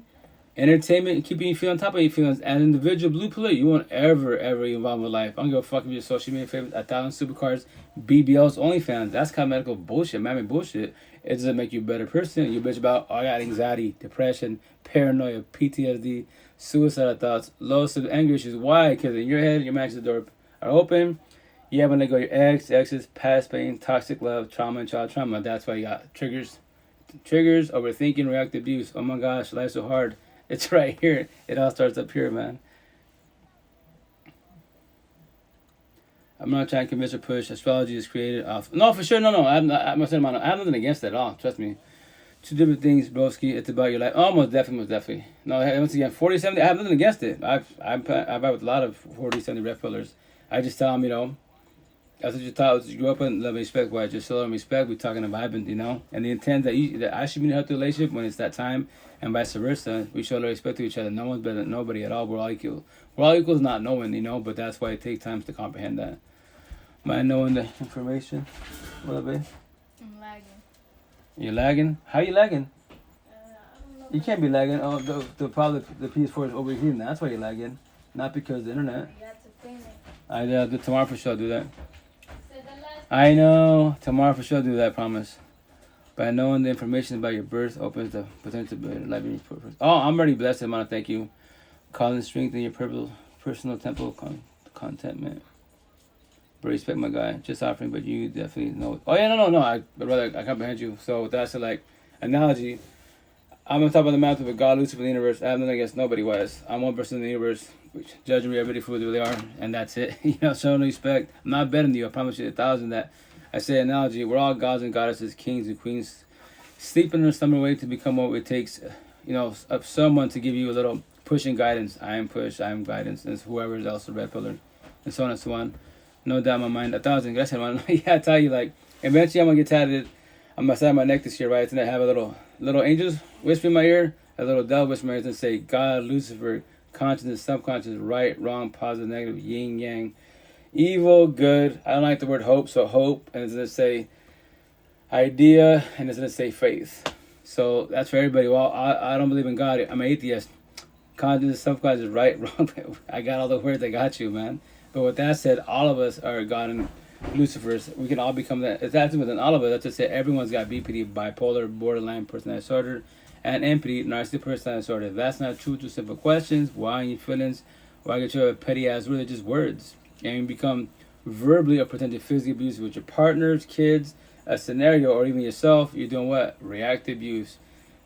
Entertainment, keeping you feeling on top of your feelings. As an individual blue pill, you won't ever involve in life. I don't give a fuck if your social media favorites, 1,000 supercars, BBLs, OnlyFans. That's cosmetical bullshit, mammy bullshit. It doesn't make you a better person. You bitch about, I got anxiety, depression, paranoia, PTSD, suicidal thoughts, low anger issues. Why? Because in your head, your imaginary door are open. You haven't let go of your exes, past pain, toxic love, trauma, and child trauma. That's why you got triggers, overthinking, reactive abuse. Oh my gosh, life's so hard. It's right here. It all starts up here, man. I'm not trying to convince or push. Astrology is created off. No, for sure. No. I have nothing against that at all. Trust me. Two different things, broski. It's about your life. Oh, most definitely. No, once again, 40, 70. I have nothing against it. I've with a lot of 40, 70 red pillars. I just tell them, you know. That's what you taught. You grew up in love and respect. Why just show them respect. We're talking and vibing, you know. And the intent that I should be in a healthy relationship when it's that time, and vice versa. We show respect to each other. No one's better than nobody at all. We're all equal. We're all equals, not knowing, you know. But that's why it takes time to comprehend that. Mind knowing the information. What up, babe? I'm lagging. You're lagging? How you lagging? You can't be lagging. Oh, the probably the PS4 is overheating. That's why you're lagging. Not because of the internet. You got to clean it. I do tomorrow for sure. I'll do that. I know. Tomorrow for sure I'll do that, I promise. By knowing the information about your birth opens the potential to life in your purpose. Oh, I'm already blessed, man. Thank you. Causing strength in your personal temple contentment. But respect my guy. Just offering, but you definitely know. Oh yeah, no. I comprehend you. So that's a like analogy. I'm on top of the mountain with God, Lucifer, the universe. I have nothing against nobody wise. I'm one person in the universe, which judging everybody for who they are, and that's it. You know, showing respect. I'm not better than you. I promise you 1,000 that. I say analogy. We're all gods and goddesses, kings and queens, sleeping in some way to become what it takes. You know, of someone to give you a little push and guidance. I am push. I am guidance. And it's whoever is also red pillar, and so on and so on. No doubt in my mind. 1,000. Gracias, man. Yeah, I tell you, like eventually I'm gonna get tatted on my side of my neck this year, right? And I have a little angels whisper in my ear, a little devil whisper in my ear, and say God, Lucifer, consciousness, subconscious, right, wrong, positive, negative, yin, yang, evil, good. I don't like the word hope, so hope, and it's gonna say idea, and it's gonna say faith. So that's for everybody. Well, I don't believe in God. I'm an atheist. Consciousness, subconscious, right, wrong. I got all the words. I got you, man. But with that said, all of us are God and Lucifers. We can all become that. It's actually within all of us. That's to say, everyone's got BPD, bipolar, borderline personality disorder, and empathy, narcissistic personality disorder. If that's not true to simple questions, why are your feelings? Why get you a petty ass religious words? And you become verbally or potentially physically abusive with your partners, kids, a scenario, or even yourself. You're doing what? Reactive abuse.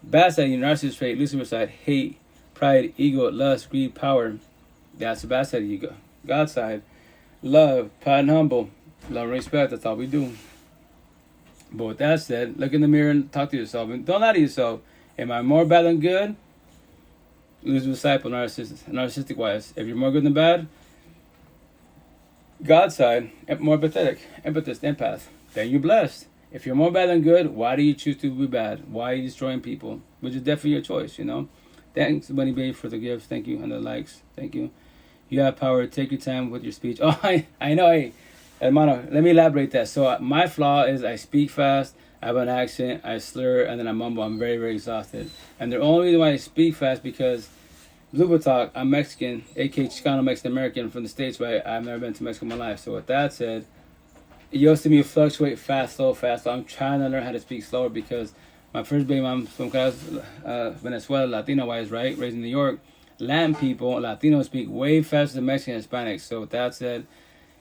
Bad side, your narcissist trait, Lucifer side, hate, pride, ego, lust, greed, power. That's the bad side of you. God side, love, pride, and humble. Love and respect, that's all we do. But with that said, look in the mirror and talk to yourself. And don't lie to yourself. Am I more bad than good? Lose disciple, narcissistic wise. If you're more good than bad, God's side, more empathetic, empathist, empath. Then you're blessed. If you're more bad than good, why do you choose to be bad? Why are you destroying people? Which is definitely your choice, you know. Thanks, Bunny Baby, for the gifts. Thank you. And the likes. Thank you. You have power. Take your time with your speech. Oh, I know. Hey, hermano, let me elaborate that. So my flaw is I speak fast, I have an accent, I slur, and then I mumble. I'm very, very exhausted. And the only reason why I speak fast because Blue Talk, I'm Mexican, aka Chicano Mexican American from the States, but I've never been to Mexico in my life. So with that said, you'll see me fluctuate fast, slow, fast. So I'm trying to learn how to speak slower because my first baby mom's from Venezuela, Latino-wise, right? Raised in New York. Latin people, Latinos speak way faster than Mexican and Hispanics. So with that said,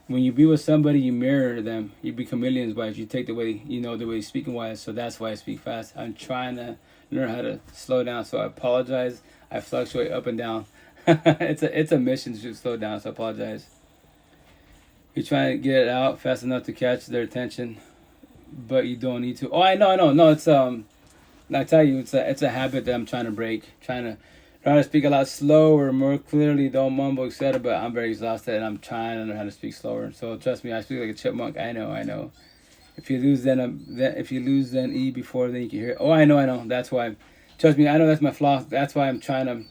when you be with somebody, you mirror them. You be chameleons-wise. You take the way, you know, the way speaking-wise. So that's why I speak fast. I'm trying to learn how to slow down. So I apologize. I fluctuate up and down. it's a mission to slow down. So I apologize. You're trying to get it out fast enough to catch their attention, but you don't need to. Oh, I know. No, it's I tell you, it's a habit that I'm trying to break. Trying to speak a lot slower, more clearly, don't mumble, etc. But I'm very exhausted, and I'm trying to learn how to speak slower. So trust me, I speak like a chipmunk. I know. If you lose, then E before, then you can hear it. Oh, I know. That's why. Trust me, I know that's my flaw. That's why I'm trying to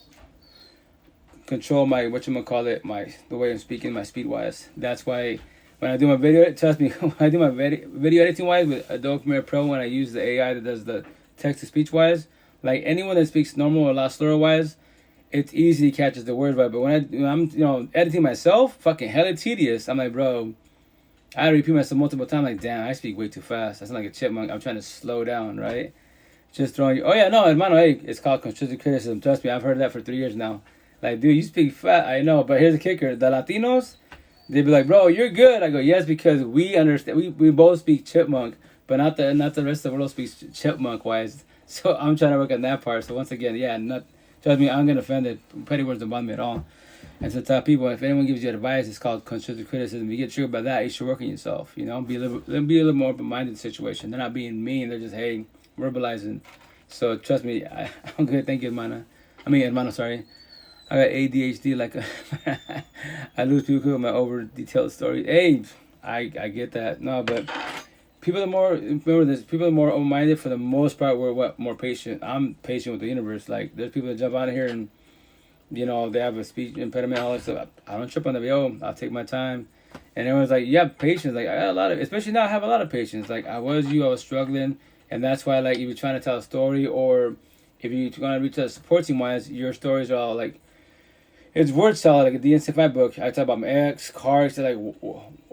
control my the way I'm speaking, my speed wise. That's why when I do my video, trust me, when I do my video editing wise with Adobe Premiere Pro, when I use the AI that does the text to speech wise, like anyone that speaks normal or a lot slower wise, it's easy to catches the words right. But when I'm editing myself, fucking hella tedious. I'm like, bro, I repeat myself multiple times. Like, damn, I speak way too fast. I sound like a chipmunk. I'm trying to slow down, right? Just throwing you. Oh yeah, no, hermano, hey, it's called constructive criticism. Trust me, I've heard that for 3 years now. Like, dude, you speak fast. I know, but here's the kicker: the Latinos, they be like, bro, you're good. I go, yes, because we understand. We both speak chipmunk, but not the rest of the world speaks chipmunk wise. So I'm trying to work on that part. So once again, yeah, trust me, I'm gonna offend it. Petty words don't bother me at all. And so tell people, if anyone gives you advice, it's called constructive criticism. If you get triggered by that, you should work on yourself. You know, be a little more open-minded in the situation. They're not being mean. They're just, hey, verbalizing. So trust me, I'm good. Thank you, hermano. Sorry. I got ADHD. Like I lose people quick with my over detailed story. Hey, I get that. No, but people are more open-minded for the most part. We're more patient. I'm patient with the universe. Like there's people that jump out of here and they have a speech impediment, all that stuff. I don't trip on the video. I'll take my time. And everyone's like, you have patience. Like I got especially now I have a lot of patience. Like I was struggling. And that's why, like, if you're trying to tell a story or if you're going to reach a support team wise, your stories are all, like, it's word solid. Like, the DSM-5 book, I talk about my ex, cars. They're like,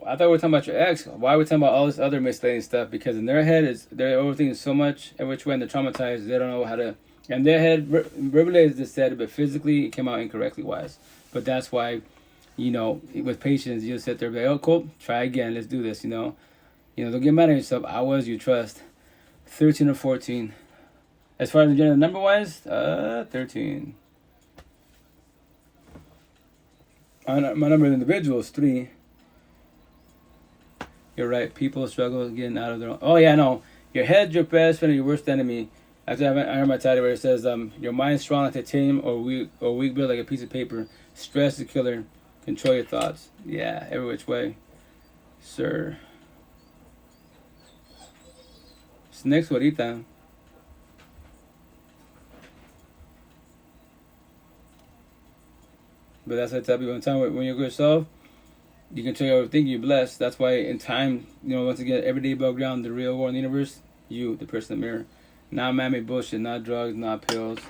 I thought we were talking about your ex. Why are we talking about all this other miscellaneous stuff? Because in their head, they're overthinking so much in which way, and they're traumatized. They don't know how to. And their head, verbally, as they said, but physically, it came out incorrectly wise. But that's why, with patience, you'll sit there and be like, oh, cool, try again. Let's do this, don't get mad at yourself. I was your trust. 13 or 14. As far as the general number wise, 13. My number of individuals, 3. You're right. People struggle getting out of their own. Oh yeah, no. Your head's your best friend or your worst enemy. After I heard my title where it says, your mind's strong like titanium or weak built like a piece of paper. Stress is a killer. Control your thoughts. Yeah, every which way, sir. Next ahorita. But that's what I tell people. In time, when you're good yourself, you can tell you everything. You're blessed. That's why in time, once again, every day above ground, the real war in the universe, you, the person in the mirror. Not man-made bullshit, not drugs, not pills.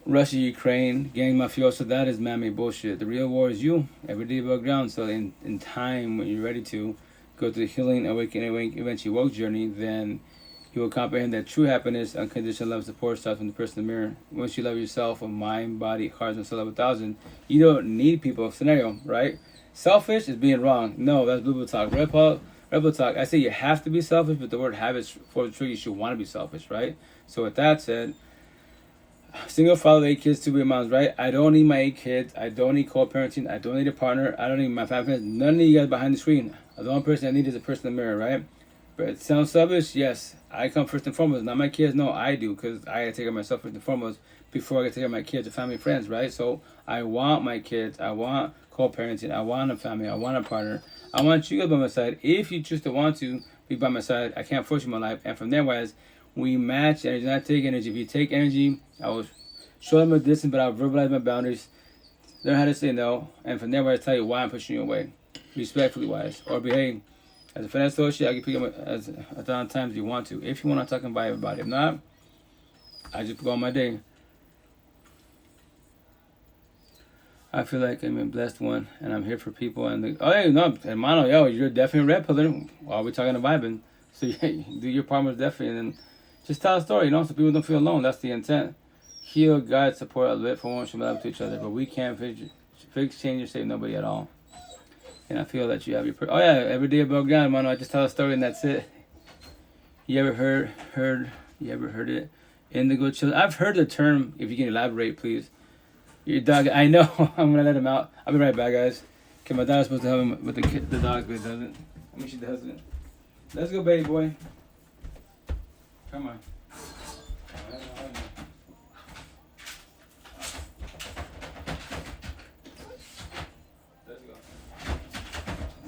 Russia, Ukraine, gang mafioso, that is man-made bullshit. The real war is you, every day above ground. So in time, when you're ready to, go through the healing, awakening, eventually woke journey, then you will comprehend that true happiness, unconditional love, support starts from the person in the mirror. Once you love yourself, of mind, body, heart, and soul of 1,000, you don't need people. Scenario, right? Selfish is being wrong. No, that's Blue talk. Red Pill talk. I say you have to be selfish, but the word habits for the true, you should want to be selfish, right? So with that said, single father, 8 kids, 2 baby moms, right? I don't need my 8 kids. I don't need co-parenting. I don't need a partner. I don't need my family friends. None of you guys behind the screen. The only person I need is a person in the mirror, right? But it sounds selfish, yes. I come first and foremost. Not my kids, no, I do, because I gotta take care of myself first and foremost before I can take care of my kids or family friends, right? So I want my kids. I want co-parenting. I want a family. I want a partner. I want you guys by my side. If you choose to want to be by my side, I can't force you in my life. And from there, wise, we match energy, not take energy. If you take energy, I will show them a distance, but I'll verbalize my boundaries. Learn how to say no. And from there, I tell you why I'm pushing you away. Respectfully, wise. Or behave. As a financial associate, I can pick up as a thousand times you want to. If you want to talk about everybody. If not, I just go on my day. I feel like I'm a blessed one, and I'm here for people. And oh, hey, no, hermano, yo, you're definitely a red pillar while we're talking to vibing. So yeah, do your part most definitely, and then just tell a story, so people don't feel alone. That's the intent. Heal, guide, support, uplift, for one should love to each other. But we can't fix, change, or save nobody at all. And I feel that you have your... oh, yeah, every day above ground, man. I just tell a story and that's it. You ever heard it? Indigo children. I've heard the term. If you can elaborate, please. Your dog... I know. I'm going to let him out. I'll be right back, guys. Okay, my dog's supposed to help him with the dog, but it doesn't. I mean, she doesn't. Let's go, baby boy. Come on.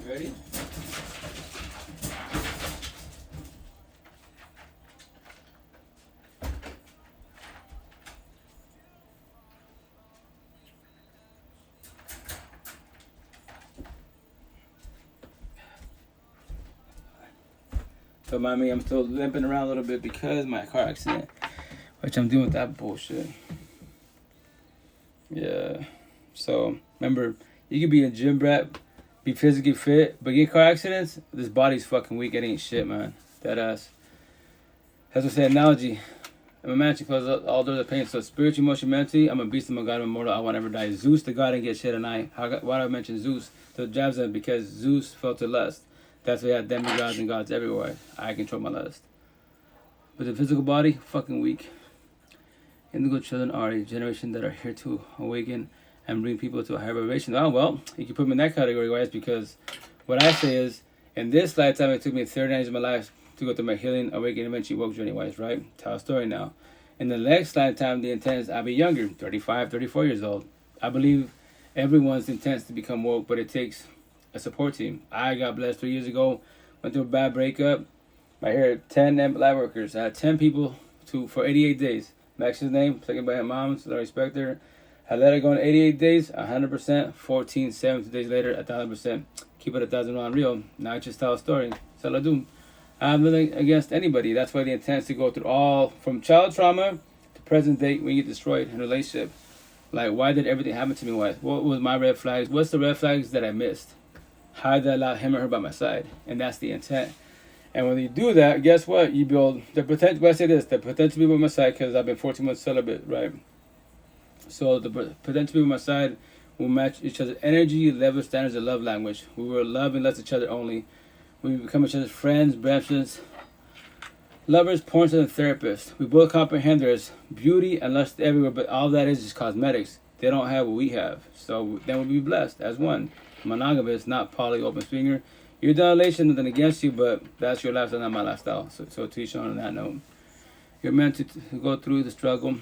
Ready? Don't mind me, I'm still limping around a little bit because my car accident, which I'm dealing with that bullshit. Yeah. So remember, you could be a gym brat, be physically fit, but get car accidents, this body's fucking weak. It ain't shit, man. That ass. That's what's the analogy. I'm a man, she closes all doors of pain. So spiritually, emotionally, mentally, I'm a beast, I'm a god, I'm immortal, I will never die. Zeus, the god, didn't get shit and I. Why do I mention Zeus? The jabs in because Zeus felt to lust. That's why we have demigods and gods everywhere. I control my lust. But the physical body, fucking weak. Indigo children are a generation that are here to awaken and bring people to a higher vibration. Oh, well, you can put me in that category, guys, because what I say is, in this lifetime, it took me 30 years of my life to go through my healing, awakening, eventually woke journey, wise, right? Tell a story now. In the next lifetime, the intent is I'll be younger, 35, 34 years old. I believe everyone's intent is to become woke, but it takes a support team. I got blessed 3 years ago, went through a bad breakup. I heard 10 light workers. I had 10 people for 88 days. Max's name, second by her mom, so I respect her. I let her go in 88 days, 100%, 14, 17 days later, 1,000%. Keep it 1,000 on real. Now I just tell a story. That's all I do. I'm nothing against anybody. That's why the intent is to go through all, from child trauma to present date when you get destroyed in a relationship. Like, why did everything happen to me? What was my red flags? What's the red flags that I missed? How did I allow him or her by my side? And that's the intent. And when you do that, guess what? You build the potential. When I say this, the potential people by my side, because I've been 14 months celibate, right? So the potential people on my side will match each other's energy, level, standards, and love language. We will love and lust each other only. We become each other's friends, branches, lovers, porns, and therapists. We both comprehend there's beauty and lust everywhere, but all that is cosmetics. They don't have what we have. So then we'll be blessed as one. Monogamous, not poly, open swinger. Your dilation, nothing against you, but that's your lifestyle, not my lifestyle. So to each on that note. You're meant to go through the struggle.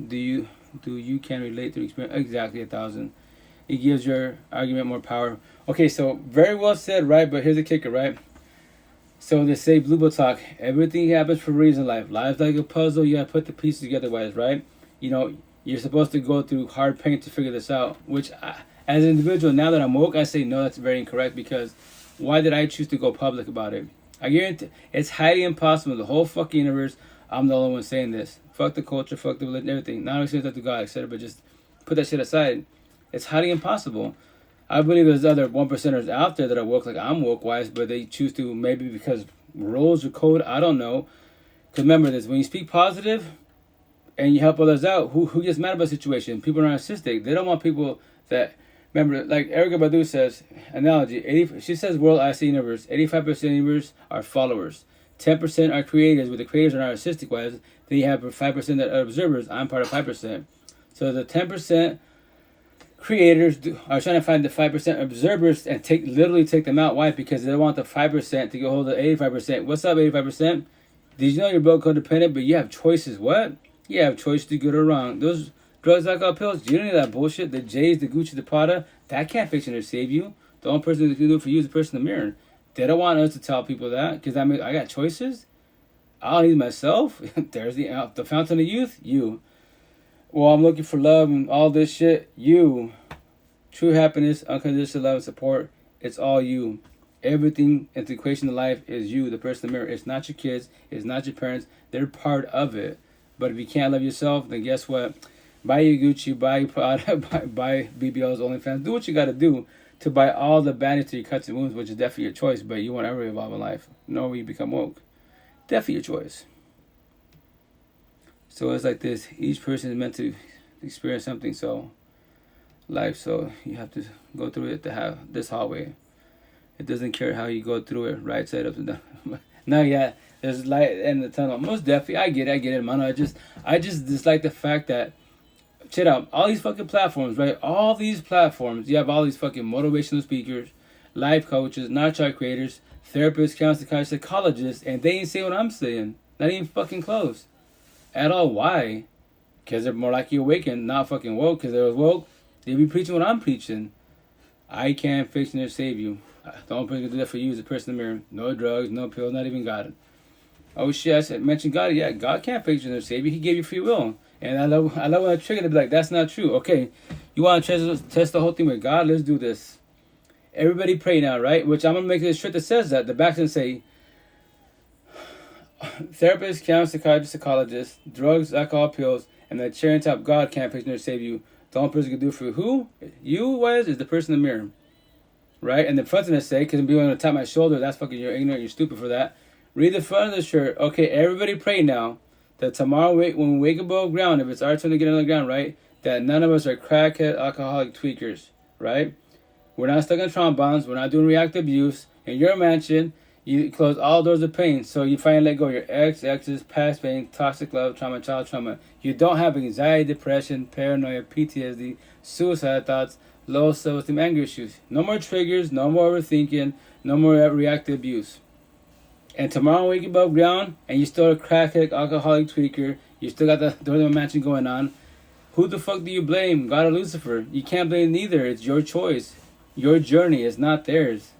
Do you can relate to the experience? Exactly 1,000. It gives your argument more power. Okay, so very well said, right? But here's the kicker, right? So they say Blue Book talk. Everything happens for a reason in life. Life's like a puzzle. You gotta put the pieces together, guys, right? You're supposed to go through hard pain to figure this out. Which, as an individual, now that I'm woke, I say no. That's very incorrect because why did I choose to go public about it? I guarantee it's highly impossible. The whole fucking universe. I'm the only one saying this. Fuck the culture, fuck the religion, everything. Not except to God, etc. But just put that shit aside. It's highly impossible. I believe there's other 1%ers out there that are woke like I'm woke-wise, but they choose to, maybe because rules or code, I don't know. Because remember this, when you speak positive and you help others out, who gets mad about a situation? People are narcissistic. They don't want people that, remember, like Erica Badu says, analogy, she says world I see universe, 85% universe are followers. 10% are creators, but the creators are narcissistic wise. Then you have 5% that are observers. I'm part of 5%. So the 10% creators are trying to find the 5% observers and literally take them out. Why? Because they want the 5% to get hold of the 85%. What's up, 85%? Did you know you're both codependent, but you have choices? What? You have choices to good or wrong. Those drugs, alcohol, pills, you don't need that bullshit. The J's, the Gucci, the Prada, that can't fix you or save you. The only person that can do it for you is the person in the mirror. They don't want us to tell people that, because I got choices. I'll need myself. There's the fountain of youth. You. Well, I'm looking for love and all this shit. You. True happiness, unconditional love and support. It's all you. Everything in the equation of life is you, the person in the mirror. It's not your kids. It's not your parents. They're part of it. But if you can't love yourself, then guess what? Buy your Gucci, buy your Prada, buy BBL's OnlyFans. Do what you got to do to buy all the bandages to your cuts and wounds, which is definitely your choice. But you won't ever evolve in life. Nor will you become woke. Definitely your choice. So it's like this. Each person is meant to experience something. So life. So you have to go through it to have this hallway. It doesn't care how you go through it, right side up and down. No, yeah, there's light in the tunnel. Most definitely, I get it, man. I just dislike the fact that, check out, all these fucking platforms, right? All these platforms, you have all these fucking motivational speakers, life coaches, not-child creators, therapists, counselors, psychologists, and they ain't saying what I'm saying. Not even fucking close. At all. Why? Because they're more likely awakened, not fucking woke. Because they was woke, they'd be preaching what I'm preaching. I can't fix nor save you. The only person who can do that for you is the person in the mirror. No drugs, no pills, not even God. Oh shit, I mentioned God. Yeah, God can't fix you nor save you. He gave you free will. And I love when I trigger to be like, that's not true. Okay, you want to test the whole thing with God? Let's do this. Everybody pray now, right? Which I'm going to make this shirt that says that. The back's going to say, therapists, counselors, psychologists, drugs, alcohol, pills, and the cherry on top, God can't fix nor save you. The only person who can do it for who? You, was, is the person in the mirror. Right? And the front of the say, because I'm being on the top of my shoulder, that's fucking, you're ignorant, you're stupid for that. Read the front of the shirt. Okay, everybody pray now that tomorrow, when we wake above ground, if it's our turn to get on the ground, right, that none of us are crackhead, alcoholic tweakers, right? We're not stuck in trauma bonds. We're not doing reactive abuse. In your mansion, you close all doors of pain. So you finally let go of your exes, past pain, toxic love, trauma, child trauma. You don't have anxiety, depression, paranoia, PTSD, suicide thoughts, low self-esteem, anger issues. No more triggers, no more overthinking, no more reactive abuse. And tomorrow wake above ground and you still a crackhead, alcoholic tweaker, you still got the door of the mansion going on. Who the fuck do you blame? God or Lucifer? You can't blame neither. It's your choice. Your journey is not theirs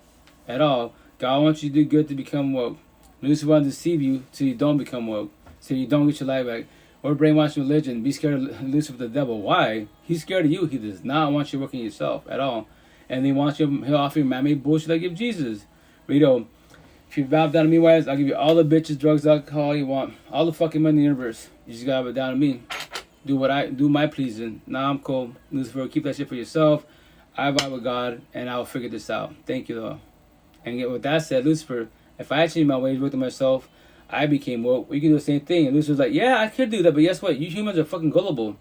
at all. God wants you to do good to become woke. Lucifer wants to deceive you so you don't become woke, so you don't get your life back. Or brainwash religion. Be scared of Lucifer the devil. Why? He's scared of you. He does not want you working yourself at all. And he wants you, he'll offer you man-made bullshit like give Jesus. Rito, if you bow down to me, wise, I'll give you all the bitches, drugs, alcohol you want. All the fucking money in the universe. You just gotta bow down to me. Do my pleasing. Nah, I'm cool. Lucifer, keep that shit for yourself. I vibe with God, and I'll figure this out. Thank you, though. And with that said, Lucifer, if I changed my ways, worked on myself, I became woke. We can do the same thing. And Lucifer's like, yeah, I could do that, but guess what? You humans are fucking gullible.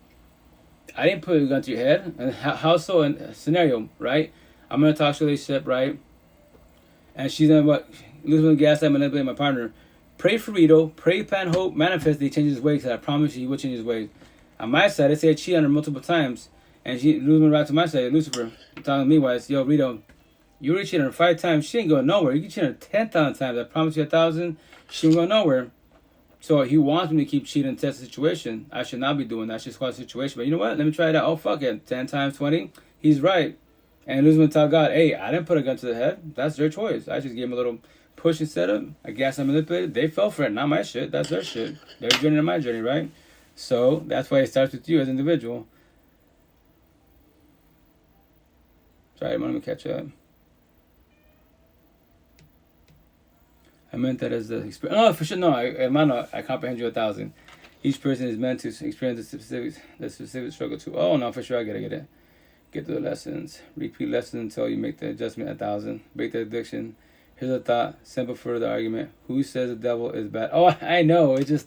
I didn't put a gun to your head. And how so? In a scenario, right? I'm in a toxic relationship, right? And she's gonna what? Lucifer's gonna gaslight, manipulate my partner. Pray for Rito. Pray, plan, hope, manifest that he changes his ways. Because I promise you, he will change his ways. On my side, I say I cheat on her multiple times. And Lucifer right to my side. Lucifer, talking to me, wise, yo, Rito, you already cheated on her 5 times. She ain't going nowhere. You can cheat on her 10,000 times. I promise you 1,000. She ain't going nowhere. So he wants me to keep cheating and test the situation. I should not be doing that. I should squash the situation. But you know what? Let me try it out. Oh, fuck it. 10 times 20. He's right. And Lucifer will tell God, hey, I didn't put a gun to the head. That's their choice. I just gave him a little push and set up. I guess I manipulated. They fell for it. Not my shit. That's their shit. Their journey and my journey, right? So that's why it starts with you as an individual. Sorry, I'm going to catch up. I meant that as the experience. No, for sure. No, I comprehend you 1,000. Each person is meant to experience the specific struggle too. Oh no, for sure, I get it. Get through the lessons. Repeat lessons until you make the adjustment 1,000. Break the addiction. Here's a thought. Simple for the argument. Who says the devil is bad? Oh, I know. It's just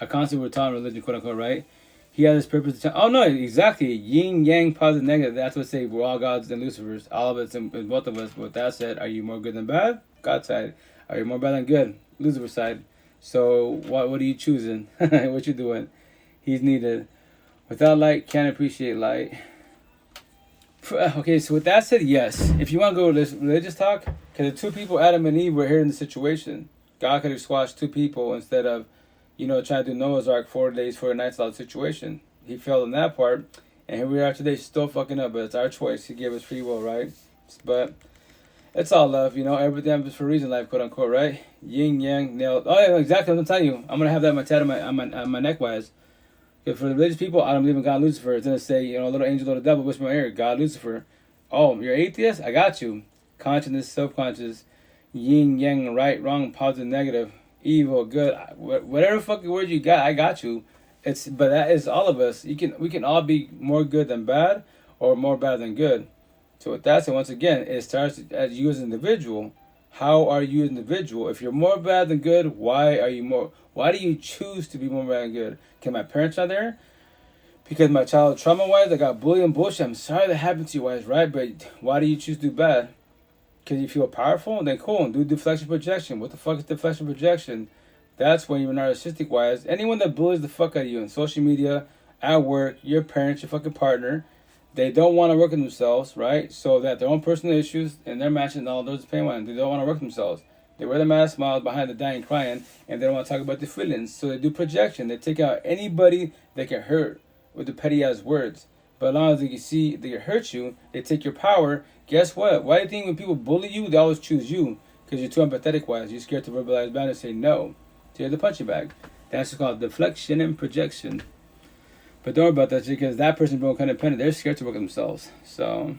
a concept we're taught in religion, quote unquote, right? He has his purpose to... Oh, no, exactly. Yin, yang, positive, negative. That's what say we're all gods and Lucifers. All of us and both of us. But with that said, are you more good than bad? God's side. Are you more bad than good? Lucifer side. So what are you choosing? What you doing? He's needed. Without light, can't appreciate light. Okay, so with that said, yes. If you want to go with this religious talk, because the two people, Adam and Eve, were here in the situation. God could have squashed two people instead of, trying to do Noah's Ark 4 days, 4 nights out of the situation. He failed in that part, and here we are today, still fucking up, but it's our choice. He gave us free will, right? But it's all love, everything happens for a reason, life, quote unquote, right? Yin, yang, nailed. Oh, yeah, exactly. I'm telling you. I'm going to have that tattoo on my neck wise. Because for the religious people, I don't believe in God, Lucifer. It's going to say, little angel, little devil, whisper in my ear, God, Lucifer. Oh, you're atheist? I got you. Consciousness, self-conscious, yin, yang, right, wrong, positive, negative, evil, good, whatever fucking word you got, I got you. But that is all of us. We can all be more good than bad, or more bad than good. So with that said, once again, it starts as you as an individual. How are you as an individual? If you're more bad than good, why do you choose to be more bad than good? Can my parents not there? Because my child trauma-wise, I got bullied and bullshit. I'm sorry that happened to you guys, right? But why do you choose to do bad? Because you feel powerful? Then cool, do deflection projection. What the fuck is deflection projection? That's when you're narcissistic-wise. Anyone that bullies the fuck out of you on social media, at work, your parents, your fucking partner, they don't want to work on themselves, right? So that their own personal issues and their matching all those pain ones, they don't want to work themselves. They wear the mask, smile behind the dying, crying, and they don't want to talk about their feelings. So they do projection. They take out anybody that can hurt with the petty ass words. But as long as they see they can hurt you, they take your power. Guess what? Why do you think when people bully you, they always choose you? Because you're too empathetic wise. You're scared to verbalize bad and say no. So you're the punching bag. That's just called deflection and projection. But don't worry about that shit, because that person being codependent, they're scared to work on themselves. So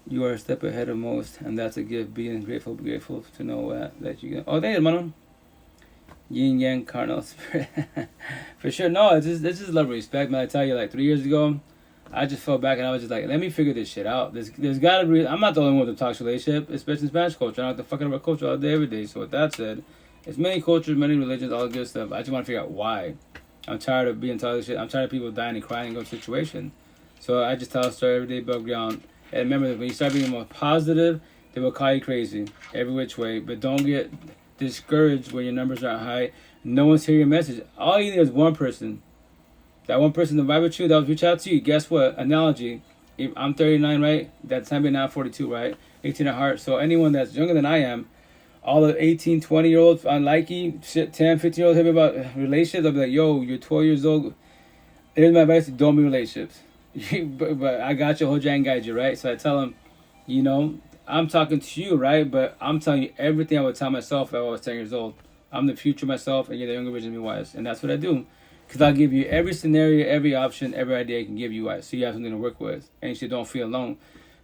you are a step ahead of most, and that's a gift. Being grateful to know that you get. Oh, thank you, man. Yin yang carnal spirit. For sure. No, it's just love and respect, man. I tell you, like 3 years ago, I just fell back and I was just like, let me figure this shit out. There's gotta be. I'm not the only one with a toxic relationship, especially in Spanish culture. I don't have to fucking about culture all day, every day. So with that said, it's many cultures, many religions, all good stuff. I just want to figure out why. I'm tired of being toxic shit. I'm tired of people dying and crying in those situations. So I just tell a story every day above ground. And remember that when you start being more positive, they will call you crazy every which way. But don't get discouraged when your numbers aren't high. No one's hearing your message. All you need is one person. That one person to vibe with you, that will reach out to you. Guess what? Analogy. If I'm 39, right? That's time being now 42, right? 18 at heart. So anyone that's younger than I am, all the 18, 20-year-olds unlikey, shit, 10, 15-year-olds hit me about relationships. I'll be like, yo, you're 12 years old. Here's my advice. Don't be in relationships. but I got you, hold you and guide you, right? So I tell them, I'm talking to you, right? But I'm telling you everything I would tell myself if I was 10 years old. I'm the future myself, and you're the younger version of me, wise. And that's what I do. Because I'll give you every scenario, every option, every idea I can give you, wise. So you have something to work with. And you don't feel alone.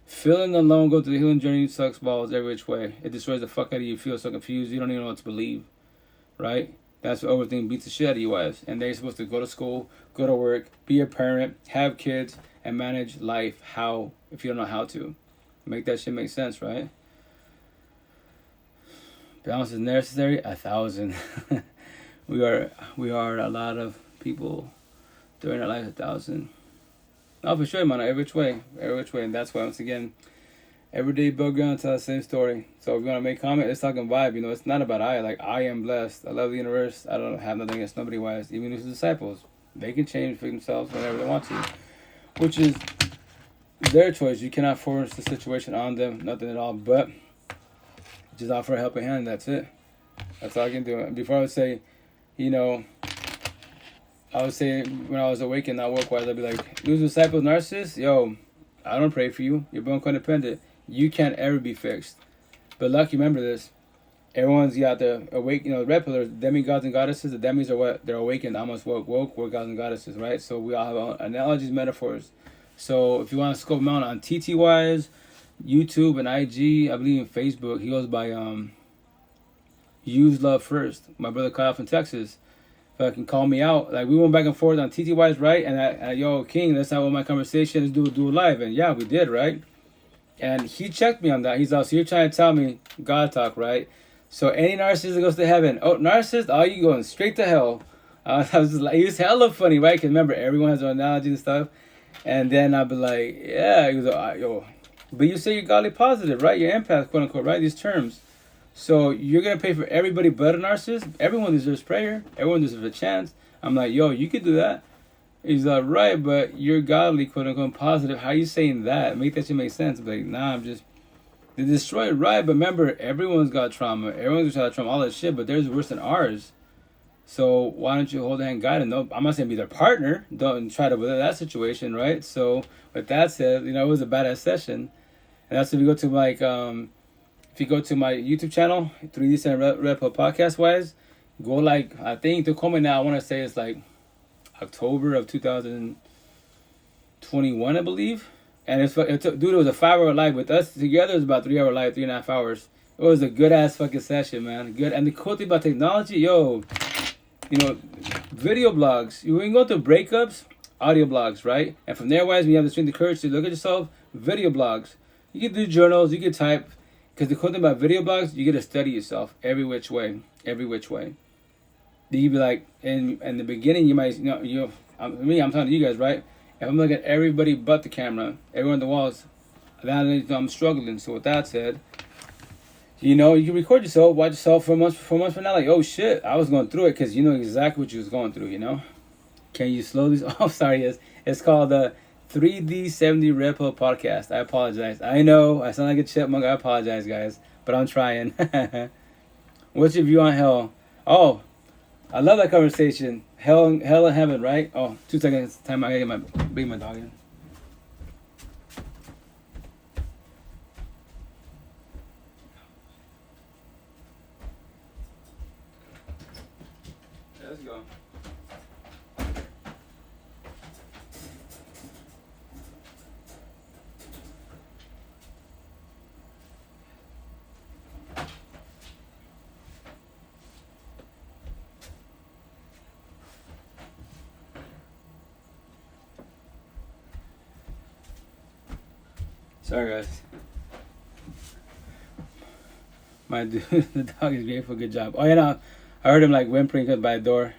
Feeling alone, go through the healing journey, sucks balls every which way. It destroys the fuck out of you. You feel so confused. You don't even know what to believe, right? That's what overthinking beats the shit out of you, wise. And they're supposed to go to school, go to work, be a parent, have kids, and manage life. How? If you don't know how to. Make that shit make sense, right? Balance is necessary. 1,000. we are a lot of people during our life. 1,000. Oh, for sure, man. Every which way. And that's why, once again, every day above ground tell the same story. So if you want to make comment, let's talk and vibe. It's not about I. Like, I am blessed. I love the universe. I don't have nothing against nobody wise. Even his disciples. They can change for themselves whenever they want to. Which is their choice. You cannot force the situation on them. Nothing at all. But just offer a helping hand. That's it. That's all I can do. Before I would say, I would say when I was awakened, not work-wise, I'd be like, lose disciples, narcissists? Yo, I don't pray for you. You're born codependent. You can't ever be fixed. But lucky, remember this. Everyone's got the awake, red pillars, demigods and goddesses. The demis are what? They're awakened, almost woke, we're gods and goddesses, right? So we all have our analogies, metaphors. So if you want to scope him out on TT-wise, YouTube and IG, I believe in Facebook, he goes by use love first. My brother Kyle from Texas fucking called me out. Like, we went back and forth on TTY's right, and I yo, King, let's have my conversation. Let's do it live. And yeah, we did, right? And he checked me on that. He's also, you're trying to tell me God talk, right? So any narcissist that goes to heaven, oh, narcissist, oh, you going straight to hell. I was just like, he was hella funny, right? Because remember, everyone has their analogy and stuff. And then I'd be like, yeah, he was like, yo, but you say you're godly positive, right? You're empath, quote unquote, right? These terms. So you're going to pay for everybody but a narcissist? Everyone deserves prayer. Everyone deserves a chance. I'm like, yo, you could do that. He's like, right, but you're godly, quote unquote, positive. How you saying that? Make that shit make sense. I'm like, nah, I'm just, they destroy it, right? But remember, everyone's got trauma. Everyone's got trauma, all that shit, but theirs is worse than ours. So why don't you hold a hand guide? And no, I'm not saying be their partner. Don't try to avoid that situation, right? So with that said, it was a badass session. And that's if you go to like, if you go to my YouTube channel, 3D Center Red Pill Podcast wise, go like, I think to call me now, I want to say it's like October of 2021, I believe. And it took, dude, it was a 5-hour live with us together. It was about 3-hour live, 3.5 hours. It was a good ass fucking session, man. Good. And the cool thing about technology, yo, video blogs. You can go to breakups, audio blogs, right? And from there, wise, when you have the strength, the courage to look at yourself, video blogs. You can do journals, you can type. Because the cool thing about video blogs, you get to study yourself every which way. Every which way. You be like, in the beginning, you might, I'm telling you guys, right? If I'm looking at everybody but the camera, everyone on the walls, then I'm struggling. So with that said, you can record yourself, watch yourself 4 months from now, like, oh shit, I was going through it, because you know exactly what you was going through, Can you slow this? Oh, sorry, it's called the 3D70 Red Pill Podcast. I apologize. I know, I sound like a chipmunk, I apologize, guys, but I'm trying. What's your view on hell? Oh, I love that conversation. Hell and heaven, right? Oh, 2 seconds, time I gotta bring my dog in. Let's go. Sorry, guys. My dude, the dog is grateful. Good job. Oh, yeah, I heard him like whimpering by the door.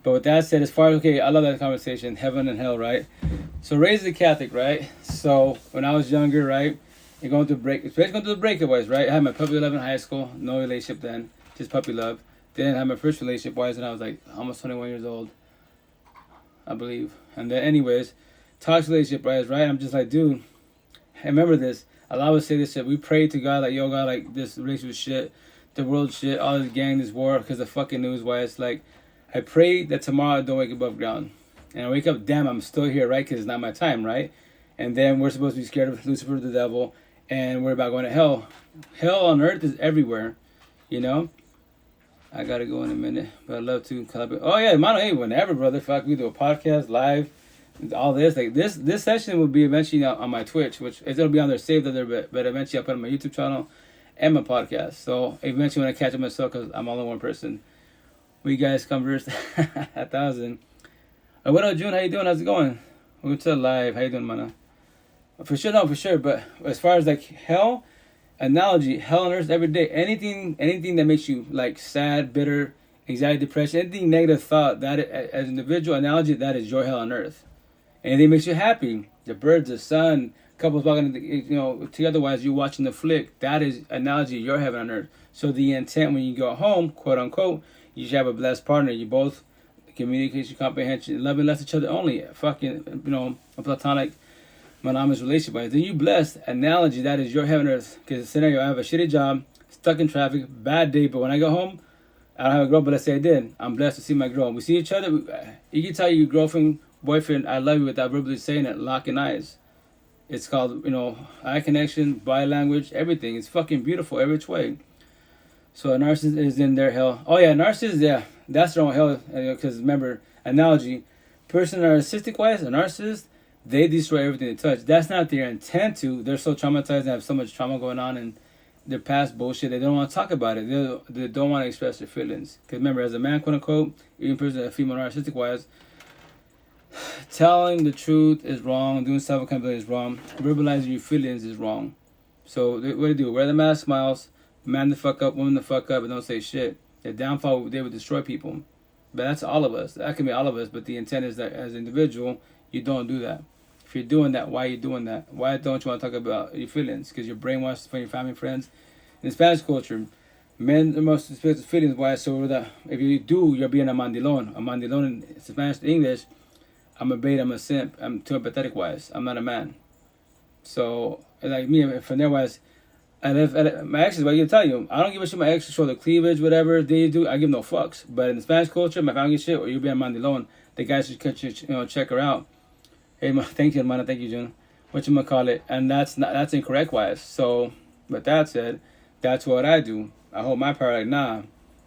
But with that said, as far as, okay, I love that conversation, heaven and hell, right? So raised a Catholic, right? So when I was younger, right, you're going through the breakup wise, right? I had my puppy love in high school, no relationship then, just puppy love. Then I had my first relationship wise when I was like almost 21 years old, I believe. And then anyways, toxic relationship wise, right? I'm just like, dude, remember this. A lot of us say this shit. We pray to God like, yo, God, like, this relationship shit, the world shit, all this gang, this war, because the fucking news, why it's like, I pray that tomorrow I don't wake above ground. And I wake up, damn, I'm still here, right? Because it's not my time, right? And then we're supposed to be scared of Lucifer, the devil, and we're about going to hell. Hell on earth is everywhere, I gotta go in a minute, but I'd love to collaborate. Oh, yeah, Mono, hey, whenever, brother. Fuck, we do a podcast, live, all this. Like, this session will be eventually on my Twitch, which it'll be on there, saved on there, but eventually I'll put it on my YouTube channel and my podcast. So eventually when I catch up myself, because I'm only one person, we guys converse 1,000. What up, June? How you doing? How's it going? Welcome to the live. How you doing, Mana? For sure. But as far as like hell analogy, hell on earth every day. Anything that makes you like sad, bitter, anxiety, depression, anything negative thought, that as an individual analogy, that is your hell on earth. Anything makes you happy, the birds, the sun, couples walking, together while you're watching the flick, that is analogy your heaven on earth. So the intent when you go home, quote unquote, you should have a blessed partner. You both communication, comprehension, love and love each other only. Fucking, a platonic, monogamous relationship. But then you blessed analogy, that is your heaven on earth. Because the scenario, I have a shitty job, stuck in traffic, bad day, but when I go home, I don't have a girl, but let's say I did. I'm blessed to see my girl. We see each other. You can tell your girlfriend, boyfriend, I love you without verbally saying it, locking eyes. It's called, eye connection, body language, everything. It's fucking beautiful every which way. So a narcissist is in their hell. Oh yeah, narcissists, yeah, that's their own hell. Because remember, analogy, person narcissistic wise, a narcissist, they destroy everything they touch. That's not their intent to. They're so traumatized and have so much trauma going on, and their past bullshit. They don't want to talk about it. They don't want to express their feelings. Because remember, as a man, quote unquote, even person, a female narcissistic wise, telling the truth is wrong. Doing self accountability is wrong. Verbalizing your feelings is wrong. So what do they do? Wear the mask, smiles, man the fuck up, woman the fuck up, and don't say shit. Their downfall, they would destroy people. But that's all of us. That can be all of us. But the intent is that as an individual, you don't do that. If you're doing that, why are you doing that? Why don't you want to talk about your feelings? Because you're brainwashed from your family and friends. In Spanish culture, men are most express feelings. Why? So that if you do, you're being a mandilon. A mandilon in Spanish to English, I'm a bait, I'm a simp. I'm too empathetic wise. I'm not a man. So, like me, from their wise, and if my exes, what I can tell you, I don't give a shit. My exes show the cleavage, whatever they do, I give no fucks. But in the Spanish culture, my family shit, or you be a mandilon, the guys should check her out. Hey, thank you, hermana. Thank you, June. Whatchamacallit. And that's incorrect wise. So, with that said, that's what I do. I hold my power like, nah.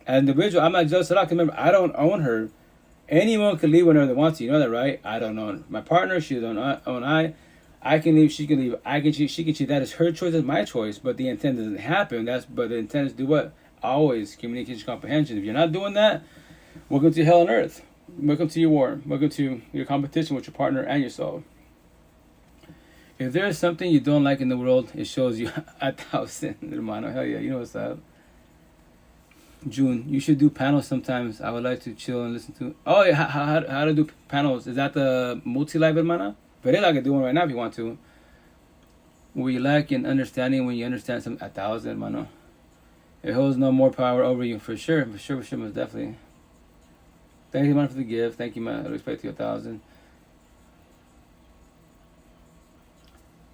As an individual, I'm not jealous at all. Remember, I don't own her. Anyone can leave whenever they want to. You know that, right? I don't own my partner. She doesn't own I can leave. She can leave. I can cheat. She can cheat. That is her choice. That's my choice. But the intent doesn't happen. But the intent is to do what? Always communication, comprehension. If you're not doing that, welcome to hell on earth. Welcome to your war. Welcome to your competition with your partner and yourself. If there is something you don't like in the world, it shows you 1,000, hermano. Hell yeah, you know what's up. June, you should do panels sometimes. I would like to chill and listen to. Oh, yeah, how to do panels? Is that the multi-live, hermana? But I can do one right now if you want to. Will you lack in understanding when you understand some 1,000, hermano? It holds no more power over you, for sure, most definitely. Thank you, man, for the gift. Thank you, man. I respect you 1,000.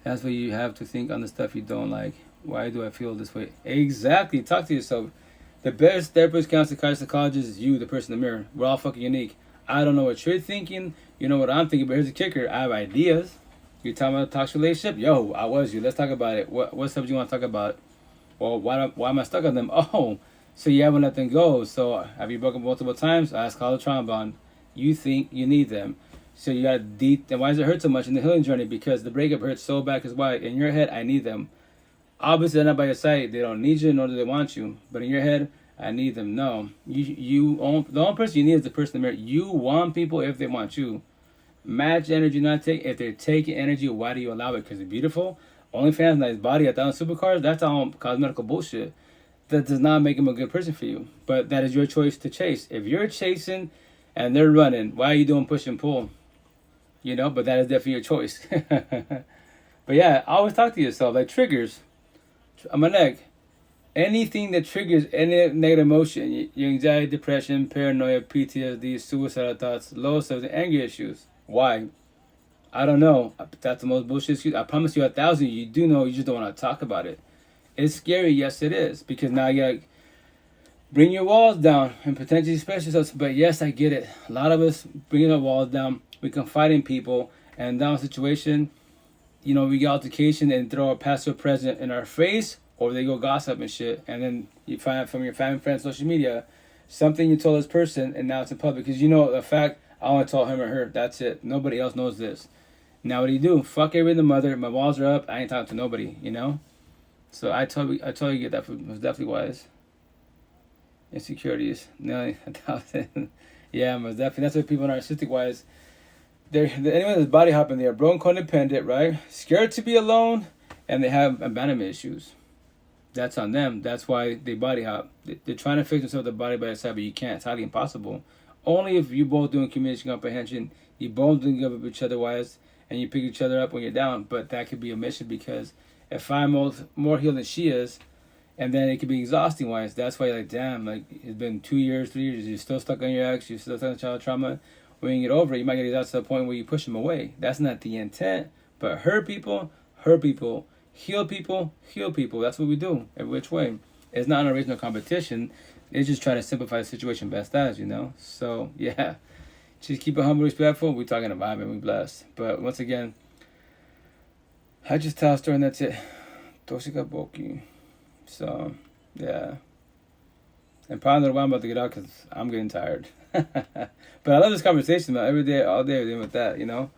That's what you have to think on the stuff you don't like. Why do I feel this way? Exactly. Talk to yourself. The best therapist, counselor, psychologist is you, the person in the mirror. We're all fucking unique. I don't know what you're thinking. You know what I'm thinking, but here's the kicker. I have ideas. You talking about a toxic relationship? Yo, I was you. Let's talk about it. What subject you want to talk about? Well, why am I stuck on them? Oh, so you haven't let them go. So have you broken multiple times? That's called a trauma bond. You think you need them. So you got deep. And why does it hurt so much in the healing journey? Because the breakup hurts so bad. Because why? In your head, I need them. Obviously, they're not by your side. They don't need you, nor do they want you. But in your head, I need them. No. The only person you need is the person in the mirror. You want people if they want you. Match energy, not take. If they're taking energy, why do you allow it? Because they're beautiful? OnlyFans, nice body, 1,000 supercars? That's all cosmetical bullshit. That does not make them a good person for you. But that is your choice to chase. If you're chasing and they're running, why are you doing push and pull? You know, but that is definitely your choice. But yeah, always talk to yourself. Like triggers. I'm a neck. Anything that triggers any negative emotion, your anxiety, depression, paranoia, PTSD, suicidal thoughts, low self, anger issues. Why? I don't know. That's the most bullshit excuse. I promise you 1,000. You do know. You just don't want to talk about it. It's scary. Yes, it is. Because now you gotta bring your walls down and potentially express yourself. But yes, I get it. A lot of us bringing our walls down. We confide in people. And down situation, you know, we get altercation and throw a passive present in our face. Or they go gossip and shit. And then you find out from your family, friends, social media, something you told this person and now it's in public. Because you know the fact, I only told him or her. That's it. Nobody else knows this. Now what do you do? Fuck every the mother. My walls are up. I ain't talking to nobody, you know? So I totally get that. It was definitely wise. Insecurities. No, 1,000. Yeah, most definitely. That's what people are narcissistic wise. Anyone that's body hopping, they are broken codependent, right? Scared to be alone, and they have abandonment issues. That's on them. That's why they body hop. They're trying to fix themselves the body by their side, but you can't. It's highly impossible. Only if you both doing communication comprehension, you both doing good with each other wise, and you pick each other up when you're down. But that could be a mission because if I'm more healed than she is, and then it could be exhausting wise. That's why you're like, damn, like it's been 2 years, 3 years, you're still stuck on your ex, you're still stuck on child trauma. When you get over it, you might get exhausted to the point where you push them away. That's not the intent. But hurt people. Heal people. That's what we do. Every which way. It's not an original competition. It's just trying to simplify the situation best as, you know? So, yeah. Just keep it humble, respectful. We're talking about it and we blessed. But once again, I just tell a story and that's it. Toshika Boki. So, yeah. And probably I'm about to get out because I'm getting tired. But I love this conversation, man. Every day, all day, with that, you know?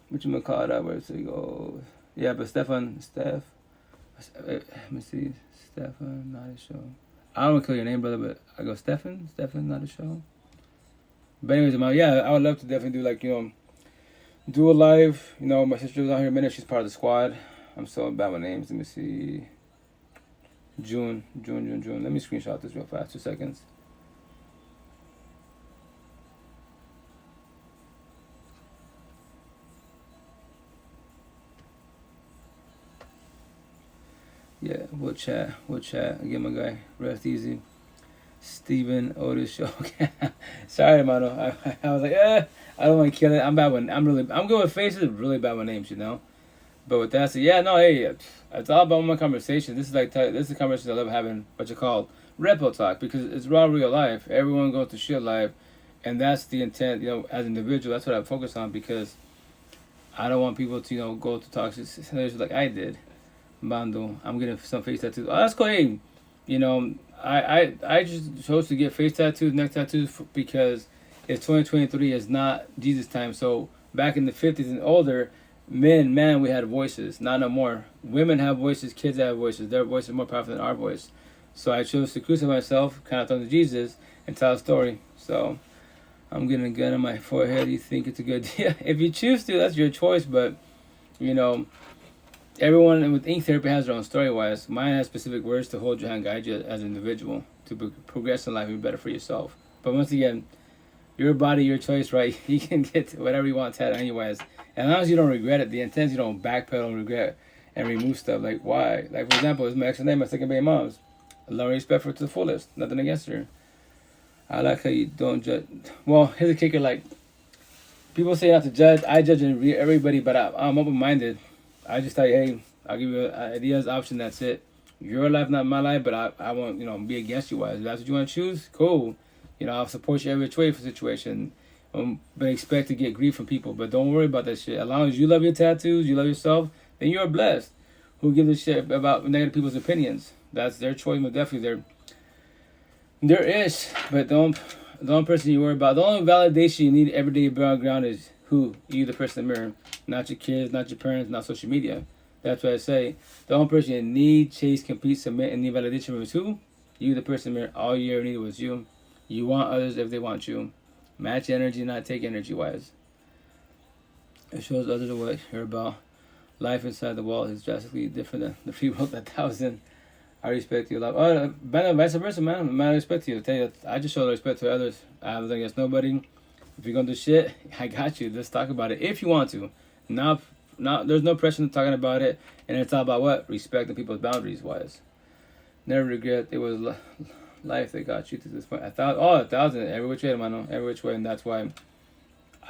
What you gonna call it up? Where it goes? Yeah, but Steph, Let me see. Stefan, not a show. I don't want to kill your name, brother, but I go Stefan, not a show. But anyways, I would love to definitely do like, do a live. My sister was out here a minute. She's part of the squad. I'm so bad with names. Let me see. June. Let me screenshot this real fast. 2 seconds. Yeah, we'll chat. Again, my guy, rest easy. Steven Otis show. Sorry, mano. I was like, I don't want to kill it. I'm good with faces, really bad with names, But with that said, hey, it's all about my conversation. This is a conversation I love having, what you call repo talk, because it's raw, real life. Everyone goes through shit life, and that's the intent. As an individual, that's what I focus on, because I don't want people to go through toxic situations like I did. Bando, I'm getting some face tattoos. Oh, that's cool. Hey, I just chose to get face tattoos, neck tattoos, because it's 2023. It's not Jesus time. So back in the 50s and older, man, we had voices. Not no more. Women have voices. Kids have voices. Their voice is more powerful than our voice. So I chose to crucify myself, kind of turn to Jesus, and tell a story. So I'm getting a gun on my forehead. You think it's a good idea? If you choose to, that's your choice. But everyone with ink therapy has their own story-wise. Mine has specific words to hold your hand, guide you as an individual to progress in life and be better for yourself. But once again, your body, your choice, right? You can get whatever you want tattooed anyways. And as long as you don't regret it, the intent is you don't backpedal and regret and remove stuff. Like, why? Like, for example, it's my ex's name, my second baby mom's. I love respect for her to the fullest. Nothing against her. I like how you don't judge. Well, here's a kicker. Like, people say not to judge. I judge everybody, but I'm open-minded. I just tell you, hey, I'll give you ideas, option, that's it. Your life, not my life, but I won't, be against you. If that's what you want to choose, cool. I'll support you every which way for the situation. But expect to get grief from people. But don't worry about that shit. As long as you love your tattoos, you love yourself, then you're blessed. Who gives a shit about negative people's opinions? That's their choice, but definitely there is. But the only person you worry about, the only validation you need every day above ground is who? You, the person in the mirror. Not your kids, not your parents, not social media. That's what I say. The only person you need, chase, compete, submit, and need validation from is who? You, the person in the mirror. All you ever needed was you. You want others if they want you. Match energy, not take energy-wise. It shows others what you're about. Life inside the wall is drastically different than the free world 1,000. I respect you a lot. Oh, vice versa, man. Man, I respect you. I tell you, I just show respect to others. I have nothing against nobody. If you're gonna do shit, I got you. Let's talk about it if you want to. Not. There's no pressure in talking about it, and it's all about what? Respecting people's boundaries wise. Never regret. It was life that got you to this point. 1,000. Every which way, man. Every which way, and that's why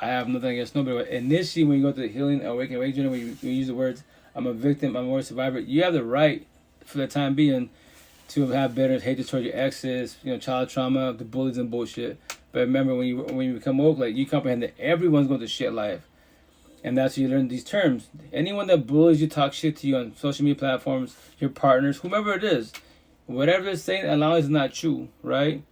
I have nothing against nobody. Initially, when you go to the healing, awakening journey, when you use the words, I'm a victim, I'm a war survivor, you have the right, for the time being, to have bitterness, hatred towards your exes, child trauma, the bullies and bullshit. But remember, when you become woke, like, you comprehend that everyone's going to shit life. And that's how you learn these terms. Anyone that bullies you, talk shit to you on social media platforms, your partners, whomever it is, whatever they're saying, as long as it's not true, right?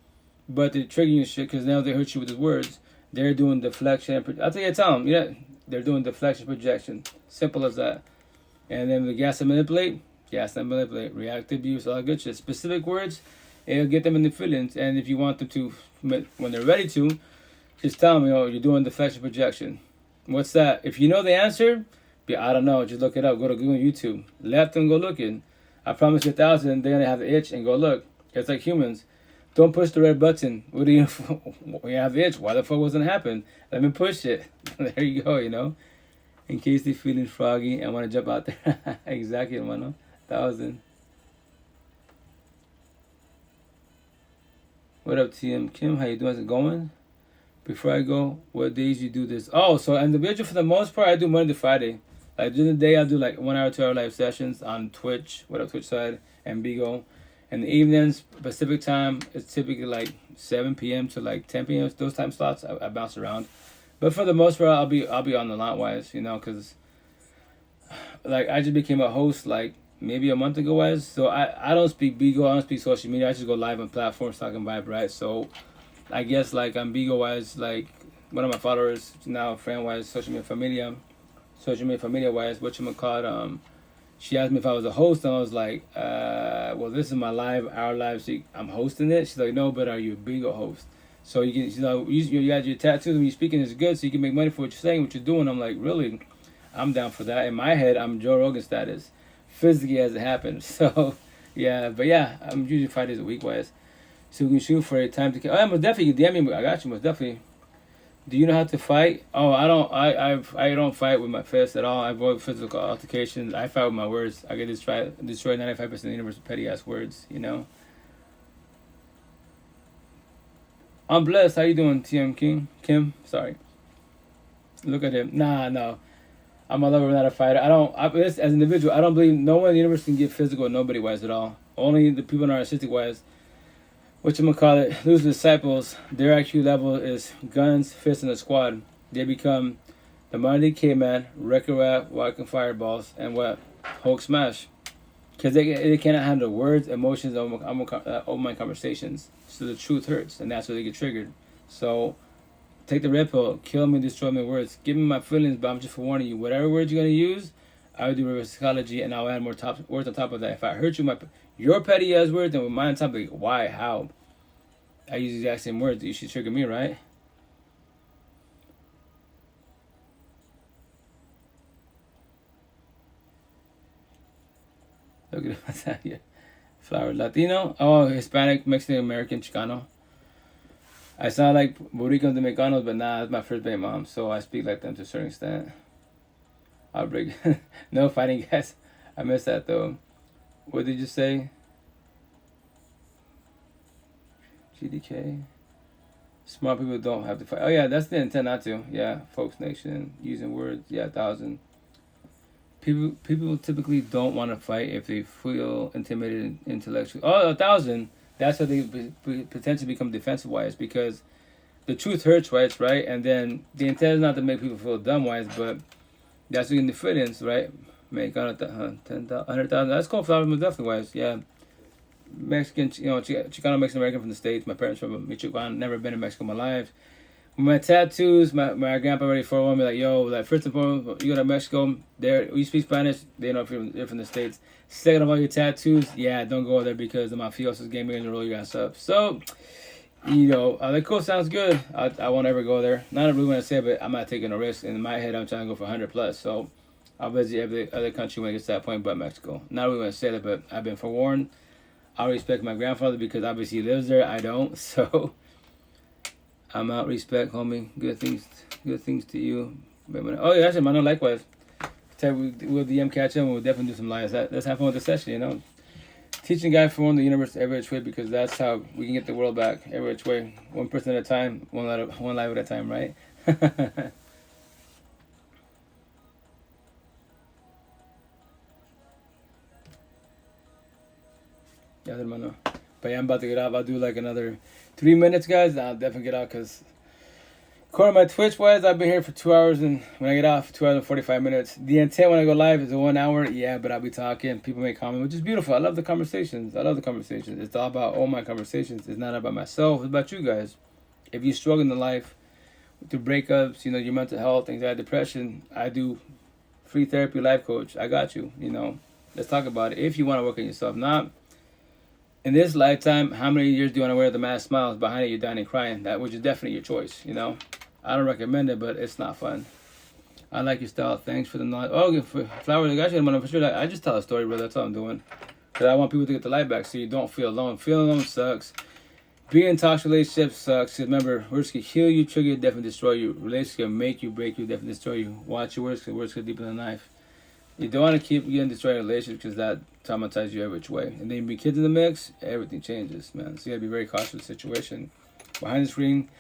But they're triggering you shit because now they hurt you with his words. They're doing deflection. I'll tell them, they're doing deflection, projection. Simple as that. And then the gas and manipulate, react to abuse, all that good shit. Specific words, it'll get them in the feelings. And if you want them to, when they're ready to, just tell them, you're doing deflection, projection. What's that? If you know the answer, I don't know. Just look it up. Go to Google, YouTube. Let them go looking. I promise you 1,000, they're going to have the itch and go look. It's like humans. Don't push the red button. What do you when you have the itch? Why the fuck wasn't it happen? Let me push it. There you go, In case they're feeling froggy and want to jump out there. Exactly, hermano. 1,000. What up, TM Kim? How you doing? How's it going? Before I go, what days you do this? Oh, so individual for the most part, I do Monday to Friday. Like during the day, I do like 1 hour, 2 hour live sessions on Twitch, Twitch side, and Bigo. And the evenings, Pacific time, it's typically like 7 p.m. to like 10 p.m. Those time slots, I bounce around. But for the most part, I'll be on the lot wise, because like I just became a host like maybe a month ago wise. So I don't speak Bigo, I don't speak social media. I just go live on platforms talking vibe, right? So I guess like on Bigo wise, like one of my followers now, friend wise, social media familia wise, whatchamacallit, She asked me if I was a host, and I was like, well, this is my live, our live, so I'm hosting it. She's like, no, but are you a bingo host? So you can, she's like, you got your tattoos when you're speaking is good, so you can make money for what you're saying, what you're doing. I'm like, really? I'm down for that. In my head, I'm Joe Rogan status, physically as it happens. So, yeah, but yeah, I'm usually 5 days a week, wise. So we can shoot for a time to kill. Oh, yeah, most definitely, you DM me. I got you, most definitely. Do you know how to fight? Oh, I don't. I don't fight with my fists at all. I avoid physical altercations. I fight with my words. I get destroy 95% of the universe with petty ass words. You know. I'm blessed. How you doing, TM King? Kim? Sorry. Look at him. Nah, no. I'm a lover, not a fighter. As an individual, I don't believe no one in the universe can get physical with nobody wise at all. Only the people narcissistic wise. Whatchamacallit, lose disciples, their IQ level is guns, fists, and a squad. They become the modern day caveman, wrecker rap, walking fireballs, and what? Hulk smash. Because they cannot handle words, emotions, open mind conversations. So the truth hurts, and that's where they get triggered. So take the red pill, kill me, destroy my words. Give me my feelings, but I'm just forewarning you. Whatever words you're going to use, I will do reverse psychology, and I'll add more words on top of that. If I hurt you, your petty ass words, then with mine on top, like, why, how? I use the exact same words. You should trigger me, right? Look at that here. Flower Latino. Oh, Hispanic, Mexican, American, Chicano. I sound like Boricos Dominicanos, but nah, it's my first baby mom, so I speak like them to a certain extent. I'll break. No fighting, guys. I missed that though. What did you say? GDK. Smart people don't have to fight. Oh yeah, that's the intent not to. Yeah, folks nation, using words. Yeah, 1,000. People typically don't want to fight if they feel intimidated intellectually. Oh, 1,000. That's how they potentially become defensive wise, because the truth hurts, right? And then the intent is not to make people feel dumb wise, but that's in the feelings, right? Make 10,000, 100,000. That's called flowers, definitely wise. Yeah. Mexican, Chicano Mexican American from the States. My parents from Michoacan. Never been in Mexico in my life. My tattoos, my grandpa already forewarned me, like, yo, like, first and foremost, you go to Mexico, there, you speak Spanish, they know if you're from the States. Second of all, your tattoos, yeah, don't go there because the mafiosos game in the roll your ass up. So, like, cool, sounds good. I won't ever go there. Not really want to say, but I'm not taking a risk. In my head, I'm trying to go for 100 plus. So, I'll visit every other country when it gets to that point but Mexico. Not really want to say that, but I've been forewarned. I respect my grandfather because obviously he lives there. I don't, so I'm out. Respect, homie. Good things to you. Oh yeah, that's it, man. Likewise. We'll DM catch up and we'll definitely do some lives. Let's have fun with the session, Teaching guy for the universe every which way, because that's how we can get the world back every which way. One person at a time, one life at a time, right? Yeah, hermano. But yeah, I'm about to get off. I'll do like another 3 minutes, guys. I'll definitely get out because according to my Twitch wise, I've been here for 2 hours, and when I get off, 2 hours and 45 minutes. The intent when I go live is 1 hour. Yeah, but I'll be talking. People make comments, which is beautiful. I love the conversations. It's all about all my conversations. It's not about myself. It's about you guys. If you struggle in life through breakups, your mental health, anxiety, depression, I do free therapy, life coach. I got you. Let's talk about it. If you want to work on yourself, not. In this lifetime, how many years do you want to wear the mask smiles? Behind it, you're dying and crying. That, which is definitely your choice, I don't recommend it, but it's not fun. I like your style. Thanks for the knowledge. Oh, for flowers, I got you, for sure. I just tell a story, brother. That's all I'm doing. Because I want people to get the light back so you don't feel alone. Feeling alone sucks. Being in toxic relationships sucks. Remember, words can heal you, trigger you, definitely destroy you. Relationships can make you, break you, definitely destroy you. Watch your words, because words go deeper than a knife. You don't want to keep getting destroyed in relationships because that traumatizes you every which way. And then you be kids in the mix, everything changes, man. So you got to be very cautious of the situation. Behind the screen,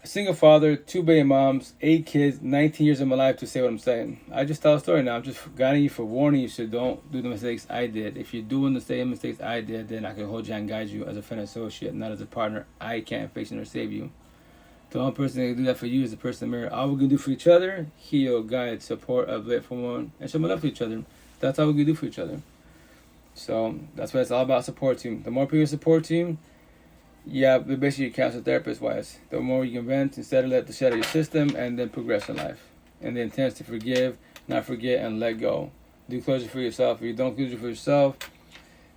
a single father, 2 baby moms, 8 kids, 19 years of my life to say what I'm saying. I just tell a story now. I'm just guiding you for warning you so don't do the mistakes I did. If you're doing the same mistakes I did, then I can hold you and guide you as a friend associate, not as a partner. I can't fix you or save you. The only person that can do that for you is the person in the mirror. All we can do for each other, heal, guide, support, uplift, Forewarn, and show my love to each other. That's all we can do for each other. So that's what it's all about, support team. The more people support team, yeah, basically your counselor therapist wise. The more you can vent instead of let the shit out of your system and then progress in life. And the intent is to forgive, not forget, and let go. do closure for yourself. If you don't closure for yourself,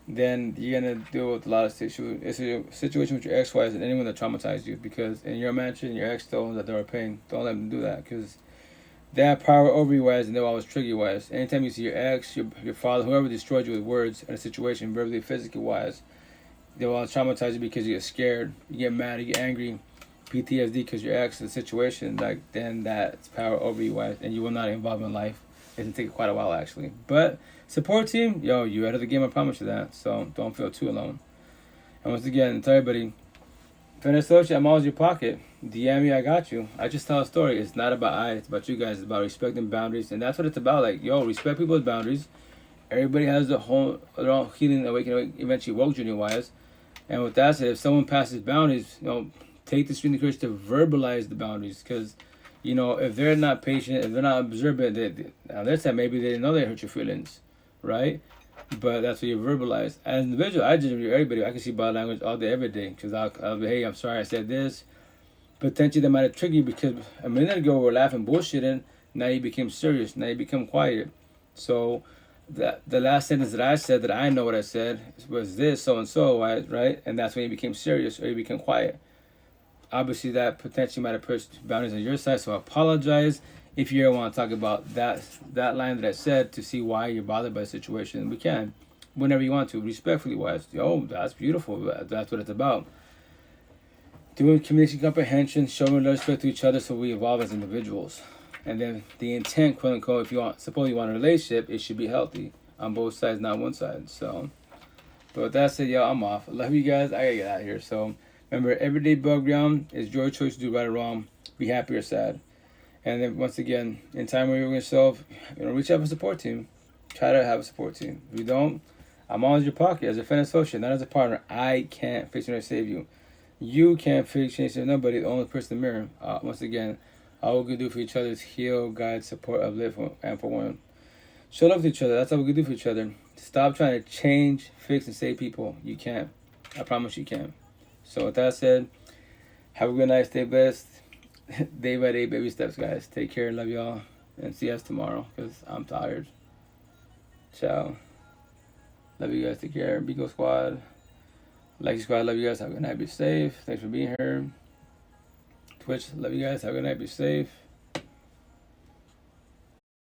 then you're gonna deal with a lot of situations. It's a situation with your ex-wives and anyone that traumatized you, because in your mansion, your ex told them that they were pain. Don't let them do that, because they have power over you, wise, and they'll always trigger you, wise. Anytime you see your ex, your father, whoever destroyed you with words in a situation, verbally, physically, wise, they will traumatize you because you get scared, you get mad, you get angry, PTSD because your ex in a situation, like, then that's power over you, wise, and you will not involve in life. It'll take quite a while, actually. But support team, yo, you out of the game, I promise you that. So don't feel too alone. And once again, tell everybody, friend associate, I'm always in your pocket. DM me, I got you. I just tell a story. It's not about I, it's about you guys. It's about respecting boundaries, and that's what it's about. Like, yo, respect people's boundaries. Everybody has their own healing, awakening, eventually woke journey wise. And with that said, if someone passes boundaries, take the strength and courage to verbalize the boundaries, because, if they're not patient, if they're not observant, on their side, maybe they didn't know they hurt your feelings, right? But that's what you verbalize. As an individual, I just review everybody. I can see body language all day, every day, because I'll be, hey, I'm sorry I said this. Potentially that might have triggered you because a minute ago we were laughing, bullshitting. Now you became serious. Now you become quiet. So the last sentence that I said, that I know what I said, was this, so and so, right? And that's when you became serious or you became quiet. Obviously, that potentially might have pushed boundaries on your side. So I apologize if you ever want to talk about that line that I said to see why you're bothered by the situation. We can, whenever you want to, respectfully wise. Yo, that's beautiful. That's what it's about. Doing communication comprehension, showing respect to each other so we evolve as individuals. And then the intent, quote unquote, if you want, suppose you want a relationship, it should be healthy on both sides, not one side. So, but with that said, yo, I'm off. I love you guys. I gotta get out of here. So remember, everyday above ground is your choice to do right or wrong, be happy or sad. And then once again, in time where you're yourself, reach out for a support team. Try to have a support team. If you don't, I'm always in your pocket as a friend associate, not as a partner. I can't fix you or save you. You can't fix, change nobody, the only person in the mirror. Once again, all we can do for each other is heal, guide, support, uplift, and forewarn. Show love to each other. That's all we can do for each other. Stop trying to change, fix, and save people. You can't. I promise you can't. So with that said, have a good night. Stay blessed. Day by day, baby steps, guys. Take care. Love y'all. And see us tomorrow, because I'm tired. Ciao. Love you guys. Take care. Bigo Squad. Like Squad, love you guys. Have a good night. Be safe. Thanks for being here. Twitch, love you guys. Have a good night. Be safe.